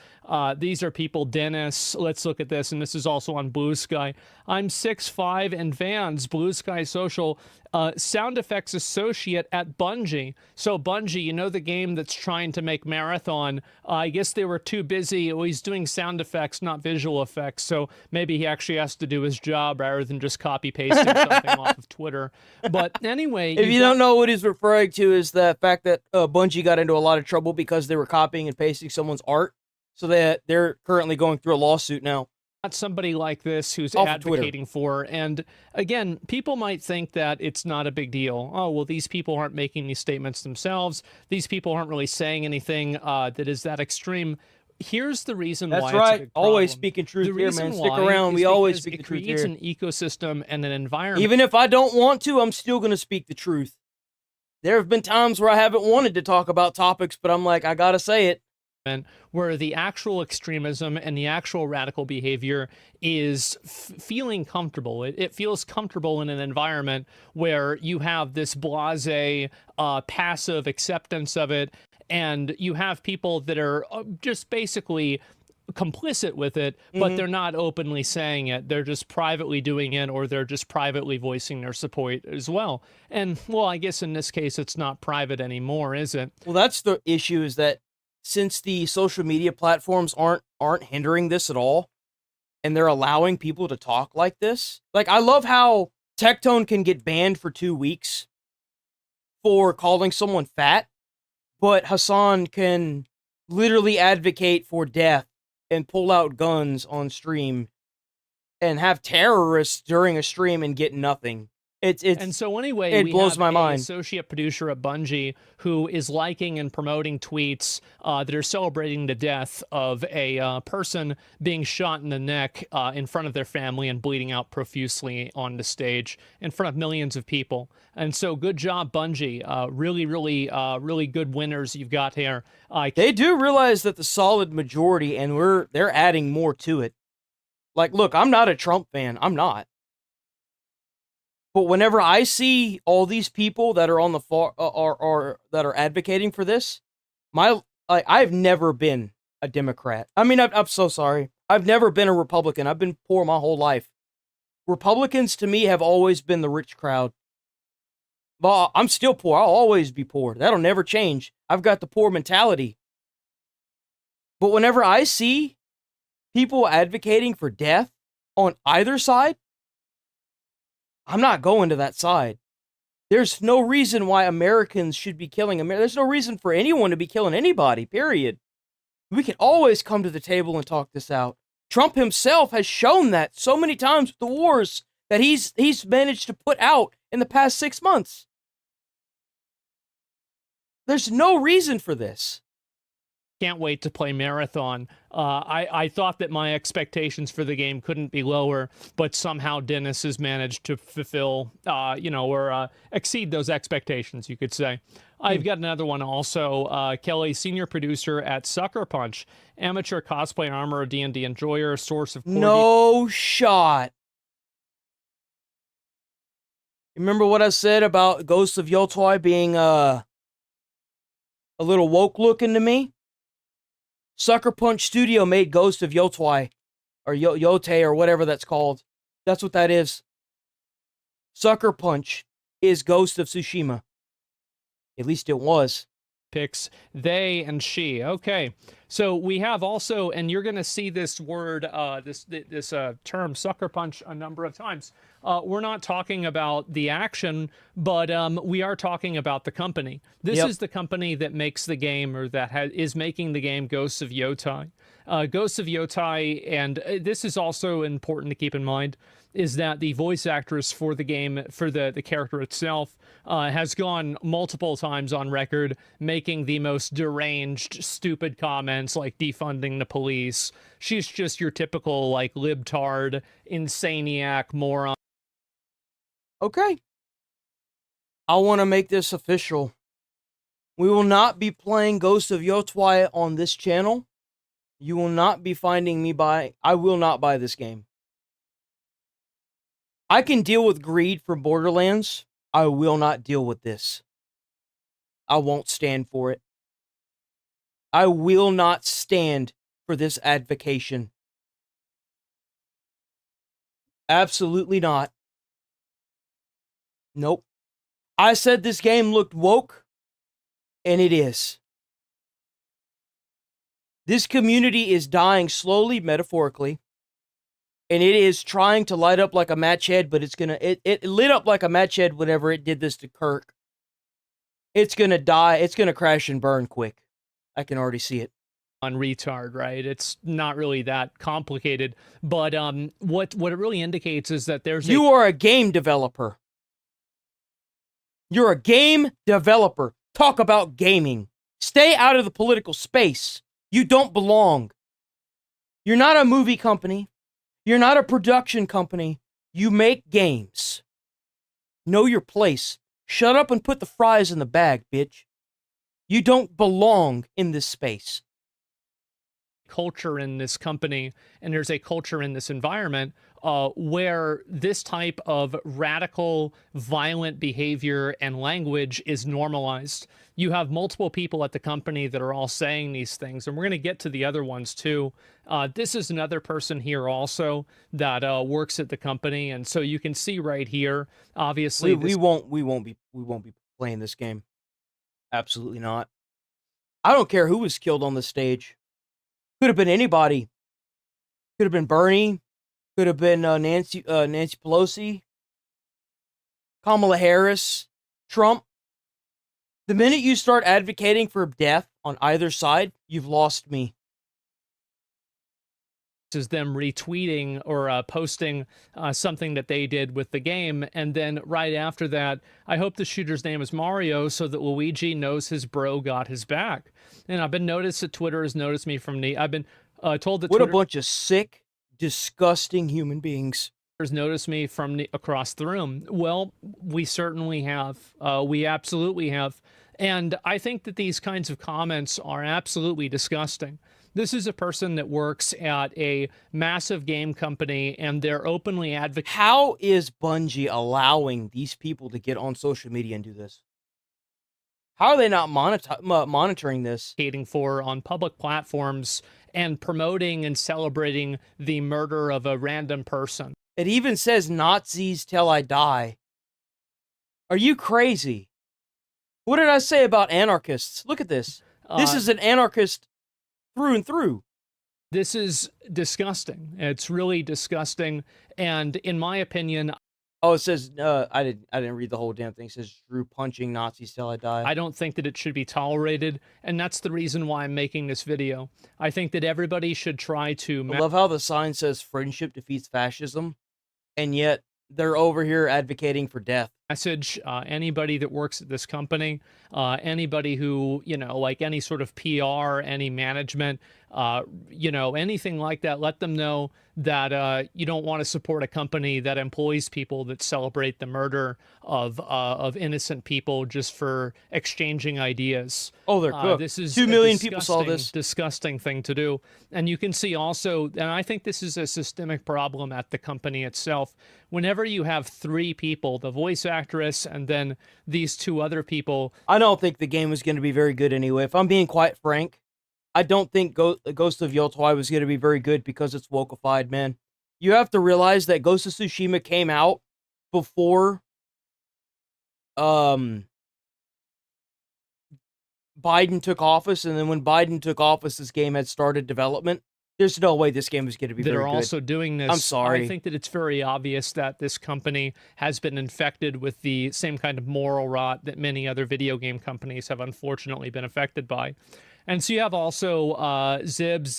These are people, Dennis. Let's look at this. And this is also on Blue Sky. I'm 6'5" and Vans, Blue Sky Social, sound effects associate at Bungie. So Bungie, you know, the game that's trying to make Marathon, I guess they were too busy. Well, he's doing sound effects, not visual effects. So maybe he actually has to do his job rather than just copy pasting something off of Twitter. But anyway, if you don't know what he's referring to, is the fact that Bungie got into a lot of trouble because they were copying and pasting someone's art. So they're currently going through a lawsuit now. Not somebody like this who's advocating for. And again, people might think that it's not a big deal. Oh, well, these people aren't making these statements themselves. These people aren't really saying anything that is that extreme. Here's the reason why. That's right. Always speaking truth here, man. Stick around. We always speak the truth here. It creates an ecosystem and an environment. Even if I don't want to, I'm still going to speak the truth. There have been times where I haven't wanted to talk about topics, but I'm like, I got to say it. Where the actual extremism and the actual radical behavior is feeling comfortable. It feels comfortable in an environment where you have this blasé, passive acceptance of it, and you have people that are just basically complicit with it, but they're not openly saying it. They're just privately doing it, or they're just privately voicing their support as well. And, well, I guess in this case, it's not private anymore, is it? Well, that's the issue, is that since the social media platforms aren't hindering this at all, and they're allowing people to talk like this. Like, I love how Tectone can get banned for 2 weeks for calling someone fat, but Hassan can literally advocate for death and pull out guns on stream and have terrorists during a stream and get nothing. And so anyway, it blows my mind. Associate producer at Bungie who is liking and promoting tweets that are celebrating the death of a person being shot in the neck in front of their family and bleeding out profusely on the stage in front of millions of people. And so good job, Bungie. Really good winners you've got here. They do realize that the solid majority, and they're adding more to it. Like, look, I'm not a Trump fan. I'm not. But whenever I see all these people that are on the far or that are advocating for this, I've never been a Democrat. I mean, I'm so sorry. I've never been a Republican. I've been poor my whole life. Republicans to me have always been the rich crowd. But I'm still poor. I'll always be poor. That'll never change. I've got the poor mentality. But whenever I see people advocating for death on either side, I'm not going to that side. There's no reason why Americans should be killing Americans. There's no reason for anyone to be killing anybody, period. We can always come to the table and talk this out. Trump himself has shown that so many times with the wars that he's managed to put out in the past 6 months. There's no reason for this. Can't wait to play Marathon. I thought that my expectations for the game couldn't be lower, but somehow Dennis has managed to fulfill, or exceed those expectations, you could say. I've got another one also. Kelly, senior producer at Sucker Punch, amateur cosplay armor, D&D enjoyer, source of... No shot. Remember what I said about Ghosts of Yotoi being a little woke looking to me? Sucker Punch Studio made Ghost of Yotoi, or Yote, or whatever that's called. That's what that is. Sucker Punch is Ghost of Tsushima. At least it was. Picks they and she. Okay, so we have also, and you're going to see this word, this term, Sucker Punch, a number of times. We're not talking about the action, but we are talking about the company. This is the company that makes the game, or that is making the game Ghosts of Yotei. Ghosts of Yotai, and this is also important to keep in mind, is that the voice actress for the game, for the character itself, has gone multiple times on record making the most deranged, stupid comments like defunding the police. She's just your typical, like, libtard, insaniac, moron. Okay. I want to make this official. We will not be playing Ghost of Yotai on this channel. You will not be finding me I will not buy this game. I can deal with greed from Borderlands. I will not deal with this. I won't stand for it. I will not stand for this advocation. Absolutely not. Nope. I said this game looked woke, and it is. This community is dying slowly, metaphorically, and it is trying to light up like a match head, but it lit up like a match head whenever it did this to Kirk. It's gonna die. It's gonna crash and burn quick. I can already see it. On retard, right? It's not really that complicated, but what it really indicates is that you are a game developer. You're a game developer. Talk about gaming. Stay out of the political space. You don't belong. You're not a movie company. You're not a production company. You make games. Know your place. Shut up and put the fries in the bag, bitch. You don't belong in this space. Culture in this company, and there's a culture in this environment where this type of radical, violent behavior and language is normalized. You have multiple people at the company that are all saying these things, and we're going to get to the other ones too. This is another person here also that works at the company, and so you can see right here. Obviously, we won't be playing this game. Absolutely not. I don't care who was killed on the stage. Could have been anybody. Could have been Bernie. Could have been Nancy Pelosi, Kamala Harris, Trump. The minute you start advocating for death on either side, you've lost me. Is them retweeting or posting something that they did with the game, and then right after that, I hope the shooter's name is Mario so that Luigi knows his bro got his back. And I've been noticed that Twitter has noticed me from the. I've been told that what Twitter, a bunch of sick, disgusting human beings. Has noticed me from across the room. Well, we certainly have. We absolutely have. And I think that these kinds of comments are absolutely disgusting. This is a person that works at a massive game company, and they're openly advocating. How is Bungie allowing these people to get on social media and do this? How are they not monitoring this? For on public platforms and promoting and celebrating the murder of a random person. It even says Nazis till I die. Are you crazy? What did I say about anarchists? Look at this. This is an anarchist through and through. This is disgusting. It's really disgusting. And in my opinion, oh, it says I didn't read the whole damn thing. It says Drew punching Nazis till I die. I don't think that it should be tolerated, and that's the reason why I'm making this video. I think that everybody should try to. I love how the sign says friendship defeats fascism, and yet they're over here advocating for death. Message anybody that works at this company, anybody who, like any sort of PR, any management, anything like that, let them know that you don't want to support a company that employs people that celebrate the murder of innocent people just for exchanging ideas. Oh, they're cooked. This is 2 million people saw this. Disgusting thing to do. And you can see also, and I think this is a systemic problem at the company itself. Whenever you have 3 people, the voice actress and then these 2 other people. I don't think the game was going to be very good anyway. If I'm being quite frank, I don't think Ghost of Yotai was going to be very good because it's wokeified, man. You have to realize that Ghost of Tsushima came out before Biden took office, and then when Biden took office, this game had started development. There's no way this game is going to be very good. They're also doing this. I'm sorry. I think that it's very obvious that this company has been infected with the same kind of moral rot that many other video game companies have unfortunately been affected by. And so you have also Zibs,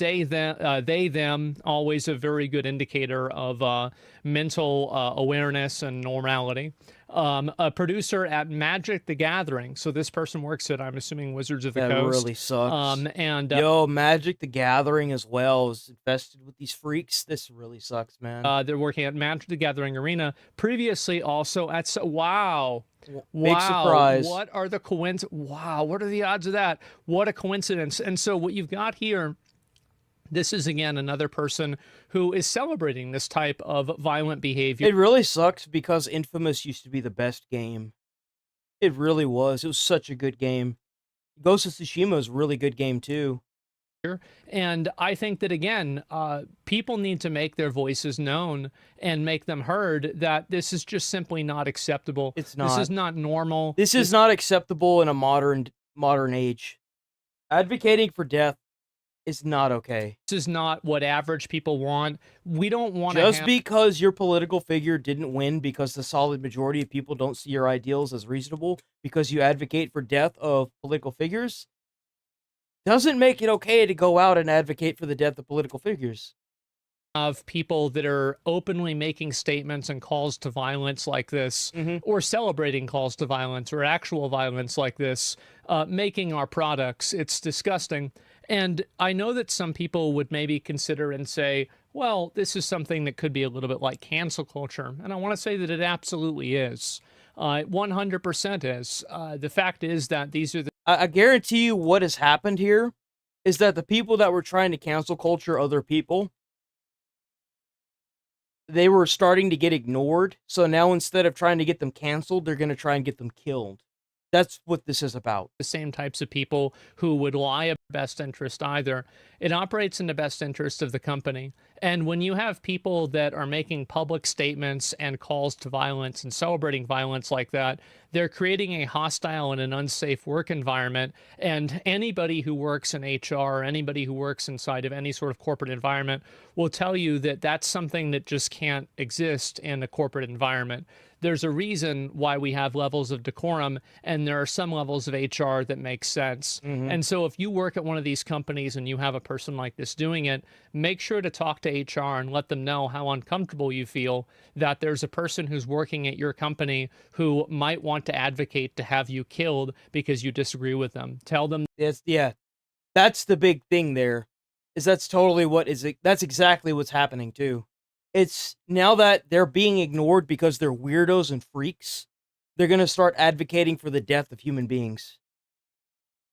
they, them, always a very good indicator of mental awareness and normality. A producer at Magic the Gathering. So this person works at, I'm assuming, Wizards of the That Coast. really sucks. And Yo, Magic the Gathering as well is infested with these freaks. This really sucks, man. they're working at Magic the Gathering Arena. Previously also at, wow. Big surprise. What are the Wow, what are the odds of that? What a coincidence. And so what you've got here, this is again another person who is celebrating this type of violent behavior. It really sucks because Infamous used to be the best game. It really was. It was such a good game. Ghost of Tsushima is a really good game too. And I think that, again, people need to make their voices known and make them heard that this is just simply not acceptable. It's not. This is not normal. This is not acceptable in a modern age. Advocating for death is not okay. This is not what average people want. We don't want to Just because your political figure didn't win because the solid majority of people don't see your ideals as reasonable because you advocate for death of political figures doesn't make it okay to go out and advocate for the death of political figures. Of people that are openly making statements and calls to violence like this, or celebrating calls to violence or actual violence like this, making our products. It's disgusting. And I know that some people would maybe consider and say, well, this is something that could be a little bit like cancel culture. And I want to say that it absolutely is. 100% is. The fact is that these are the... I guarantee you what has happened here is that the people that were trying to cancel culture other people, they were starting to get ignored. So now instead of trying to get them canceled, they're going to try and get them killed. That's what this is about. The same types of people who would lie about best interest either. It operates in the best interest of the company. And when you have people that are making public statements and calls to violence and celebrating violence like that, they're creating a hostile and an unsafe work environment. And anybody who works in HR or anybody who works inside of any sort of corporate environment will tell you that that's something that just can't exist in a corporate environment. There's a reason why we have levels of decorum, and there are some levels of HR that make sense. And so if you work at one of these companies and you have a person like this doing it, make sure to talk to HR and let them know how uncomfortable you feel that there's a person who's working at your company who might want to advocate to have you killed because you disagree with them. Tell them. Yeah, that's the big thing there, is that's totally what is it. That's exactly what's happening too. It's now that they're being ignored because they're weirdos and freaks, they're going to start advocating for the death of human beings.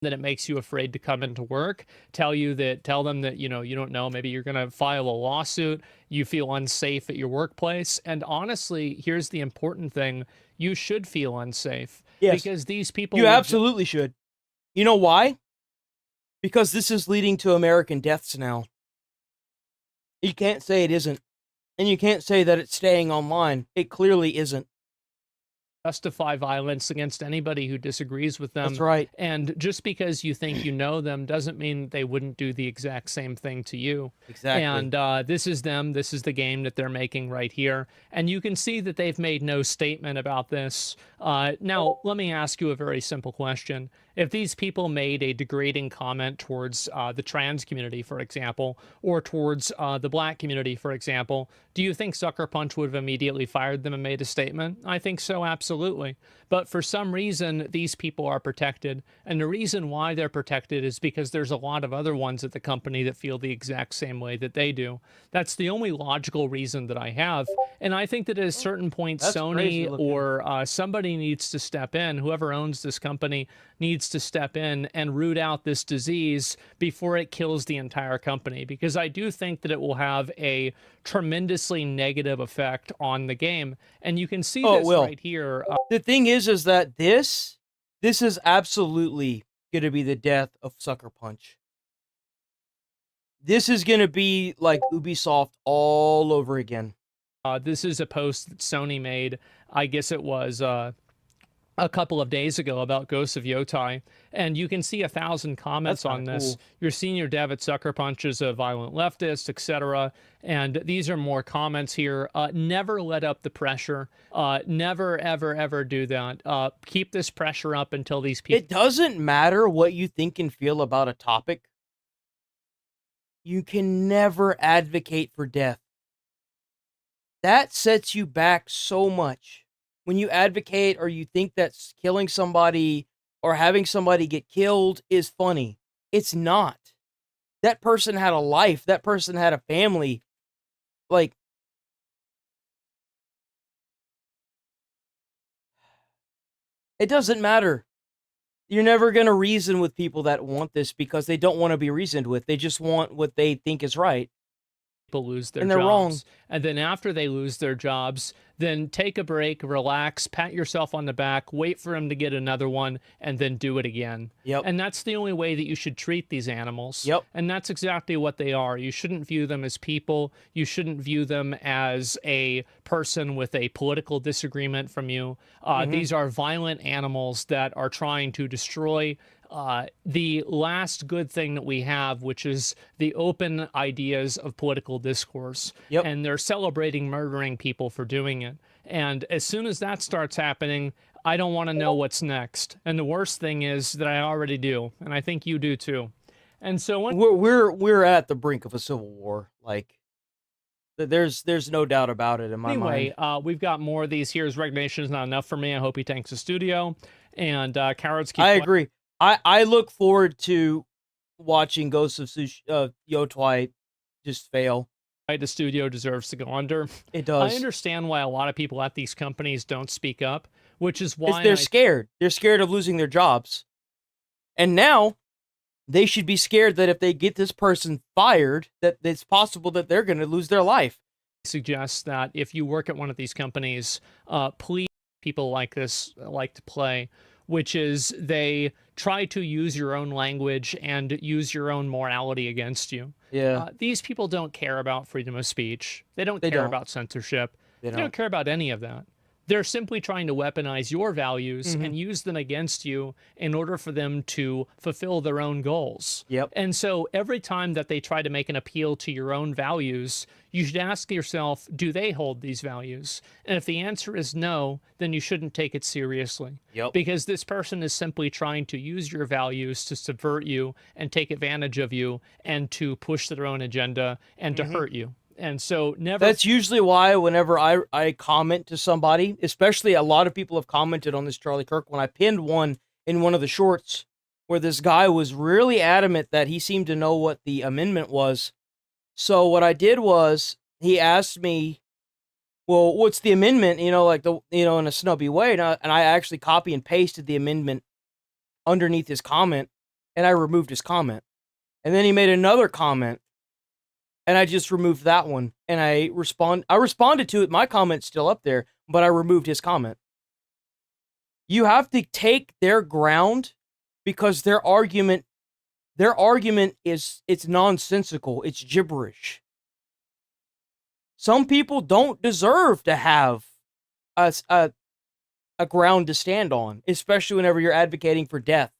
That it makes you afraid to come into work, tell them that, you know, you don't know, maybe you're going to file a lawsuit, you feel unsafe at your workplace. And honestly, here's the important thing. You should feel unsafe. Yes. Because these people... You absolutely should. You know why? Because this is leading to American deaths now. You can't say it isn't. And you can't say that it's staying online. It clearly isn't. Justify violence against anybody who disagrees with them. That's right. And just because you think you know them doesn't mean they wouldn't do the exact same thing to you. Exactly. And this is them. This is the game that they're making right here. And you can see that they've made no statement about this. Now, let me ask you a very simple question. If these people made a degrading comment towards the trans community, for example, or towards the black community, for example, do you think Sucker Punch would have immediately fired them and made a statement? I think so, absolutely. But for some reason, these people are protected. And the reason why they're protected is because there's a lot of other ones at the company that feel the exact same way that they do. That's the only logical reason that I have. And I think that at a certain point, Sony or somebody needs to step in. Whoever owns this company needs to step in and root out this disease before it kills the entire company. Because I do think that it will have a tremendously negative effect on the game. And you can see this right here. The thing is that this is absolutely going to be the death of Sucker Punch. This is going to be like Ubisoft all over again. This is a post that Sony made. I guess it was a couple of days ago about Ghosts of Yotai, and you can see 1,000 comments on this. Cool. Your senior dev at Sucker Punch is a violent leftist, etc. And these are more comments here. Never let up the pressure. Never, ever, ever do that. Keep this pressure up until these people... It doesn't matter what you think and feel about a topic. You can never advocate for death. That sets you back so much. When you advocate or you think that killing somebody or having somebody get killed is funny, it's not. That person had a life. That person had a family. Like, it doesn't matter. You're never going to reason with people that want this because they don't want to be reasoned with. They just want what they think is right. People lose their And they're jobs. wrong. And then after they lose their jobs, then take a break, relax, pat yourself on the back, wait for them to get another one, and then do it again. Yep. And that's the only way that you should treat these animals. Yep. And that's exactly what they are. You shouldn't view them as people. You shouldn't view them as a person with a political disagreement from you. These are violent animals that are trying to destroy the last good thing that we have, which is the open ideas of political discourse. Yep. And they're celebrating murdering people for doing it. And as soon as that starts happening, I don't want to know what's next. And the worst thing is that I already do, and I think you do too. And so when we're at the brink of a civil war. Like, there's no doubt about it in my mind. Anyway, we've got more of these. Here's Resignation is not enough for me. I hope he tanks the studio. And Carrots keep... I agree. I look forward to watching Ghosts of Yotai just fail. The studio deserves to go under. It does. I understand why a lot of people at these companies don't speak up, which is why they're scared. They're scared of losing their jobs. And now they should be scared that if they get this person fired, that it's possible that they're going to lose their life. Suggest that if you work at one of these companies, please, people like this like to play, which is they try to use your own language and use your own morality against you. Yeah. These people don't care about freedom of speech. They don't care about censorship. They don't care about any of that. They're simply trying to weaponize your values and use them against you in order for them to fulfill their own goals. Yep. And so every time that they try to make an appeal to your own values, you should ask yourself, do they hold these values? And if the answer is no, then you shouldn't take it seriously. Yep. Because this person is simply trying to use your values to subvert you and take advantage of you and to push their own agenda and to hurt you. And so never... That's usually why whenever I comment to somebody, especially a lot of people have commented on this Charlie Kirk, when I pinned one in one of the shorts where this guy was really adamant that he seemed to know what the amendment was. So what I did was he asked me, well, what's the amendment? You know, like in a snubby way. And I actually copy and pasted the amendment underneath his comment and I removed his comment. And then he made another comment. And I just removed that one, and I responded to it. My comment's still up there, but I removed his comment. You have to take their ground because their argument is it's nonsensical. It's gibberish. Some people don't deserve to have a ground to stand on, especially whenever you're advocating for death.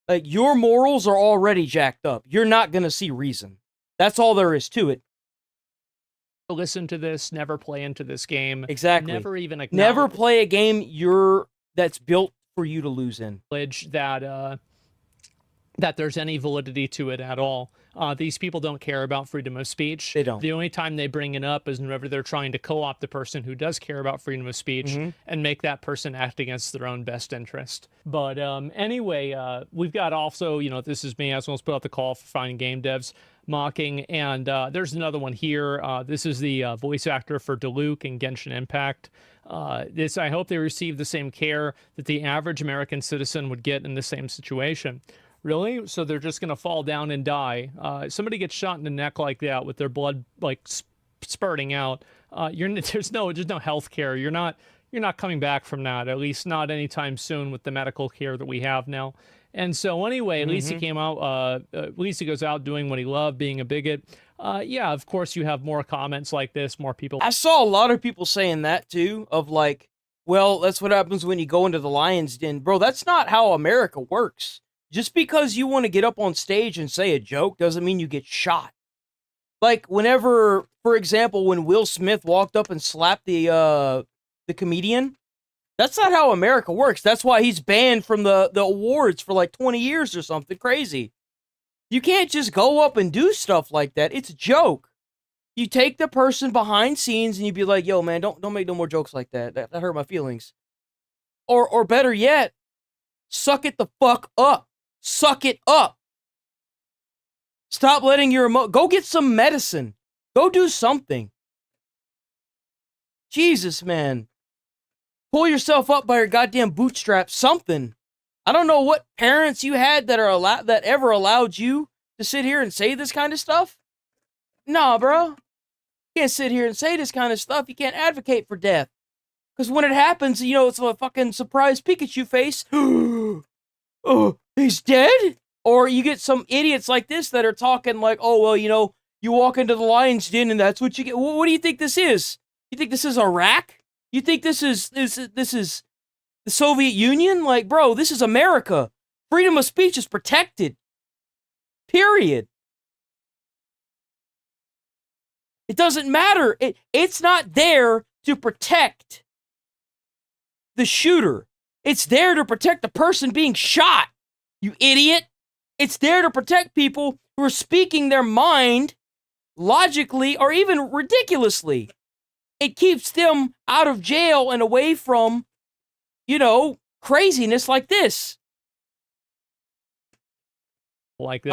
Like, your morals are already jacked up. You're not going to see reason. That's all there is to it. Listen to this, never play into this game. Exactly. Never even acknowledge... Never play a game that's built for you to lose in. That there's any validity to it at all. These people don't care about freedom of speech. They don't. The only time they bring it up is whenever they're trying to co-opt the person who does care about freedom of speech and make that person act against their own best interest. But anyway, we've got also, this is me, as well as put out the call for finding game devs mocking, and there's another one here. This is the voice actor for Diluc in Genshin Impact. I hope they receive the same care that the average American citizen would get in the same situation. Really? So they're just going to fall down and die. Somebody gets shot in the neck like that with their blood like spurting out. There's no health care. You're not coming back from that, at least not anytime soon with the medical care that we have now. And so anyway, at least he came out, at least he goes out doing what he loved, being a bigot. Yeah, of course you have more comments like this, more people. I saw a lot of people saying that too, of like, Well, that's what happens when you go into the lion's den. Bro, that's not how America works. Just because you want to get up on stage and say a joke doesn't mean you get shot. Like, whenever, for example, when Will Smith walked up and slapped the comedian, that's not how America works. That's why he's banned from the awards for like 20 years or something crazy. You can't just go up and do stuff like that. It's a joke. You take the person behind scenes and you be like, yo, man, don't make no more jokes like that. That hurt my feelings. Or better yet, suck it the fuck up. Suck it up. Stop letting your go get some medicine. Go do something. Jesus, man. Pull yourself up by your goddamn bootstraps. Something. I don't know what parents you had that ever allowed you to sit here and say this kind of stuff. Nah, bro. You can't sit here and say this kind of stuff. You can't advocate for death. Because when it happens, you know, it's a fucking surprise Pikachu face. Oh, he's dead? Or you get some idiots like this that are talking like, oh, well, you know, you walk into the lion's den and that's what you get. What do you think this is? You think this is Iraq? You think this is the Soviet Union? Like, bro, this is America. Freedom of speech is protected. Period. It doesn't matter. It's not there to protect the shooter. It's there to protect the person being shot. You idiot. It's there to protect people who are speaking their mind logically or even ridiculously. It keeps them out of jail and away from, you know, craziness like this. Like this.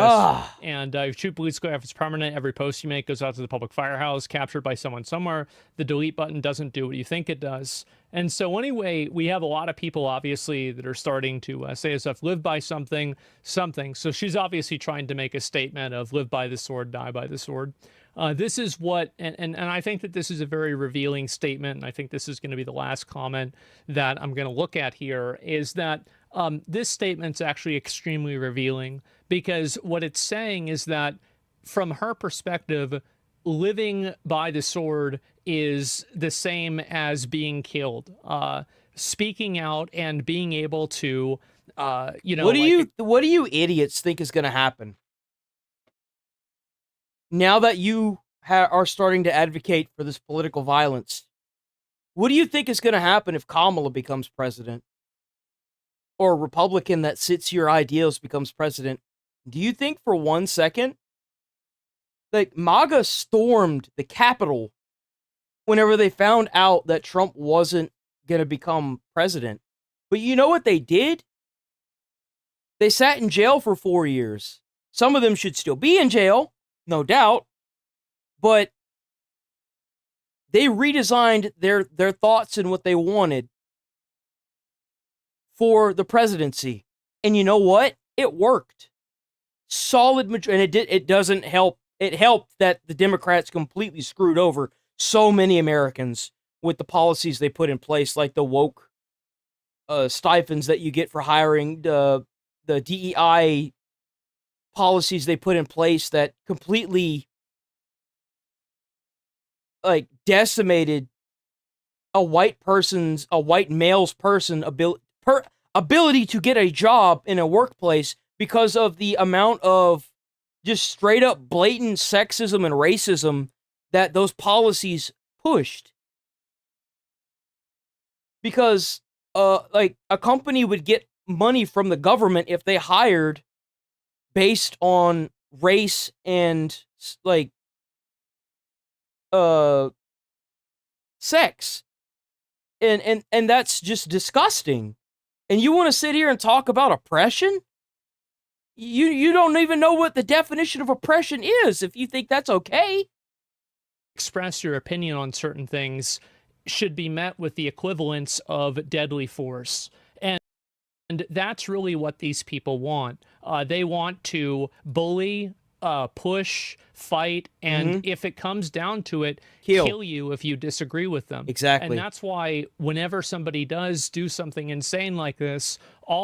And if Shoot Police Go, if it's permanent, every post you make goes out to the public firehouse, captured by someone somewhere. The delete button doesn't do what you think it does. And so anyway, we have a lot of people, obviously, that are starting to say stuff, live by something. So she's obviously trying to make a statement of live by the sword, die by the sword. This is what, and I think that this is a very revealing statement, and I think this is going to be the last comment that I'm going to look at here, is that this statement's actually extremely revealing, because what it's saying is that, from her perspective, living by the sword is the same as being killed. Speaking out and being able to, you know... What do you idiots think is going to happen? Now that you are starting to advocate for this political violence, what do you think is going to happen if Kamala becomes president? Or a Republican that sits your ideals becomes president? Do you think for 1 second, like, MAGA stormed the Capitol whenever they found out that Trump wasn't going to become president? But you know what they did? They sat in jail for 4 years. Some of them should still be in jail, no doubt, but they redesigned their thoughts and what they wanted for the presidency. And you know what? It worked. Solid majority. And it doesn't help. It helped that the Democrats completely screwed over so many Americans with the policies they put in place, like the woke stipends that you get for hiring, the DEI policies they put in place that completely, like, decimated a white male's ability to get a job in a workplace because of the amount of just straight up blatant sexism and racism that those policies pushed. Because, like, a company would get money from the government if they hired based on race and, like, sex. And that's just disgusting. And you want to sit here and talk about oppression? You don't even know what the definition of oppression is if you think that's okay. Express your opinion on certain things should be met with the equivalence of deadly force. And that's really what these people want. They want to bully, push, fight, and if it comes down to it, kill you if you disagree with them. Exactly. And that's why whenever somebody does do something insane like this,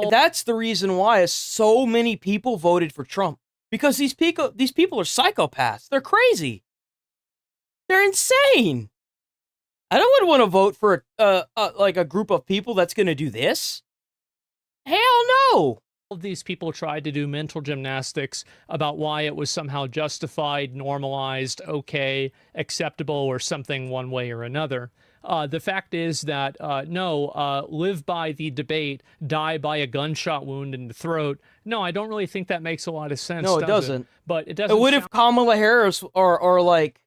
that's the reason why so many people voted for Trump. Because these people are psychopaths. They're crazy. They're insane. I wouldn't want to vote for like a group of people that's going to do this. Hell no. All of these people tried to do mental gymnastics about why it was somehow justified, normalized, okay, acceptable, or something one way or another. The fact is that, no, live by the debate, die by a gunshot wound in the throat. No, I don't really think that makes a lot of sense. No, it doesn't. But it doesn't. What if Kamala Harris or like,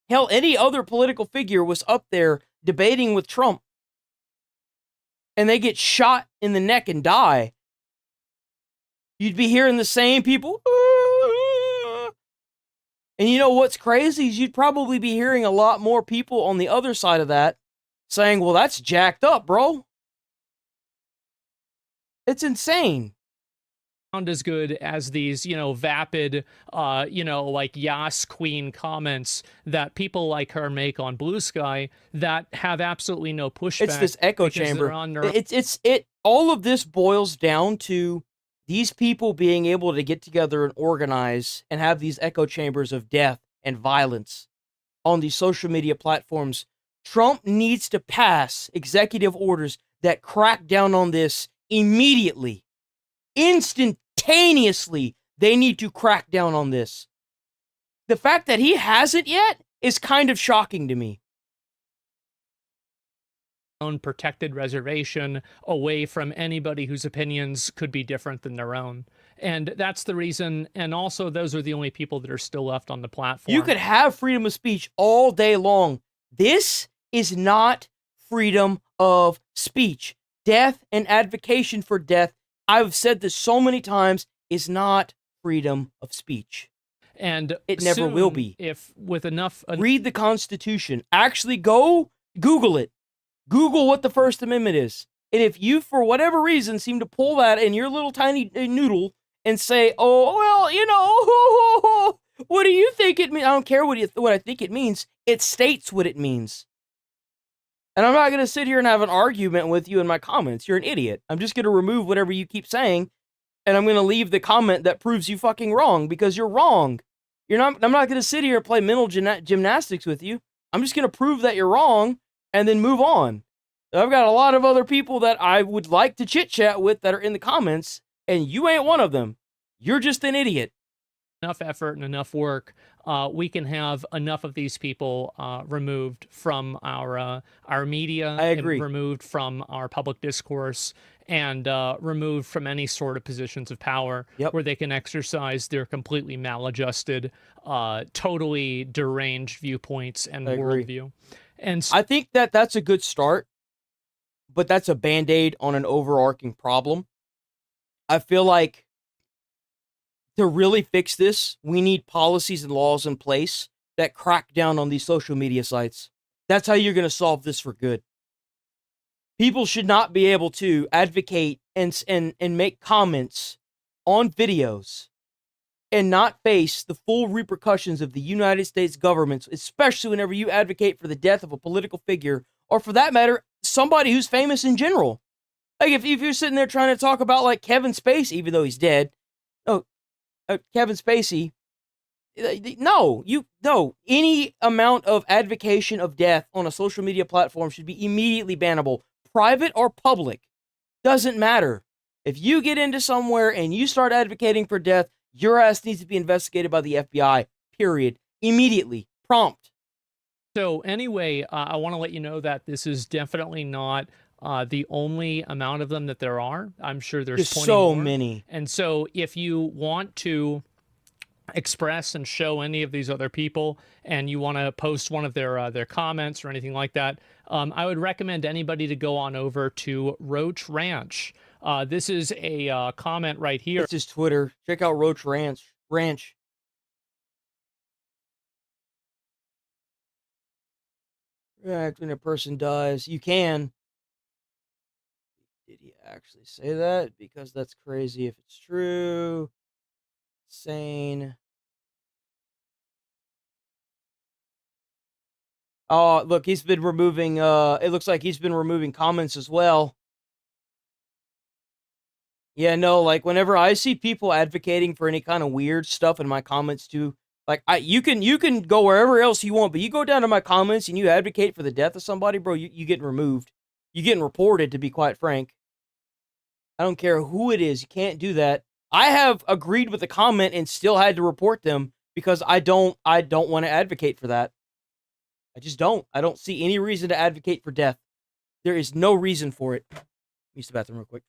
hell, any other political figure was up there debating with Trump and they get shot in the neck and die? You'd be hearing the same people. And you know what's crazy is you'd probably be hearing a lot more people on the other side of that saying, well, that's jacked up, bro. It's insane. As good as these, vapid, like Yas Queen comments that people like her make on Blue Sky that have absolutely no pushback. It's this echo chamber. All of this boils down to these people being able to get together and organize and have these echo chambers of death and violence on these social media platforms. Trump needs to pass executive orders that crack down on this immediately. Instantaneously, they need to crack down on this. The fact that he hasn't yet is kind of shocking to me. Own protected reservation away from anybody whose opinions could be different than their own. And that's the reason, and also those are the only people that are still left on the platform. You could have freedom of speech all day long. This is not freedom of speech. Death and advocacy for death, I've said this so many times, is not freedom of speech. And it never will be. If with enough... Read the Constitution. Actually go Google it. Google what the First Amendment is. And if you, for whatever reason, seem to pull that in your little tiny noodle and say, oh, well, what do you think it means? I don't care what I think it means. It states what it means. And I'm not going to sit here and have an argument with you in my comments. You're an idiot. I'm just going to remove whatever you keep saying, and I'm going to leave the comment that proves you fucking wrong, because you're wrong. I'm not going to sit here and play mental gymnastics with you. I'm just going to prove that you're wrong and then move on. I've got a lot of other people that I would like to chit-chat with that are in the comments, and you ain't one of them. You're just an idiot. Enough effort and enough work, we can have enough of these people removed from our media. I agree. And removed from our public discourse, and removed from any sort of positions of power where they can exercise their completely maladjusted, totally deranged viewpoints and worldview. And I think that that's a good start, but that's a band-aid on an overarching problem. I feel like to really fix this, we need policies and laws in place that crack down on these social media sites. That's how you're going to solve this for good. People should not be able to advocate and make comments on videos and not face the full repercussions of the United States government, especially whenever you advocate for the death of a political figure, or for that matter, somebody who's famous in general. Like if you're sitting there trying to talk about like Kevin Spacey, even though he's dead, Kevin Spacey, any amount of advocacy of death on a social media platform should be immediately bannable. Private or public, doesn't matter. If you get into somewhere and you start advocating for death, your ass needs to be investigated by the FBI, period. Immediately. Prompt. So anyway, I want to let you know that this is definitely not the only amount of them that there are. I'm sure there's plenty so more. many. And so if you want to express and show any of these other people, and you want to post one of their comments or anything like that, I would recommend anybody to go on over to Roach Ranch. This is a comment right here. It's his Twitter. Check out Roach Ranch. React when a person dies. You can. Did he actually say that? Because that's crazy if it's true. Insane. Oh, look, he's been removing, it looks like he's been removing comments as well. Yeah, no, like, whenever I see people advocating for any kind of weird stuff in my comments too, Like, you can go wherever else you want, but you go down to my comments and you advocate for the death of somebody, bro, you getting removed. You getting reported, to be quite frank. I don't care who it is. You can't do that. I have agreed with the comment and still had to report them because I don't want to advocate for that. I just don't. I don't see any reason to advocate for death. There is no reason for it. Use the bathroom real quick.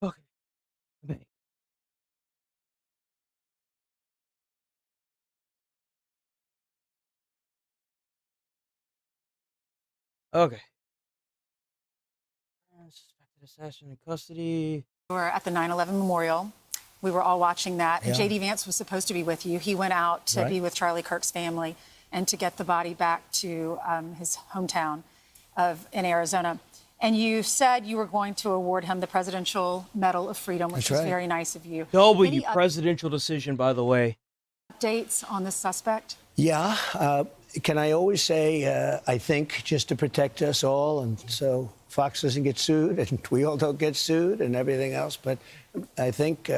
Okay. Okay. Suspected assassin in custody. We were at the 9/11 memorial. We were all watching that. And Yeah. J.D. Vance was supposed to be with you. He went out to be with Charlie Kirk's family and to get the body back to his hometown in Arizona. And you said you were going to award him the Presidential Medal of Freedom, which That's is right. very nice of you. W presidential decision, by the way. Updates on this suspect? Yeah. Can I always say, I think, just to protect us all, and so Fox doesn't get sued, and we all don't get sued, and everything else. But I think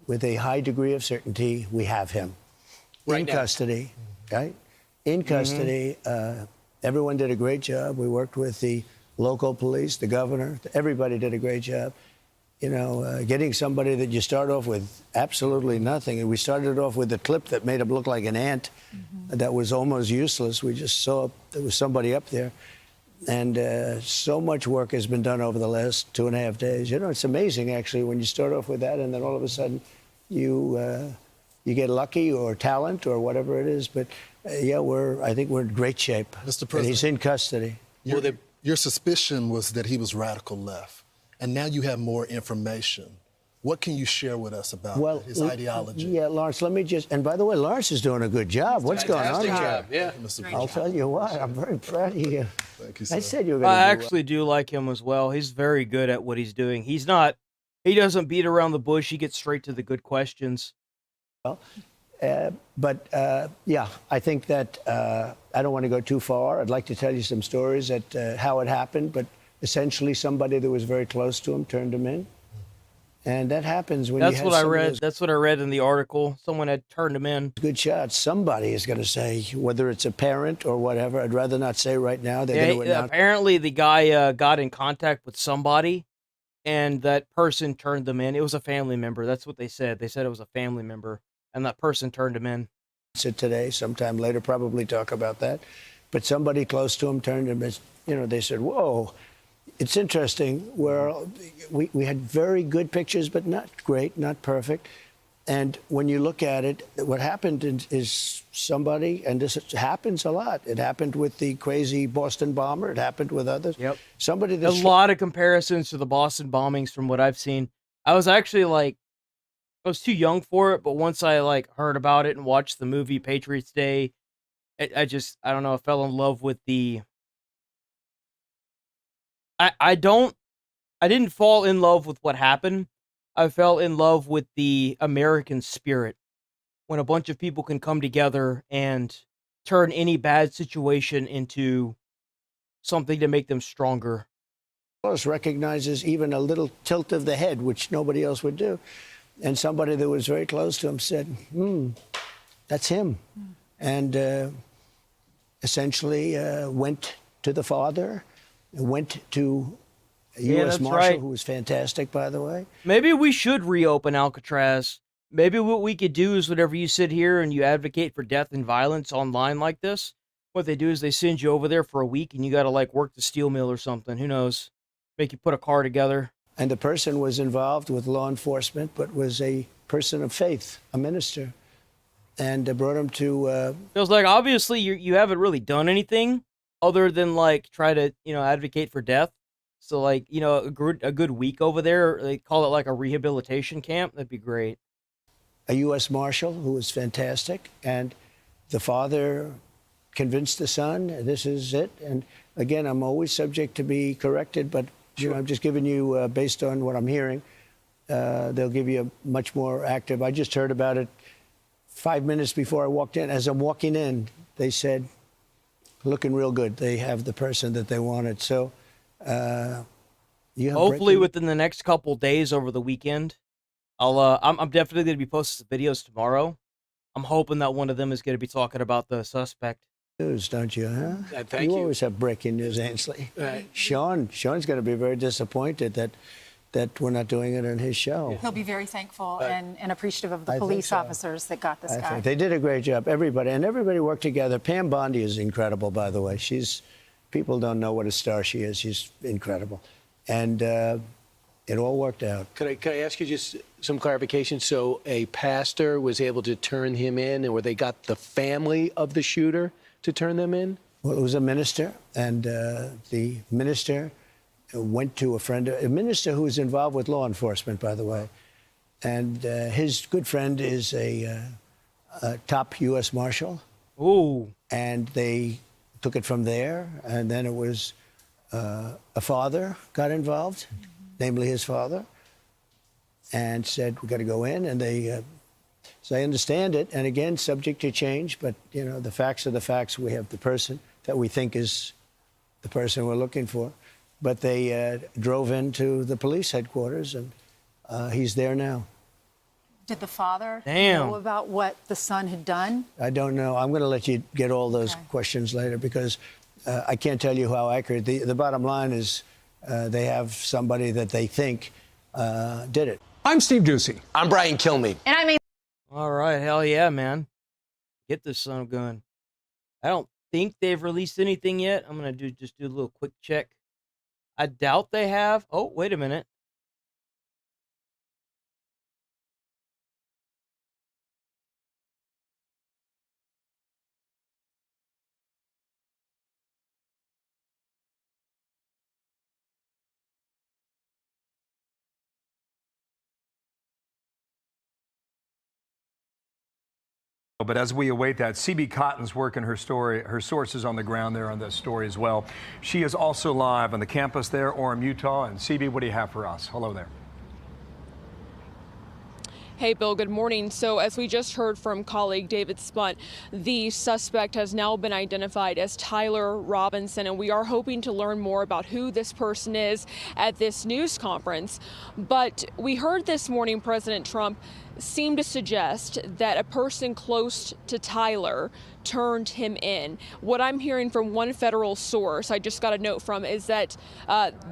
with a high degree of certainty, we have him in custody, right? In custody. Everyone did a great job. We worked with the local police, the governor. Everybody did a great job. You know, getting somebody that you start off with absolutely nothing. And we started off with a clip that made him look like an ant that was almost useless. We just saw there was somebody up there. And so much work has been done over the last 2.5 days. You know, it's amazing, actually, when you start off with that and then all of a sudden you get lucky or talent or whatever it is. But, yeah, I think we're in great shape. Mr. And President, he's in custody. Your suspicion was that he was radical left, and now you have more information. What can you share with us about his ideology? Yeah, Lawrence, let me just, and by the way, Lawrence is doing a good job. What's going on? Fantastic job, here? yeah. Mr. I'll tell you what, I'm very proud of you. Thank you, I sir. said you were going to I actually do like him as well. He's very good at what he's doing. He doesn't beat around the bush. He gets straight to the good questions. well. Yeah, I think that I don't want to go too far. I'd like to tell you some stories at how it happened, but essentially somebody that was very close to him turned him in. And that happens when you have That's what I read. That's what I read in the article. Someone had turned him in. Good shots. Somebody is going to say, whether it's a parent or whatever. I'd rather not say right now. They're going to announce. Apparently, the guy got in contact with somebody, and that person turned them in. It was a family member. That's what they said. They said it was a family member, and that person turned him in. Today, sometime later, probably talk about that. But somebody close to him turned him in. You know, they said, whoa. It's interesting where we had very good pictures, but not great, not perfect. And when you look at it, what happened is somebody, and this happens a lot. It happened with the crazy Boston bomber. It happened with others. Yep. Somebody A that's lot of comparisons to the Boston bombings from what I've seen. I was actually I was too young for it, but once I heard about it and watched the movie Patriots Day, I don't know, I fell in love with the. I didn't fall in love with what happened. I fell in love with the American spirit when a bunch of people can come together and turn any bad situation into something to make them stronger. recognizes even a little tilt of the head, which nobody else would do. And somebody that was very close to him said, that's him. And essentially went to the father, went to a Yeah, U.S. that's Marshal, right. who was fantastic, by the way. Maybe we should reopen Alcatraz. Maybe what we could do is whenever you sit here and you advocate for death and violence online like this, what they do is they send you over there for a week and you got to like work the steel mill or something. Who knows? Make you put a car together. And the person was involved with law enforcement, but was a person of faith, a minister. And brought him to... It was like, obviously, you haven't really done anything other than, like, try to, advocate for death. So, like, a good week over there, they call it, like, a rehabilitation camp. That'd be great. A U.S. Marshal who was fantastic. And the father convinced the son, this is it. And, again, I'm always subject to be corrected, but, I'm just giving you, based on what I'm hearing, they'll give you a much more active... I just heard about it 5 minutes before I walked in. As I'm walking in, they said, looking real good. They have the person that they wanted. So, hopefully within the next couple days over the weekend, I'm definitely going to be posting some videos tomorrow. I'm hoping that one of them is going to be talking about the suspect. News, don't you, huh? Thank you. Always have breaking news, Ainsley. Sean's going to be very disappointed that we're not doing it on his show. He'll be very thankful and appreciative of the I think police so. officers that got this I guy. think they did a great job. Everybody worked together. Pam Bondi is incredible, by the way. People don't know what a star she is. She's incredible. And it all worked out. Could I ask you just some clarification? So a pastor was able to turn him in, or they got the family of the shooter to turn them in? Well, it was a minister, and the minister went to a minister who was involved with law enforcement, by the way. And his good friend is a top U.S. Marshal. Ooh. And they took it from there, and then it was a father got involved, namely his father, and said, we got to go in, and they... So I understand it, and again, subject to change, but, the facts are the facts. We have the person that we think is the person we're looking for. But they drove into the police headquarters, and he's there now. Did the father Damn. know about what the son had done? I don't know. I'm going to let you get all those questions later, because I can't tell you how accurate. The bottom line is they have somebody that they think did it. I'm Steve Ducey. I'm Brian Kilmeade. And I mean... All right, hell yeah, man. Get this son of a gun. I don't think they've released anything yet. I'm going to just do a little quick check. I doubt they have. Oh, wait a minute. But as we await that, CB Cotton's working her story, her sources on the ground there on this story as well. She is also live on the campus there, Orem, Utah. And CB, what do you have for us? Hello there. Hey, Bill, good morning. So as we just heard from colleague David Spunt, the suspect has now been identified as Tyler Robinson, and we are hoping to learn more about who this person is at this news conference. But we heard this morning President Trump seem to suggest that a person close to Tyler turned him in. What I'm hearing from one federal source, I just got a note from, is that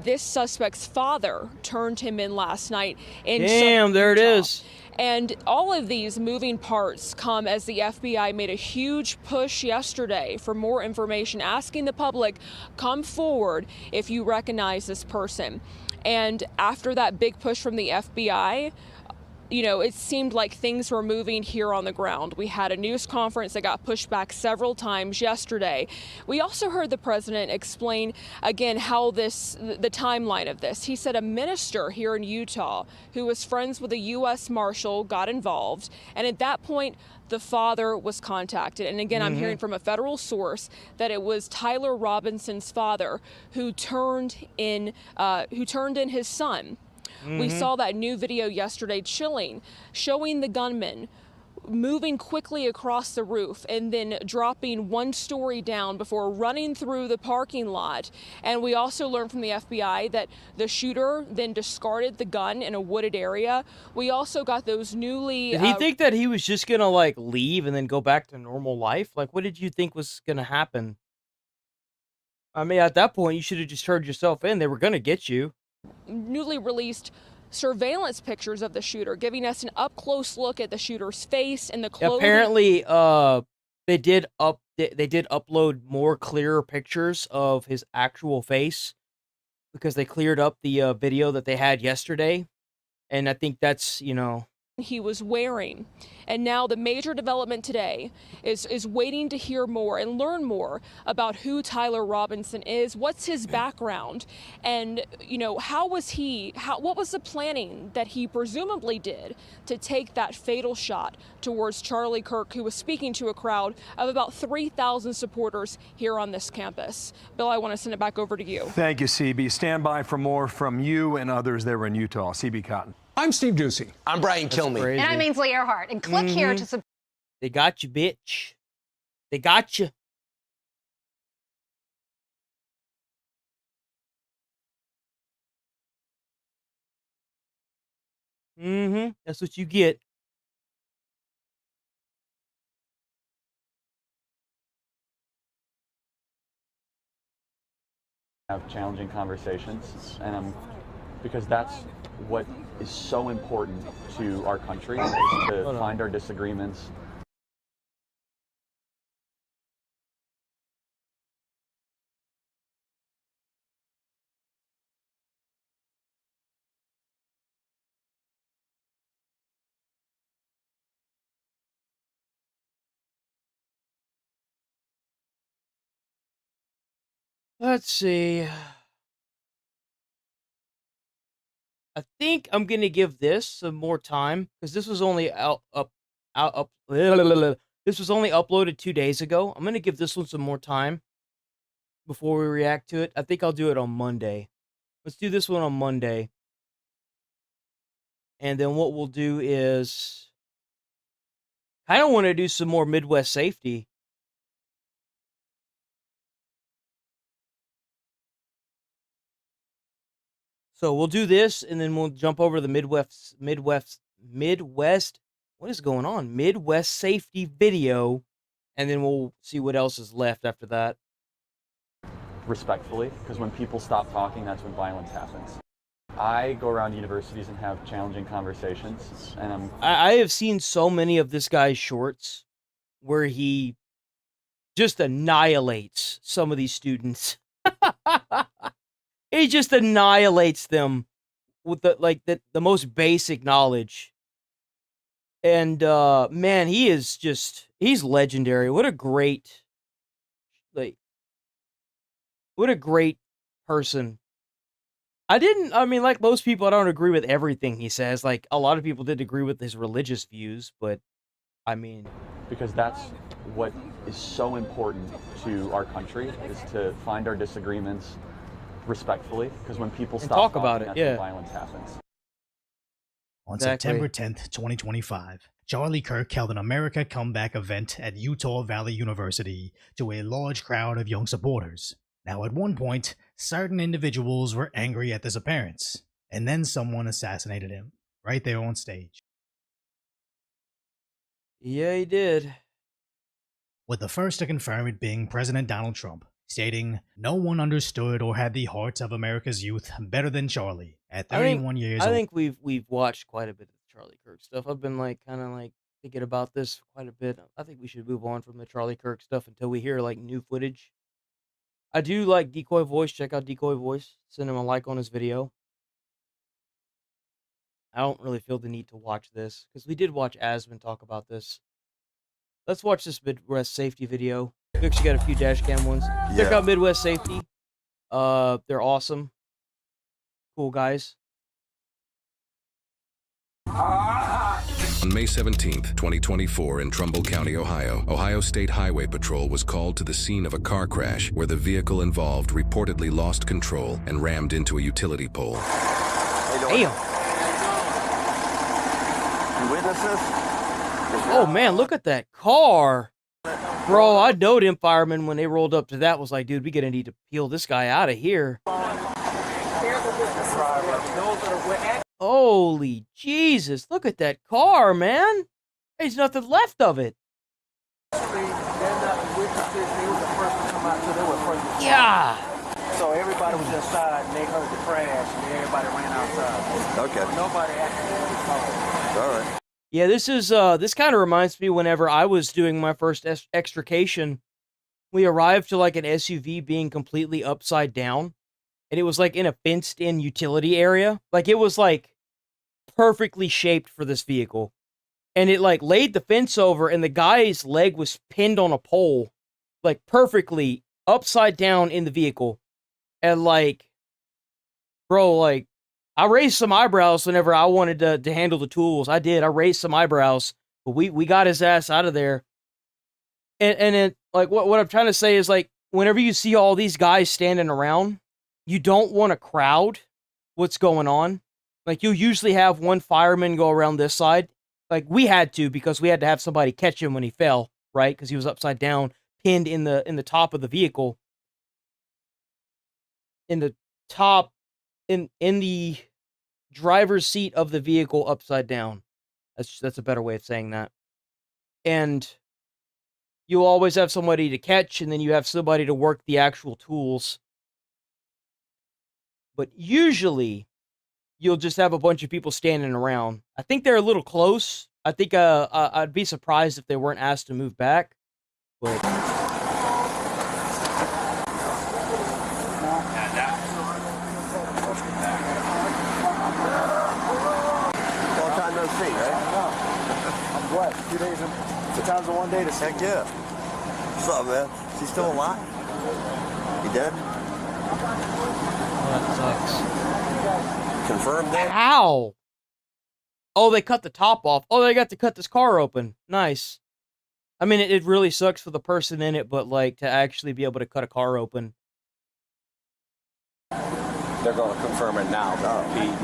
this suspect's father turned him in last night in Damn, there it is. And all of these moving parts come as the FBI made a huge push yesterday for more information, asking the public, come forward if you recognize this person. And after that big push from the FBI, it seemed like things were moving here on the ground. We had a news conference that got pushed back several times yesterday. We also heard the president explain again how the timeline of this. He said a minister here in Utah who was friends with a U.S. Marshal got involved, and at that point, the father was contacted. And again, I'm hearing from a federal source that it was Tyler Robinson's father who turned in his son. We saw that new video yesterday, chilling, showing the gunman moving quickly across the roof and then dropping one story down before running through the parking lot. And we also learned from the FBI that the shooter then discarded the gun in a wooded area. We also got those newly... Did he think that he was just going to, leave and then go back to normal life? What did you think was going to happen? I mean, at that point, you should have just turned yourself in. They were going to get you. Newly released surveillance pictures of the shooter, giving us an up-close look at the shooter's face and the clothing. Apparently, they did upload more clearer pictures of his actual face because they cleared up the video that they had yesterday, and I think that's, you know, he was wearing. And now the major development today is waiting to hear more and learn more about who Tyler Robinson is, what's his background, and, you know, what was the planning that he presumably did to take that fatal shot towards Charlie Kirk, who was speaking to a crowd of about 3,000 supporters here on this campus. Bill, I want to send it back over to you. Thank you, CB. Stand by for more from you and others there in Utah. CB Cotton. I'm Steve Ducey. I'm Brian Kilmeade. And I'm Ainsley Earhart. And click here to subscribe. They got you, bitch. They got you. That's what you get. Have challenging conversations, and because that's what is so important to our country, is to find our disagreements. Let's see. I think I'm gonna give this some more time because this was only this was only uploaded 2 days ago. I'm gonna give this one some more time before we react to it. I think I'll do it on Monday. Let's do this one on Monday. And then what we'll do is I don't want to do some more Midwest safety. So we'll do this, and then we'll jump over to the Midwest. What is going on? Midwest safety video, and then we'll see what else is left after that. Respectfully, because when people stop talking, that's when violence happens. I go around universities and have challenging conversations, and I have seen so many of this guy's shorts where he just annihilates some of these students. He just annihilates them with the most basic knowledge. And man, he's legendary. What a great person. I mean, like most people, I don't agree with everything he says. Like, a lot of people didn't agree with his religious views, but I mean, because that's what is so important to our country, is to find our disagreements respectfully, because when people stop talk talking, about it, that's yeah, when violence happens. On September 10th, 2025, Charlie Kirk held an America Comeback event at Utah Valley University to a large crowd of young supporters. Now, at one point, certain individuals were angry at this appearance, and then someone assassinated him right there on stage. Yeah, he did. With the first to confirm it being President Donald Trump, stating, "No one understood or had the hearts of America's youth better than Charlie." At 31 years old. I think we've watched quite a bit of the Charlie Kirk stuff. I've been kind of thinking about this quite a bit. I think we should move on from the Charlie Kirk stuff until we hear new footage. I do like Decoy Voice. Check out Decoy Voice. Send him a like on his video. I don't really feel the need to watch this because we did watch Asman talk about this. Let's watch this Midwest safety video. We actually got a few dash cam ones. Check out Midwest Safety. They're awesome. Cool guys. On May 17th, 2024, in Trumbull County, Ohio, Ohio State Highway Patrol was called to the scene of a car crash where the vehicle involved reportedly lost control and rammed into a utility pole. Damn. You witnesses? Oh man, look at that car. Bro, I know them firemen when they rolled up to that was like, dude, we gonna need to peel this guy out of here. Holy Jesus, look at that car, man. There's nothing left of it. They're not the witnesses. They were the first to come out to Yeah. So everybody was inside, and they heard the crash, and everybody ran outside. Okay. Nobody actually called. All right. Yeah, this is this kind of reminds me whenever I was doing my first extrication, we arrived to like an SUV being completely upside down, and it was like in a fenced-in utility area. Like it was like perfectly shaped for this vehicle. And it like laid the fence over, and the guy's leg was pinned on a pole, like perfectly upside down in the vehicle. And like, bro, like, I raised some eyebrows whenever I wanted to handle the tools. I did. I raised some eyebrows, but we got his ass out of there. And it, like, what I'm trying to say is, like, whenever you see all these guys standing around, you don't want to crowd what's going on. Like, you'll usually have one fireman go around this side. Like, we had to, because we had to have somebody catch him when he fell, right? Because he was upside down, pinned in the top of the vehicle. In the top, in the driver's seat of the vehicle, upside down. That's a better way of saying that. And you'll always have somebody to catch, and then you have somebody to work the actual tools. But usually, you'll just have a bunch of people standing around. I think they're a little close. I think I'd be surprised if they weren't asked to move back. But Long time no see, right? I'm blessed. 2 days, 2 times in 1 day to see. Heck yeah. What's up, man? Is he still alive? He dead? that sucks. Confirmed that? How? Oh, they cut the top off. Oh, they got to cut this car open. Nice. I mean, it really sucks for the person in it, but, like, to actually be able to cut a car open. They're going to confirm it now.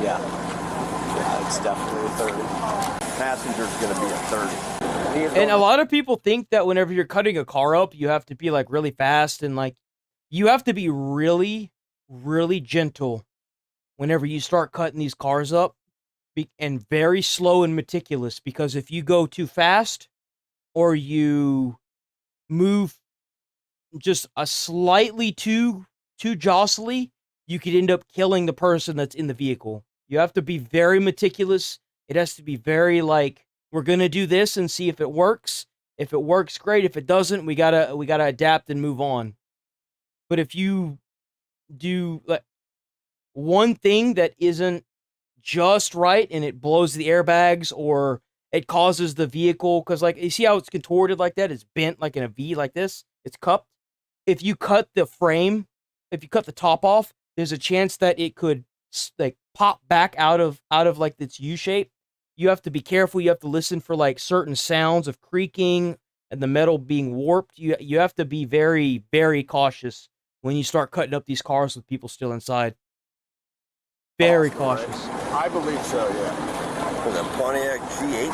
Yeah, it's definitely a 30. Passenger's going to be a 30. And a lot of people think that whenever you're cutting a car up, you have to be, like, really fast, and, like, you have to be really, really gentle whenever you start cutting these cars up, and very slow and meticulous, because if you go too fast, or you move just a slightly too jostly, you could end up killing the person that's in the vehicle. You have to be very meticulous. It has to be very, like, we're gonna do this and see if it works. If it works, great. If it doesn't, we gotta adapt and move on. But if you do, like, one thing that isn't just right and it blows the airbags, or it causes the vehicle, because, like, you see how it's contorted like that? It's bent like in a V like this. It's cupped. If you cut the frame, if you cut the top off, there's a chance that it could, like, pop back out of like its U shape. You have to be careful. You have to listen for, like, certain sounds of creaking and the metal being warped. You have to be very, very cautious when you start cutting up these cars with people still inside. Very cautious. I believe so, yeah. Was a Pontiac G8?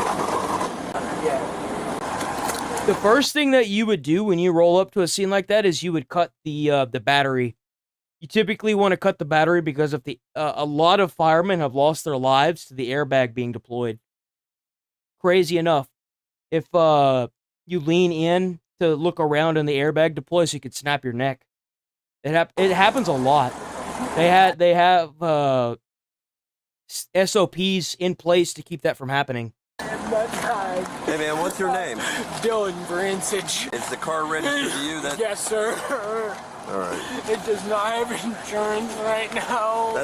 Yeah. The first thing that you would do when you roll up to a scene like that is you would cut the battery. You typically want to cut the battery because if a lot of firemen have lost their lives to the airbag being deployed. Crazy enough, if you lean in to look around and the airbag deploys, you could snap your neck. It happens a lot. They have SOPs in place to keep that from happening. Hey man, what's your name? Dylan Bransage. Is the car registered to you? Yes, sir. All right. It does not have insurance right now.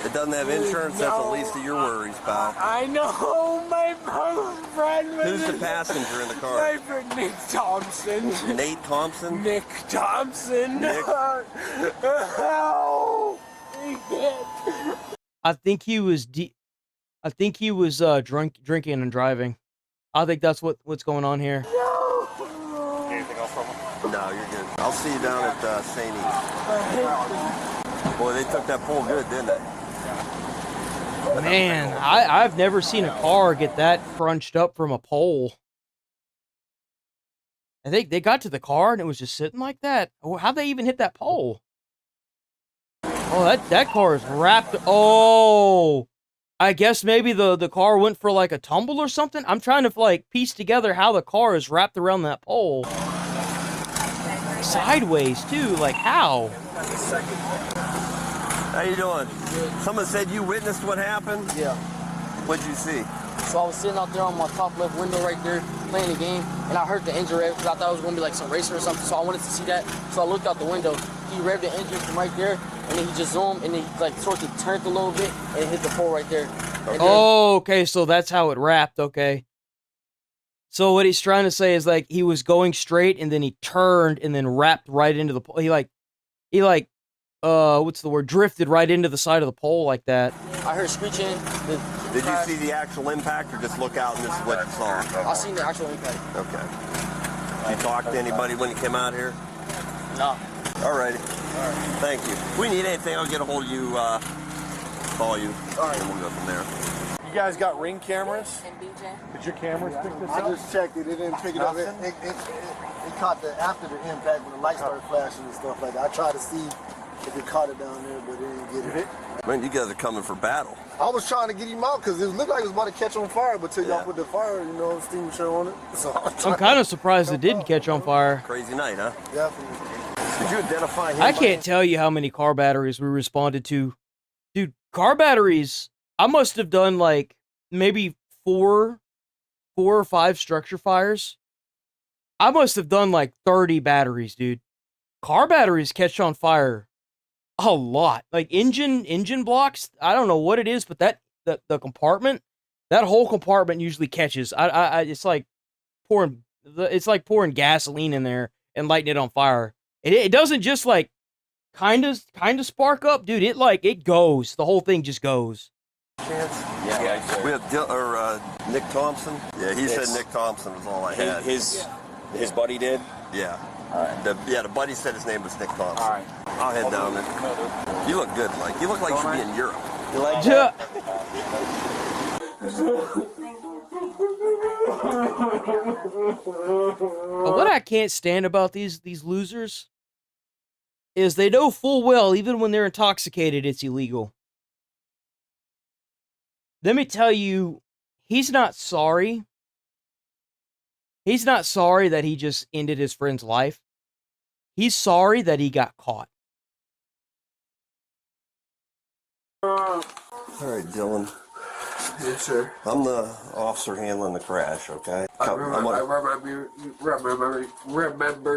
It doesn't have insurance. No. That's the least of your worries, pal. I know. My friend was... Who's the passenger in the car? My friend Nick Thompson. Nate Thompson? Nick Thompson. Nick? I think he was drinking and driving. I think that's what's going on here. Anything else from him? No, you're good. I'll see you down at St. Eve. Boy, they took that pole good, didn't they? Man, I've never seen a car get that crunched up from a pole. I think they got to the car and it was just sitting like that. How'd they even hit that pole? Oh, that car is wrapped. Oh, I guess maybe the car went for, like, a tumble or something. I'm trying to, like, piece together how the car is wrapped around that pole. sideways too. Like how? How you doing? Someone said you witnessed what happened? Yeah. What'd you see? So I was sitting out there on my top left window right there playing the game, and I heard the engine rev because I thought it was going to be like some racing or something, so I wanted to see that. So I looked out the window. He revved the engine from right there, and then he just zoomed, and then he like sort of turned a little bit, and hit the pole right there. Oh, okay, so that's how it wrapped, okay. So what he's trying to say is like he was going straight and then he turned and then wrapped right into the pole. He what's the word? Drifted right into the side of the pole like that. I heard screeching. Did you see the actual impact or just look out and this is what you saw? I seen the actual impact. Okay. Did you talk to anybody when you came out here? No. All righty. Thank you. If we need anything, I'll get a hold of you, call you, and we'll go from there. You guys got Ring cameras? Did your cameras pick this up? I just checked it. It didn't pick it up. It caught the after the impact when the lights started flashing and stuff like that. I tried to see if it caught it down there, but it didn't get it. Man, you guys are coming for battle. I was trying to get him out because it looked like it was about to catch on fire, but till y'all put the fire, extinguisher on it. So I'm kind of surprised it didn't catch on fire. Crazy night, huh? Definitely. Did you identify him? I can't tell you how many car batteries we responded to. Dude, car batteries, I must have done like maybe four or five structure fires. I must have done like 30 batteries, dude. Car batteries catch on fire a lot. Like engine blocks, I don't know what it is, but the compartment, that whole compartment usually catches. It's like pouring gasoline in there and lighting it on fire. It doesn't just like kind of spark up, dude. It goes. The whole thing just goes. Yeah. We have Nick Thompson. Yeah, he said Nick Thompson was all I had. His buddy did? Yeah. All right. The buddy said his name was Nick Thompson. All right. I'll head down there. You look good, Mike. You look like you should be in Europe. You like that? What I can't stand about these losers is they know full well, even when they're intoxicated, it's illegal. Let me tell you, he's not sorry. He's not sorry that he just ended his friend's life. He's sorry that he got caught. All right, Dylan. Yes, sir. I'm the officer handling the crash, okay? I remember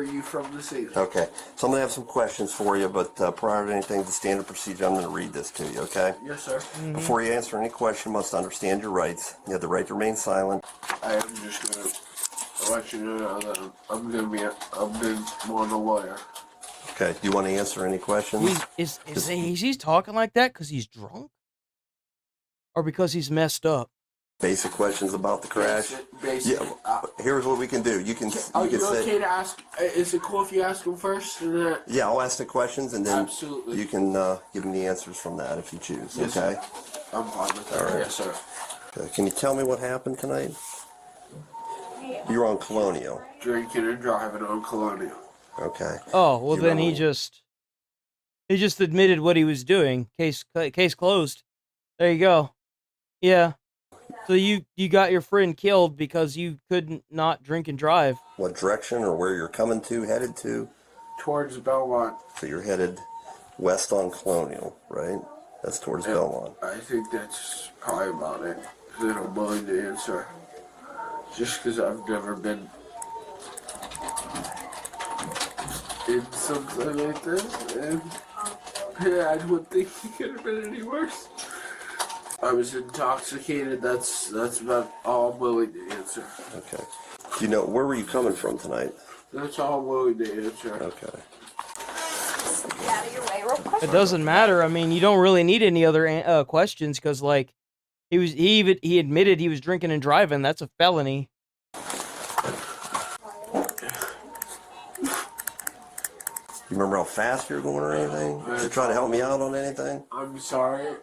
you from the scene. Okay. So I'm going to have some questions for you, but prior to anything, the standard procedure, I'm going to read this to you, okay? Yes, sir. Before you answer any question, you must understand your rights. You have the right to remain silent. I am just going to let you know that I'm going to want a lawyer. Okay. Do you want to answer any questions? Is he talking like that because he's drunk? Or because he's messed up? Basic questions about the crash. Basic. Yeah. Here's what we can do. You can. Are you say, okay to ask? Is it cool if you ask him first? Yeah, I'll ask the questions and then Absolutely. you can give him the answers from that if you choose. Yes, okay. Sir. I'm fine with that. All right. Yes, sir. Okay. Can you tell me what happened tonight? You were on Colonial. Drinking and driving on Colonial. Okay. Oh well, then he just admitted what he was doing. Case closed. There you go. Yeah. So you got your friend killed because you couldn't not drink and drive. What direction or where you're headed to? Towards Belmont. So you're headed west on Colonial, right? That's towards Belmont. I think that's probably about it. Then I'm willing to answer. Just because I've never been in something like this, and I wouldn't think it could have been any worse. I was intoxicated. That's about all I'm willing to answer. Okay. You know, where were you coming from tonight? That's all I'm willing to answer. Okay. It doesn't matter. I mean, you don't really need any other questions because, like, he admitted he was drinking and driving. That's a felony. You remember how fast you were going or anything? Did you try to help me out on anything? I'm sorry.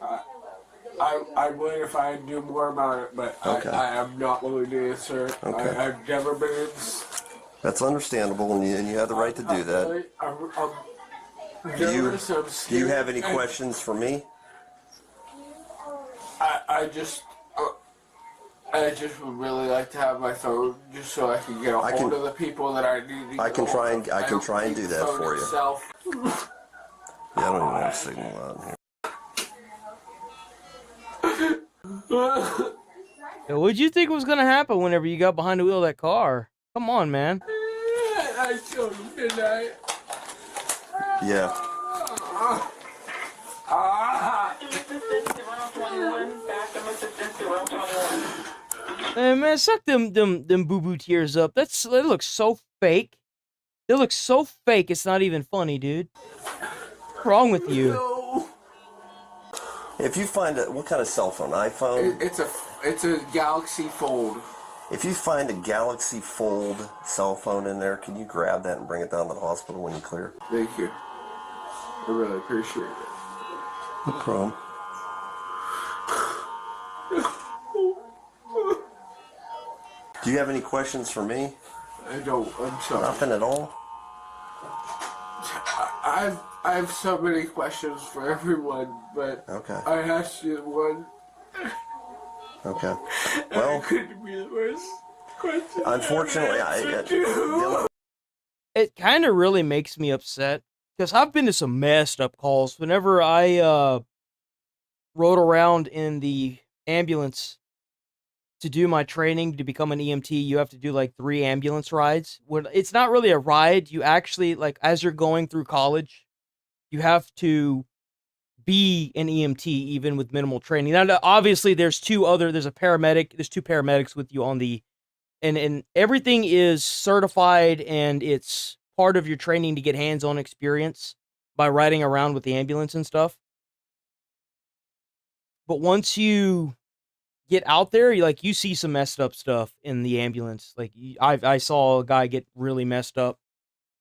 I would if I knew more about it, but okay. I am not willing to answer. Okay. I've never been in... That's understandable, and you have the right to do that. Do you have any questions for me? I just... I just would really like to have my phone just so I can get a hold of the people that I need to I can try and do that for you. Itself. Yeah, I don't even have a signal out here. What'd you think was gonna happen whenever you got behind the wheel of that car? Come on, man. I killed him, didn't I? Yeah. Hey, man, suck them boo-boo tears up. That looks so fake. They look so fake, it's not even funny, dude. What's wrong with you? If you find what kind of cell phone? iPhone? It's a Galaxy Fold. If you find a Galaxy Fold cell phone in there, can you grab that and bring it down to the hospital when you clear? Thank you. I really appreciate it. No problem. Do you have any questions for me? I don't. I'm sorry. Nothing at all? I have so many questions for everyone, but okay. I asked you one. Okay. Well, couldn't be the worst question. Unfortunately, it kind of really makes me upset because I've been to some messed up calls. Whenever I rode around in the ambulance to do my training to become an EMT, you have to do like 3 ambulance rides. When it's not really a ride, you actually, like, as you're going through college, you have to be an EMT even with minimal training. Now, obviously, there's two paramedics with you on the, and everything is certified and it's part of your training to get hands-on experience by riding around with the ambulance and stuff. But once you get out there, you see some messed up stuff in the ambulance. Like, I saw a guy get really messed up,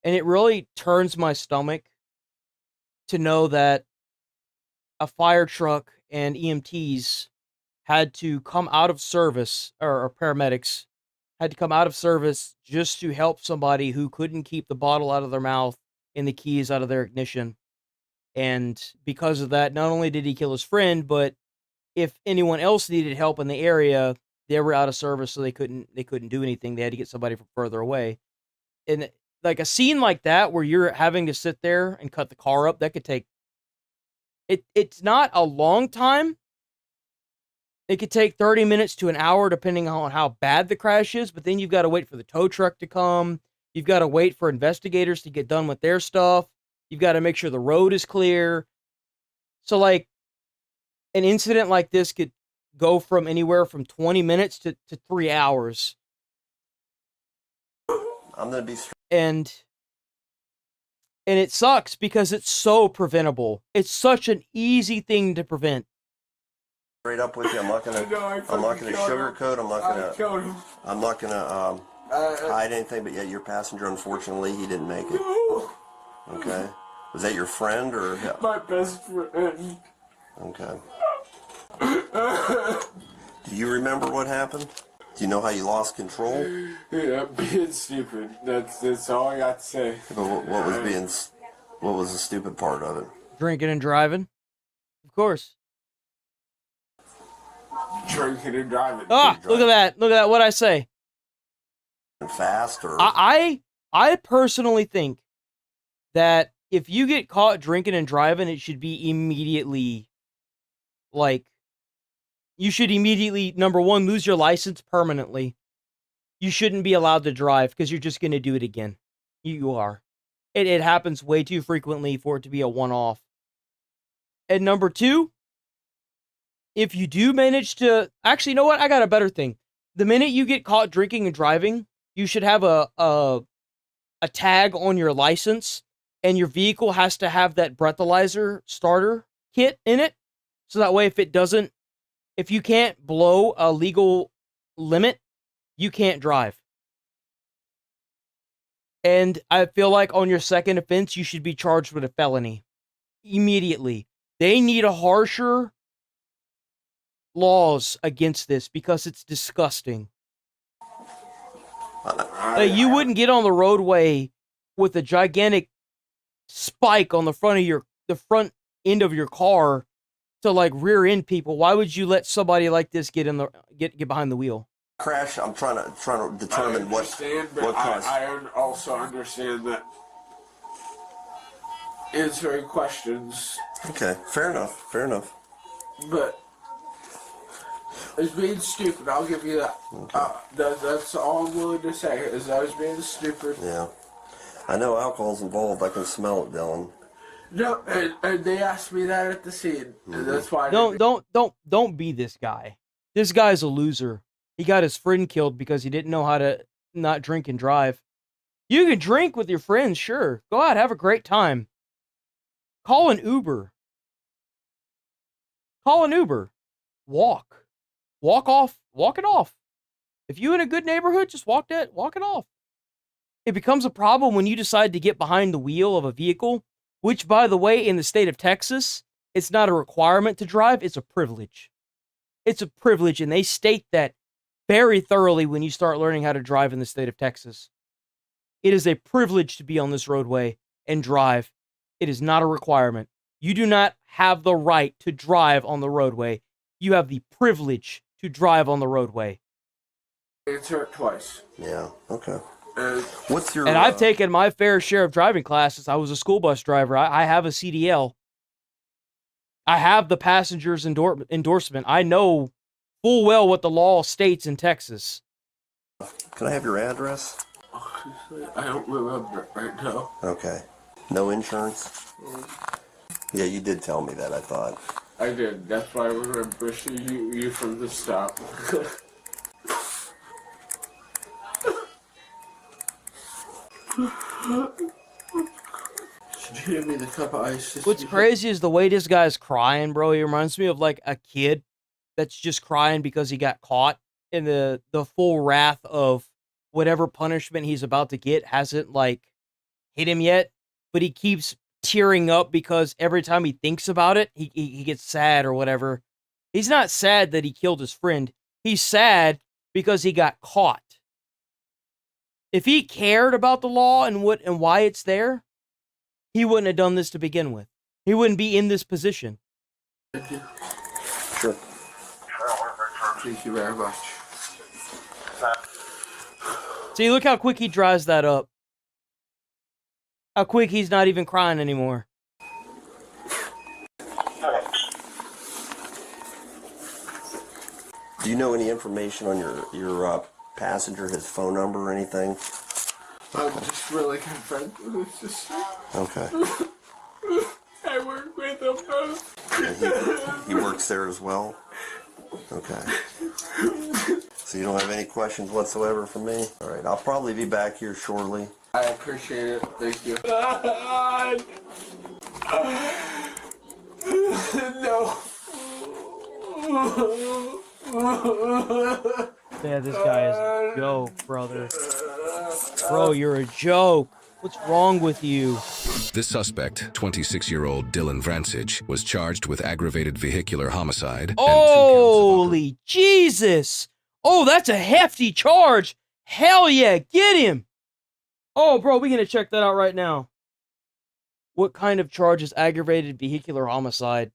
and it really turns my stomach to know that a fire truck and EMTs had to come out of service, or paramedics had to come out of service just to help somebody who couldn't keep the bottle out of their mouth and the keys out of their ignition. And because of that, not only did he kill his friend, but if anyone else needed help in the area, they were out of service, so they couldn't do anything. They had to get somebody from further away. And like a scene like that where you're having to sit there and cut the car up, that could take it's not a long time. It could take 30 minutes to an hour depending on how bad the crash is, but then you've got to wait for the tow truck to come. You've got to wait for investigators to get done with their stuff. You've got to make sure the road is clear. So like an incident like this could go from anywhere from 20 minutes to 3 hours. I'm going to be and it sucks because it's so preventable. It's such an easy thing to prevent. Straight up with you. I'm not gonna sugarcoat. I'm not gonna hide anything. But yeah, your passenger, unfortunately, he didn't make it. Okay. Was that your friend or my best friend? Okay. Do you remember what happened? Do you know how you lost control? Yeah, being stupid. That's all I got to say. But what was the stupid part of it? Drinking and driving. Of course. Drinking and driving. Look at that. Look at that. What'd I say? Fast or I personally think that if you get caught drinking and driving, it should be immediately, you should immediately, number one, lose your license permanently. You shouldn't be allowed to drive because you're just going to do it again. You are. It happens way too frequently for it to be a one-off. And number two, if you do manage to... Actually, you know what? I got a better thing. The minute you get caught drinking and driving, you should have a tag on your license, and your vehicle has to have that breathalyzer starter kit in it. So that way, if you can't blow a legal limit, you can't drive. And I feel like on your second offense, you should be charged with a felony immediately. They need a harsher laws against this because it's disgusting. You wouldn't get on the roadway with a gigantic spike on the front end of your car to like rear end people. Why would you let somebody like this get behind the wheel? Crash. I'm trying to determine what caused. I also understand that answering questions. Okay, fair enough. Fair enough. But I was being stupid. I'll give you that. Okay. That's all I'm willing to say. Is I was being stupid. Yeah, I know alcohol's involved. I can smell it, Dylan. No, and they asked me that at the scene, and that's why. Don't be this guy. This guy's a loser. He got his friend killed because he didn't know how to not drink and drive. You can drink with your friends, sure. Go out, have a great time. Call an Uber. Call an Uber. Walk. Walk it off. If you in a good neighborhood, just walk it off. It becomes a problem when you decide to get behind the wheel of a vehicle, which, by the way, in the state of Texas, it's not a requirement to drive, it's a privilege. It's a privilege, and they state that very thoroughly when you start learning how to drive in the state of Texas. It is a privilege to be on this roadway and drive. It is not a requirement. You do not have the right to drive on the roadway. You have the privilege to drive on the roadway. Answer it twice. Yeah, okay. What's your? And I've taken my fair share of driving classes. I was a school bus driver. I have a CDL. I have the passenger's endorsement. I know full well what the law states in Texas. Can I have your address? I don't remember it right now. Okay. No insurance? Yeah, you did tell me that, I thought. I did. That's why I remember seeing you from the stop. Should you hand me the cup of ice? What's crazy is the way this guy's crying, bro. He reminds me of like a kid that's just crying because he got caught, and the full wrath of whatever punishment he's about to get hasn't like hit him yet, but he keeps tearing up because every time he thinks about it, he gets sad or whatever. He's not sad that he killed his friend. He's sad because he got caught. If he cared about the law and why it's there, he wouldn't have done this to begin with. He wouldn't be in this position. Sure. Thank you very much. See, look how quick he dries that up. How quick he's not even crying anymore. Do you know any information on your passenger, his phone number or anything? I'm just really good friends with his sister. Okay. I work with him both. He works there as well? Okay. So you don't have any questions whatsoever for me? All right, I'll probably be back here shortly. I appreciate it. Thank you. No. Yeah, this guy is a joke, brother. Bro, you're a joke. What's wrong with you? This suspect, 26-year-old Dylan Vrancic, was charged with aggravated vehicular homicide. Holy Jesus! Oh, that's a hefty charge. Hell yeah, get him. Oh, bro, we're going to check that out right now. What kind of charge is aggravated vehicular homicide?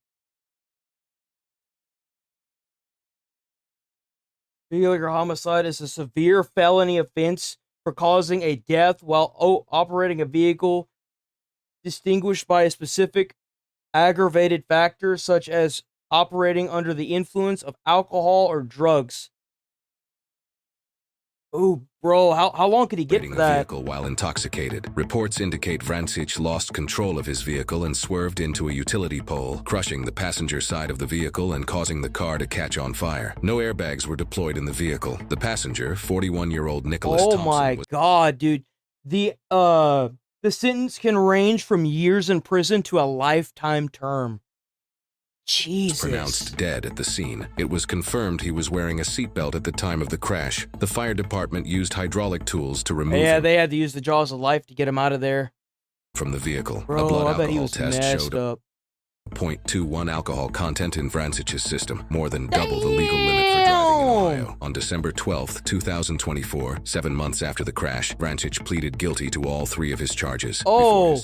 Vehicular homicide is a severe felony offense for causing a death while operating a vehicle, distinguished by a specific aggravated factor such as operating under the influence of alcohol or drugs. Oh, bro, how long could he get for that? A vehicle while intoxicated. Reports indicate Vrancic lost control of his vehicle and swerved into a utility pole, crushing the passenger side of the vehicle and causing the car to catch on fire. No airbags were deployed in the vehicle. The passenger, 41-year-old Nicholas Thompson. Oh my God, dude. The sentence can range from years in prison to a lifetime term. Jesus. Pronounced dead at the scene. It was confirmed he was wearing a seatbelt at the time of the crash. The fire department used hydraulic tools to remove him. They had to use the jaws of life to get him out of there. From the vehicle. Bro, a blood I bet he alcohol was test messed showed up. 0.21 alcohol content in Vrancic's system, more than double the legal limit for driving in Ohio. On December 12th, 2024, 7 months after the crash, Vrancic pleaded guilty to all 3 of his charges. Oh,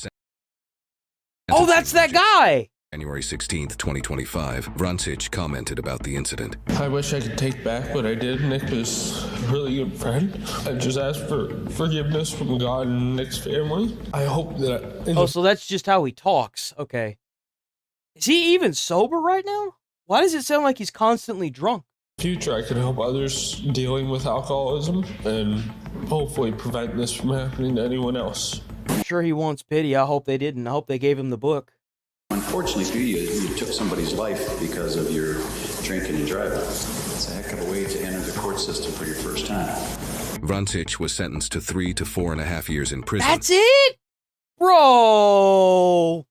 that's that guy. January 16th, 2025, Vrancic commented about the incident. I wish I could take back what I did. Nick was a really good friend. I just asked for forgiveness from God and Nick's family. I hope that... Oh, so that's just how he talks. Okay. Is he even sober right now? Why does it sound like he's constantly drunk? Future, I can help others dealing with alcoholism and hopefully prevent this from happening to anyone else. I'm sure he wants pity. I hope they didn't. I hope they gave him the book. Unfortunately for you, you took somebody's life because of your drinking and driving. It's a heck of a way to enter the court system for your first time. Vrancic was sentenced to 3 to 4.5 years in prison. That's it? Bro!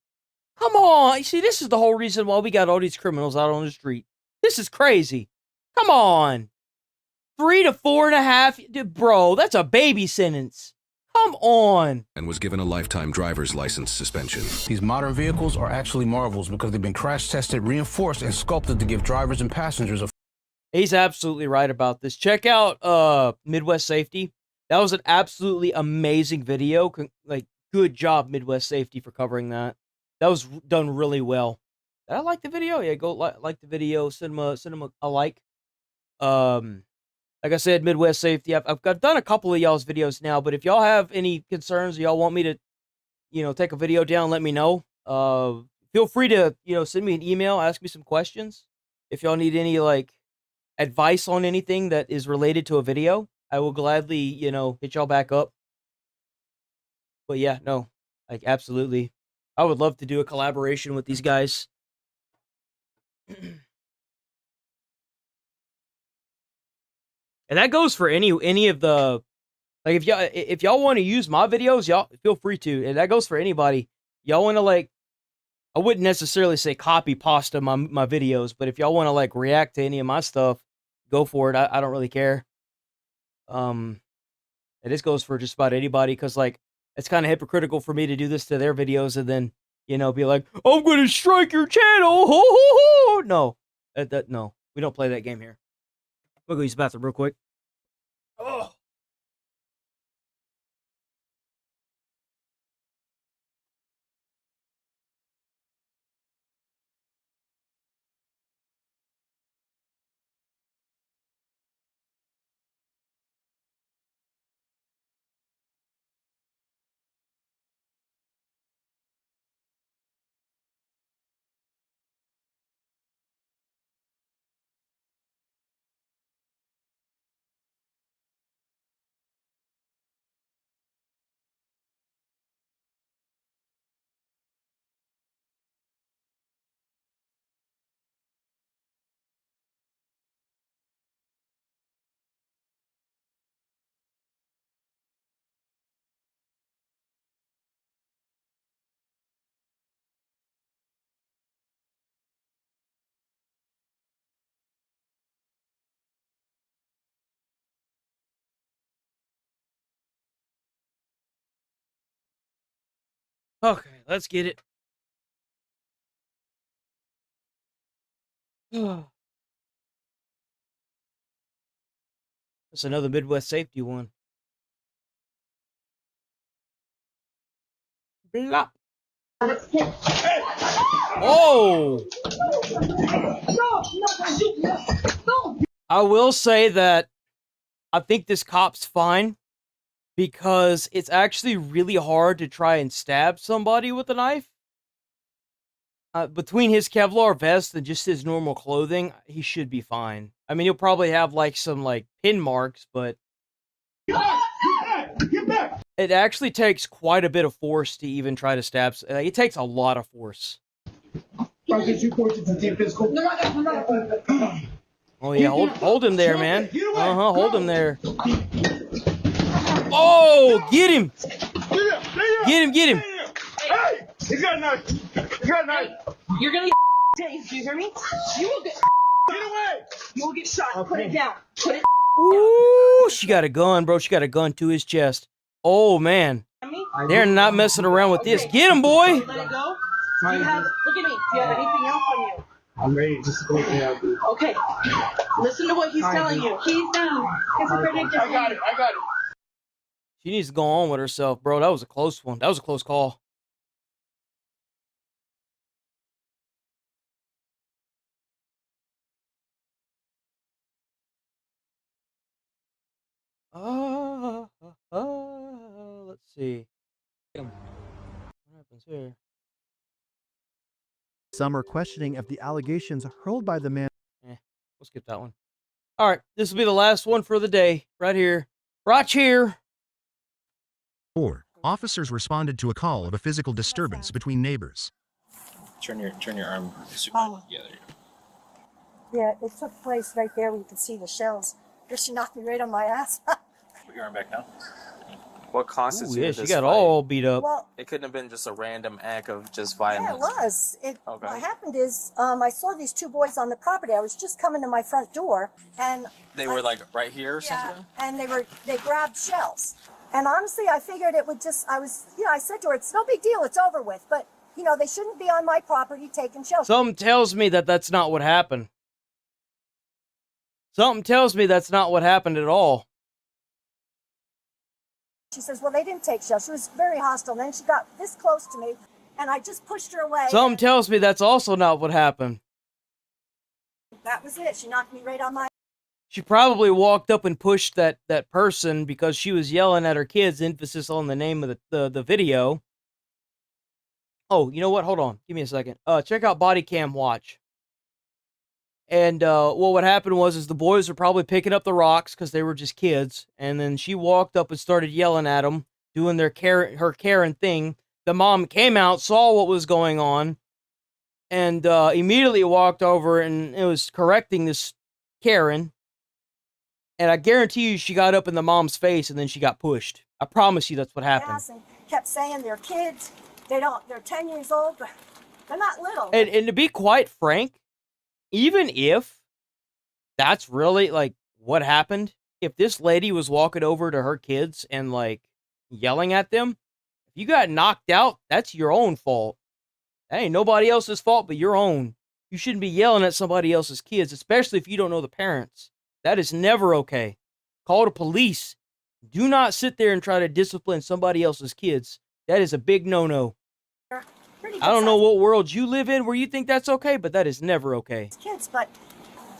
Come on. You see, this is the whole reason why we got all these criminals out on the street. This is crazy. Come on. 3 to 4.5... Bro, that's a baby sentence. Come on. And was given a lifetime driver's license suspension. These modern vehicles are actually marvels because they've been crash tested, reinforced, and sculpted to give drivers and passengers a... He's absolutely right about this. Check out Midwest Safety. That was an absolutely amazing video. Like, good job, Midwest Safety, for covering that. That was done really well. Did I like the video? Yeah, go like the video. Send him a like. Like I said, Midwest Safety. I've done a couple of y'all's videos now, but if y'all have any concerns, or y'all want me to, take a video down, let me know. Feel free to, send me an email, ask me some questions. If y'all need any, advice on anything that is related to a video, I will gladly, hit y'all back up. But yeah, no, absolutely. I would love to do a collaboration with these guys. And that goes for any of the, if y'all want to use my videos, y'all feel free to. And that goes for anybody. Y'all want to I wouldn't necessarily say copy pasta my videos, but if y'all want to react to any of my stuff, go for it. I don't really care. And this goes for just about anybody, because it's kind of hypocritical for me to do this to their videos and then, be like, I'm going to strike your channel. Ho, ho, ho. No, no, we don't play that game here. I'm going to go use the bathroom real quick. Oh. Okay, let's get it. That's another Midwest Safety one. Blop. Oh! I will say that I think this cop's fine, because it's actually really hard to try and stab somebody with a knife. Between his Kevlar vest and just his normal clothing, he should be fine. I mean, he'll probably have some pin marks, but it actually takes quite a bit of force to even try to stab. It takes a lot of force. Oh yeah, hold him there, man. Hold him there. Oh, get him! Get him! Hey, you got a knife. You got a knife. You're gonna get tased. Do you hear me? You will get away. You will get shot. Okay. Put it down. Put it. Ooh, she got a gun, bro. She got a gun to his chest. Oh man, they're not messing around with this. Get him, boy. Let it go. Do you have? Look at me. Do you have anything else on you? I'm ready. Just go ahead. Okay. Listen to what he's telling you. He's down. Schizophrenic. I got it. She needs to go on with herself, bro. That was a close one. That was a close call. Let's see. What happens here? Some are questioning if the allegations hurled by the man. We'll skip that one. All right, this will be the last one for the day, right here. Right here. 4. Officers responded to a call of a physical disturbance between neighbors. Turn your arm. Oh. Yeah, there you go. Yeah, it took place right there where you can see the shells. Guess she knocked me right on my ass. Put your arm back now. What constituted Ooh, yeah, this she got fight? all beat up. Well, It couldn't have been just a random act of just violence. yeah, it was. Okay. What happened is I saw these two boys on the property. I was just coming to my front door, and They were like right here or yeah, something? and they grabbed shells. And honestly, I figured it would just. I said to her, "It's no big deal. It's over with." But they shouldn't be on my property taking shells. Something tells me that that's not what happened. Something tells me that's not what happened at all. She says, "Well, they didn't take shells." She was very hostile. And then she got this close to me, and I just pushed her away. Something tells me that's also not what happened. That was it. She knocked me right on my. She probably walked up and pushed that person because she was yelling at her kids, emphasis on the name of the video. Oh, you know what? Hold on. Give me a second. Check out body cam watch. And what happened was the boys were probably picking up the rocks because they were just kids. And then she walked up and started yelling at them, doing her Karen thing. The mom came out, saw what was going on, and immediately walked over and it was correcting this Karen. And I guarantee you she got up in the mom's face and then she got pushed. I promise you that's what happened. Yes, and kept saying they're kids. They're 10 years old, but they're not little. And to be quite frank, even if that's really like what happened, if this lady was walking over to her kids and like yelling at them, if you got knocked out, that's your own fault. That ain't nobody else's fault but your own. You shouldn't be yelling at somebody else's kids, especially if you don't know the parents. That is never okay. Call the police. Do not sit there and try to discipline somebody else's kids. That is a big no-no. I don't know what world you live in where you think that's okay, but that is never okay. Kids, but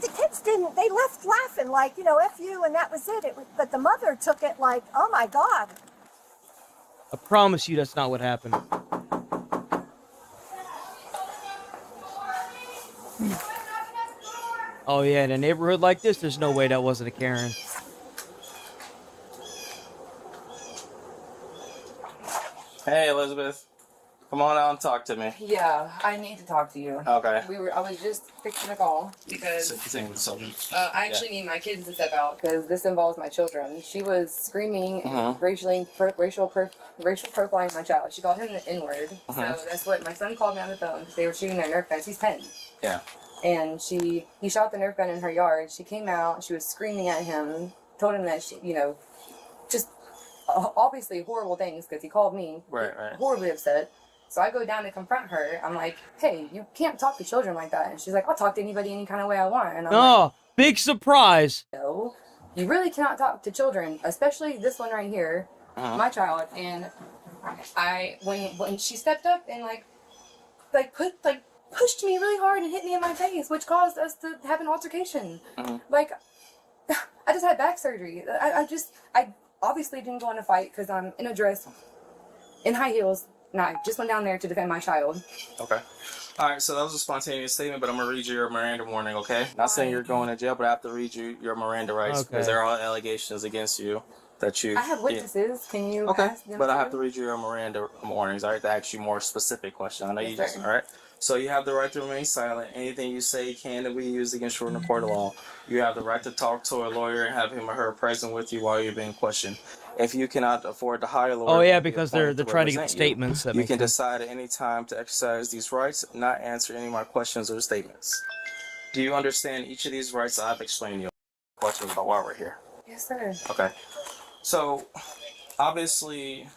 the kids didn't. They left laughing like, F you, and that was it. But the mother took it like, oh my God. I promise you that's not what happened. Oh yeah, in a neighborhood like this, there's no way that wasn't a Karen. Hey, Elizabeth. Come on out and talk to me. Yeah, I need to talk to you. Okay. I was just fixing a call because I actually need my kids to step out because this involves my children. She was screaming, racial profiling my child. She called him the N-word. So that's what my son called me on the phone because they were shooting their Nerf guns. He's 10. Yeah. And he shot the Nerf gun in her yard. She came out. She was screaming at him. Told him that just obviously horrible things because he called me. Right. Horribly upset. So I go down to confront her. I'm like, hey, you can't talk to children like that. And she's like, I'll talk to anybody any kind of way I want. And I'm like, big surprise. No, you really cannot talk to children, especially this one right here, my child. And when she stepped up and pushed me really hard and hit me in my face, which caused us to have an altercation. Like, I just had back surgery. I obviously didn't go in a fight because I'm in a dress, in high heels. No, I just went down there to defend my child. Okay. All right, so that was a spontaneous statement, but I'm going to read you your Miranda warning, okay? Not saying you're going to jail, but I have to read you your Miranda rights because there are allegations against you that you... I have witnesses. Can you ask them? But I have to read you your Miranda warnings, all right, to ask you more specific questions. I know you just... All right? So you have the right to remain silent. Anything you say can be used against you in the court of law. You have the right to talk to a lawyer and have him or her present with you while you're being questioned. If you cannot afford to hire a lawyer... Oh, yeah, because they're trying to get statements. You can decide at any time to exercise these rights, not answer any of my questions or statements. Do you understand each of these rights I've explained to you? Questions about why we're here. Yes, sir. Okay. So, obviously,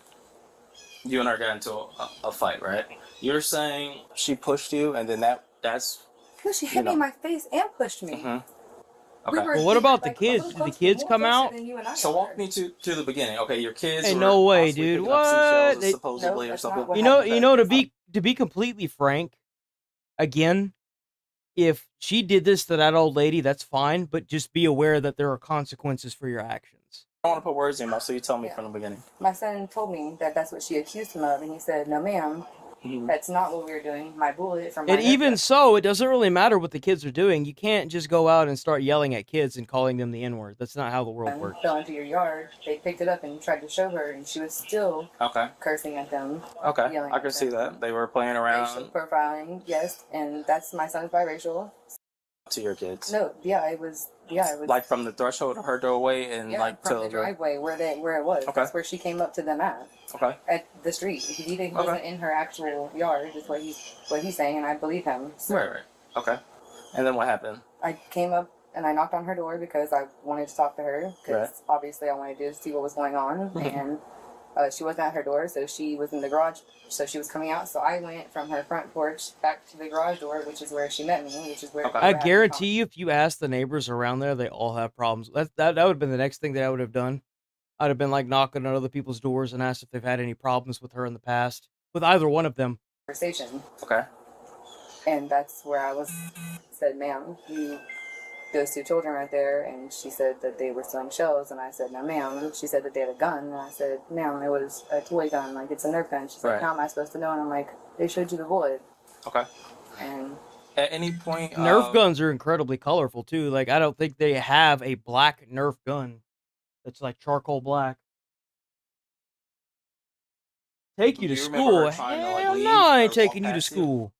you and I got into a fight, right? You're saying she pushed you, and then that's... No, she hit me in my face and pushed me. Okay. Well, what about the kids? Did the kids come out? So walk me to the beginning. Okay, your kids. Hey, no way, dude. What? Supposedly or something. You know, to be completely frank, again, if she did this to that old lady, that's fine. But just be aware that there are consequences for your actions. I don't want to put words in your mouth, so you tell me from the beginning. My son told me that that's what she accused him of, and he said, "No, ma'am, that's not what we were doing. My bullet from my." And even so, it doesn't really matter what the kids are doing. You can't just go out and start yelling at kids and calling them the N-word. That's not how the world works. Fell into your yard. They picked it up and tried to show her, and she was still cursing at them. Okay, I can see that. They were playing around. Racial profiling, yes, and that's my son's biracial. To your kids? No, it was. Like from the threshold of her doorway and like from to the driveway where it was. Okay. That's where she came up to them at. Okay. At the street. He wasn't in her actual yard. Is what he's saying, and I believe him. So right. Okay. And then what happened? I came up and I knocked on her door because I wanted to talk to her. Because obviously I wanted to see what was going on, and she wasn't at her door, so she was in the garage. So she was coming out. So I went from her front porch back to the garage door, which is where she met me, which is where. I guarantee you, if you ask the neighbors around there, they all have problems. That would have been the next thing that I would have done. I'd have been like knocking on other people's doors and asked if they've had any problems with her in the past, with either one of them. Conversation. Okay. And that's where I said, "Ma'am, those two children right there," and she said that they were selling shells, and I said, "No, ma'am." She said that they had a gun, and I said, "Ma'am, it was a toy gun, like it's a Nerf gun." She's like, "How am I supposed to know?" And I'm like, "They showed you the bullet." Okay. And at any point, Nerf guns are incredibly colorful too. Like I don't think they have a black Nerf gun that's like charcoal black. Take you to school? Hell no, I ain't taking you to school.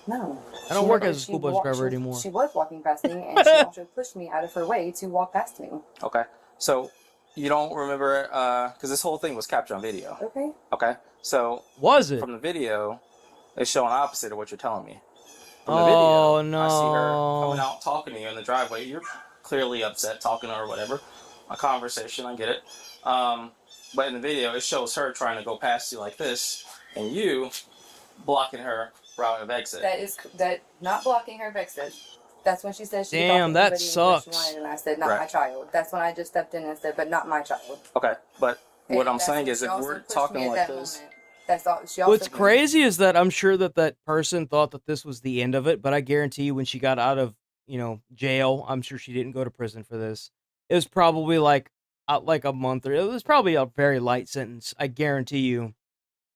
No. I don't work as a school bus driver anymore. She was walking past me, and she also pushed me out of her way to walk past me. Okay. So you don't remember, because this whole thing was captured on video. Okay. Okay. So was it? From the video, it's showing opposite of what you're telling me. From the video, no. I see her coming out talking to you in the driveway. You're clearly upset, talking to her or whatever. A conversation, I get it. But in the video, it shows her trying to go past you like this, and you blocking her route of exit. That not blocking her of exit. That's when she said she damn, that sucks. She wanted, and I said, "Not my child." That's when I just stepped in and said, "But not my child." Okay, but what I'm saying is, if we're talking like this, that's all. She also what's crazy is that I'm sure that person thought that this was the end of it, but I guarantee you, when she got out of jail, I'm sure she didn't go to prison for this. It was probably like a month, or it was probably a very light sentence. I guarantee you,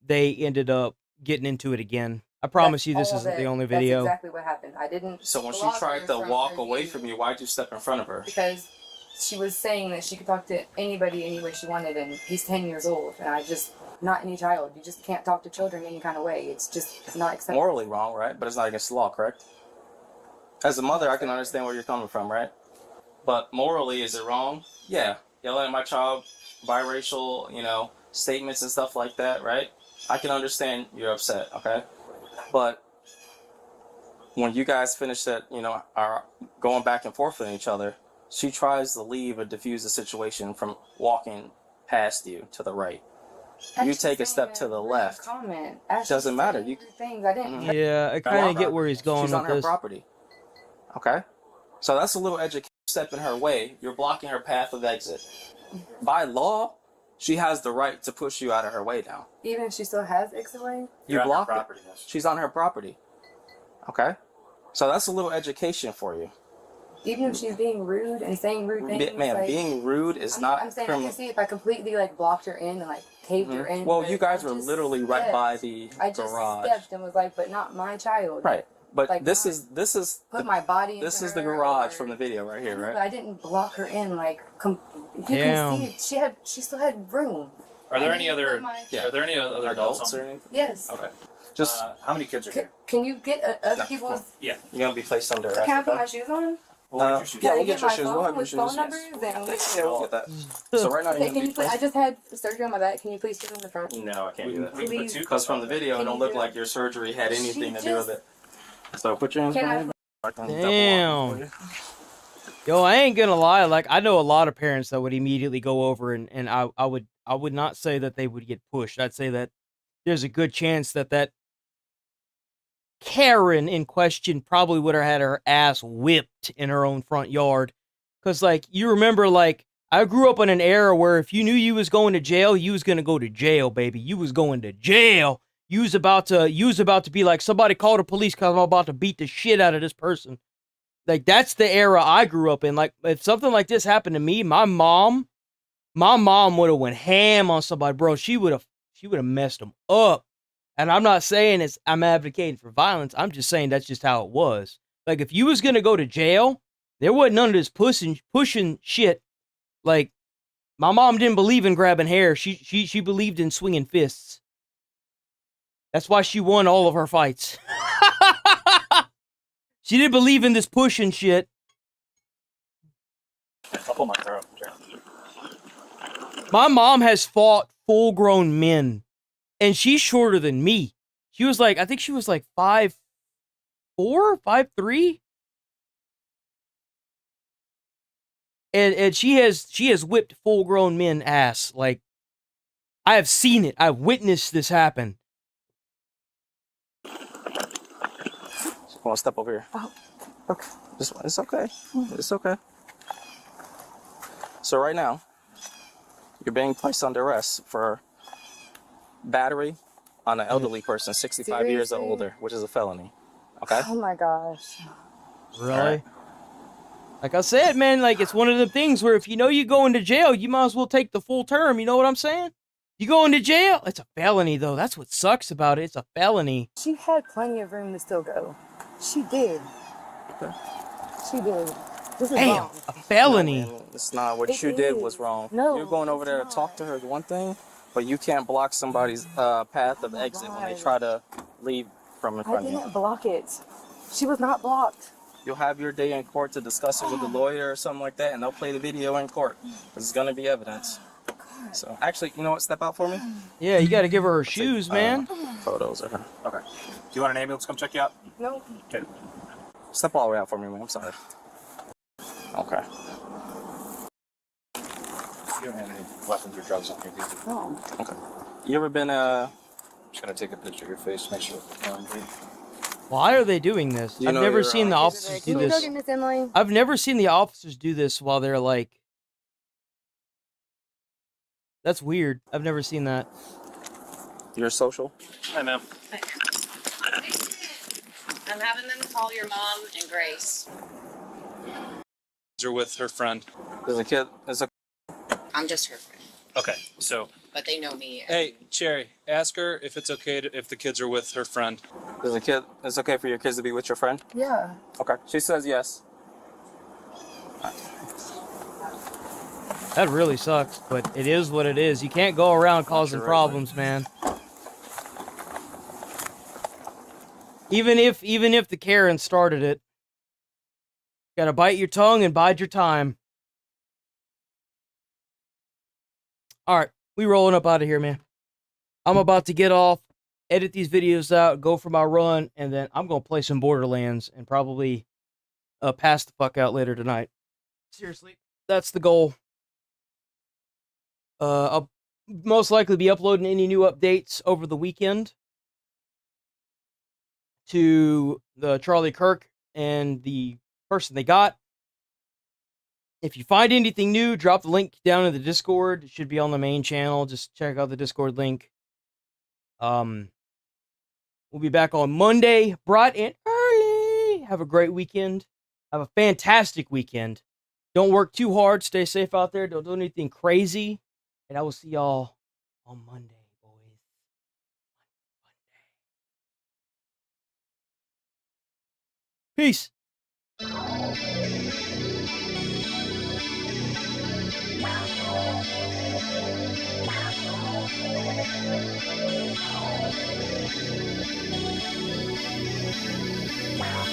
they ended up getting into it again. I promise you, this isn't the only video. That's exactly what happened. I didn't. So when she tried to walk away from you, why'd you step in front of her? Because she was saying that she could talk to anybody any way she wanted, and he's 10 years old, and I just, not any child. You just can't talk to children any kind of way. It's just not acceptable. Morally wrong, right? But it's not against the law, correct? As a mother, I can understand where you're coming from, right? But morally, is it wrong? Yeah. Yelling at my child, biracial, statements and stuff like that, right? I can understand you're upset, okay? But when you guys finish that, are going back and forth with each other, she tries to leave or diffuse the situation from walking past you to the right. You take a step to the left. Doesn't matter. You things I didn't. Yeah, I kind of get where he's going She's with on her this. property. Okay? So that's a little education step in her way. You're blocking her path of exit. By law, she has the right to push you out of her way now. Even if she still has exit way? You blocked it. She's on her property. Okay? So that's a little education for you. Even if she's being rude and saying rude things. Man, being rude is not I'm saying criminal. I can see if I completely blocked her in and caved her in. Well, you guys were literally right by the I just garage. stepped and was like, "But not my child." Right. But this is put my body into this is the garage from the video right here, right? But I didn't block her in you Damn. can see she still had room. Are there any other adults or anything? Yes. Okay. Just how many kids are here? Can you get other people's? Yeah. You're gonna be placed under arrest. Can I put my shoes on? Yeah, we'll get your shoes. We'll have your with shoes. phone numbers and Yeah, we'll get that. So right now you're gonna be I just had surgery on my back. Can you please sit in the front? No, I can't do that. Please. Because from the video, it don't look like your surgery had anything to do with it. So put your hands behind you. Damn. Yo, I ain't gonna lie. I know a lot of parents that would immediately go over and I would not say that they would get pushed. I'd say that there's a good chance that Karen in question probably would have had her ass whipped in her own front yard. Cause you remember, I grew up in an era where if you knew you was going to jail, you was gonna go to jail, baby. You was going to jail. You was about to be like, somebody call the police because I'm about to beat the shit out of this person. Like, that's the era I grew up in. Like, if something like this happened to me, my mom would have went ham on somebody, bro. She would have messed them up. And I'm not saying I'm advocating for violence. I'm just saying that's just how it was. Like, if you was gonna go to jail, there wasn't none of this pushing shit. Like, my mom didn't believe in grabbing hair. She believed in swinging fists. That's why she won all of her fights. She didn't believe in this pushing shit. I'll pull my throat. My mom has fought full-grown men, and she's shorter than me. She was like, I think she was like 5'4", 5'3". And she has whipped full-grown men ass. Like, I have seen it. I've witnessed this happen. I want to step over here. Oh, okay. It's okay. It's okay. So right now, you're being placed under arrest for battery on an elderly person, 65 years or older, which is a felony. Okay? Oh my gosh. Really? Right. Like I said, man, like, it's one of the things where if you know you go into jail, you might as well take the full term. You know what I'm saying? You go into jail, it's a felony, though. That's what sucks about it. It's a felony. She had plenty of room to still go. She did. Okay. She did. This is Damn, wrong. a felony. No, it's not. What you did was wrong. No, You're going over there to talk to her is one thing, but you can't block somebody's path of exit when they try to leave from in I front of you. didn't block it. She was not blocked. You'll have your day in court to discuss it with a lawyer or something like that, and they'll play the video in court. It's going to be evidence. So, actually, you know what? Step out for me. Yeah, you got to give her shoes, man. Photos of her. Okay. Do you want an ambulance to come check you out? No. Okay. Step all the way out for me, man. I'm sorry. Okay. You don't have any weapons or drugs on you, do you? No. Okay. You ever been I'm just gonna take a picture of your face, make sure it's fine. Why are they doing this? You I've know never you're, seen the officers do Can you go this. get Miss Emily? I've never seen the officers do this while they're like... That's weird. I've never seen that. You're social? Hi, ma'am. I'm having them call your mom and Grace. Are with her friend. There's a kid. I'm just her friend, Okay, so. but they know me. Hey, Cherry, ask her if it's okay if the kids are with her friend. There's a kid. It's okay for your kids to be with your friend? Yeah. Okay. She says yes. That really sucks, but it is what it is. You can't go around causing problems, man. Even if the Karen started it. Gotta bite your tongue and bide your time. Alright, we rolling up out of here, man. I'm about to get off, edit these videos out, go for my run, and then I'm gonna play some Borderlands and probably pass the fuck out later tonight. Seriously, that's the goal. I'll most likely be uploading any new updates over the weekend to the Charlie Kirk and the person they got. If you find anything new, drop the link down in the Discord. It should be on the main channel. Just check out the Discord link. We'll be back on Monday, bright and early. Have a great weekend. Have a fantastic weekend. Don't work too hard. Stay safe out there. Don't do anything crazy. And I will see y'all on Monday, boys. Peace. Wow.